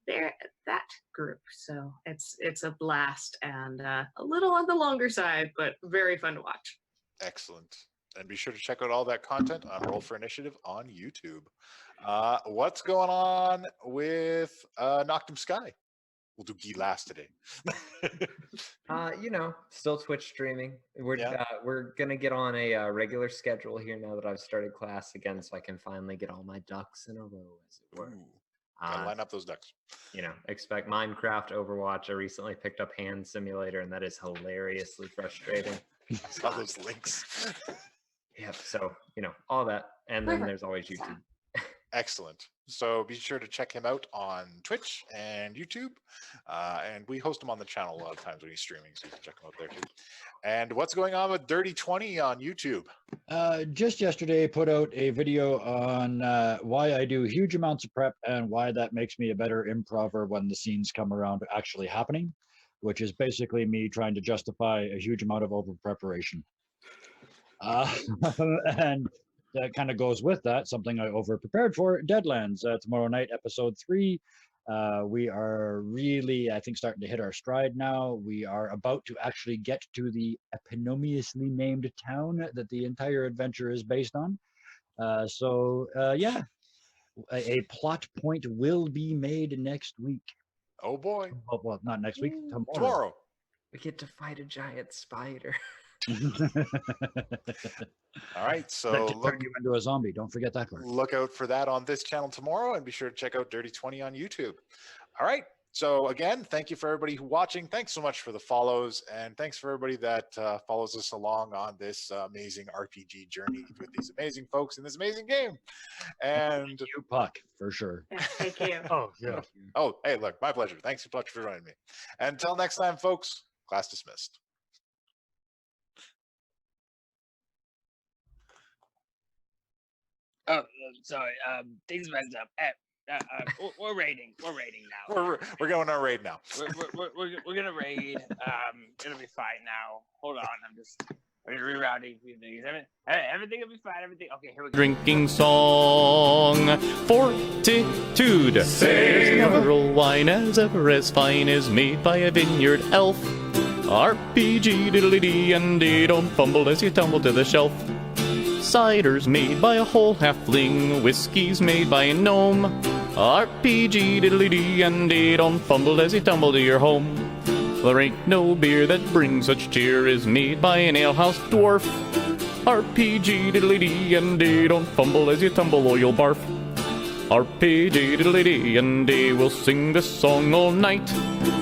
that group. So it's a blast and a little on the longer side, but very fun to watch. Excellent. And be sure to check out all that content on Roll for Initiative on YouTube. What's going on with Noctum Sky? We'll do Guy last today. Still Twitch streaming. We're gonna get on a regular schedule here now that I've started class again, so I can finally get all my ducks in a row, as it were. Gotta line up those decks. Expect Minecraft, Overwatch. I recently picked up Hand Simulator, and that is hilariously frustrating. I saw those links. Yep. So, all that. And then there's always YouTube. Excellent. So be sure to check him out on Twitch and YouTube. And we host him on the channel a lot of times when he's streaming, so you can check him out there too. And what's going on with Dirty 20 on YouTube? Just yesterday, put out a video on why I do huge amounts of prep and why that makes me a better improver when the scenes come around to actually happening, which is basically me trying to justify a huge amount of over preparation. And that kind of goes with that, something I over prepared for, Deadlands, tomorrow night, episode 3. We are really, I think, starting to hit our stride now. We are about to actually get to the eponymiously named town that the entire adventure is based on. Yeah, a plot point will be made next week. Oh boy. Well, not next week, Tomorrow. We get to fight a giant spider. All right, so turn you into a zombie. Don't forget that part. Look out for that on this channel tomorrow, and be sure to check out Dirty 20 on YouTube. All right, so again, thank you for everybody watching. Thanks so much for the follows, and thanks for everybody that follows us along on this amazing RPG journey with these amazing folks in this amazing game. And Thank you, Puck, for sure. Yeah, thank you. Oh, yeah. oh, hey, look, my pleasure. Thanks so much for joining me. Until next time, folks, class dismissed. Oh, sorry. Things messed up. We're raiding. We're raiding now. We're going on raid now. We're gonna raid. It'll be fine now. Hold on. We're rerouting a few things. Everything will be fine. Everything. Okay, here we go. Drinking song, fortitude. There's never a wine as ever as fine as made by a vineyard elf. RPG diddly-dee, and they don't fumble as you tumble to the shelf. Cider's made by a whole halfling, whiskey's made by a gnome. RPG diddly-dee, and they don't fumble as you tumble to your home. There ain't no beer that brings such cheer as made by an alehouse dwarf. RPG diddly-dee, and they don't fumble as you tumble or you'll barf. RPG diddly-dee, and they will sing this song all night.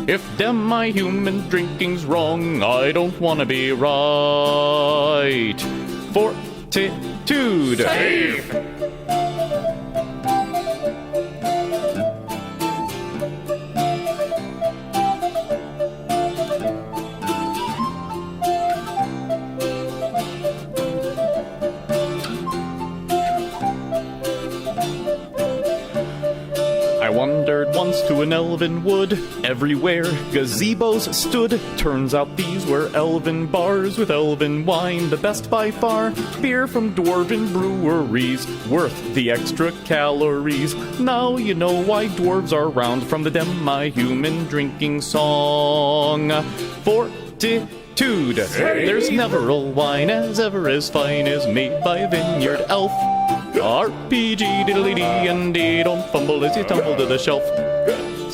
If them my human drinking's wrong, I don't wanna be right. Fortitude. Save! I wandered once to an elven wood. Everywhere gazebos stood. Turns out these were elven bars with elven wine, the best by far. Beer from dwarven breweries, worth the extra calories. Now you know why dwarves are round from the demi-human drinking song. Fortitude. There's never a wine as ever as fine as made by a vineyard elf. RPG diddly-dee, and they don't fumble as you tumble to the shelf.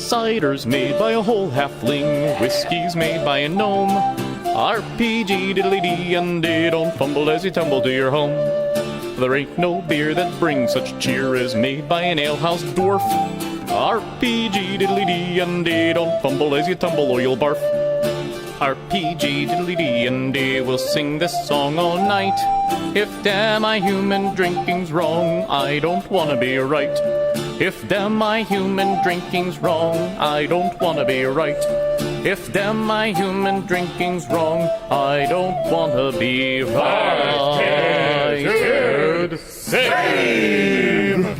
Cider's made by a whole halfling, whiskey's made by a gnome. RPG diddly-dee, and they don't fumble as you tumble to your home. There ain't no beer that brings such cheer as made by an alehouse dwarf. RPG diddly-dee, and they don't fumble as you tumble or you'll barf. RPG diddly-dee, and they will sing this song all night. If damn my human drinking's wrong, I don't wanna be right. If damn my human drinking's wrong, I don't wanna be right. If damn my human drinking's wrong, I don't wanna be right. Save!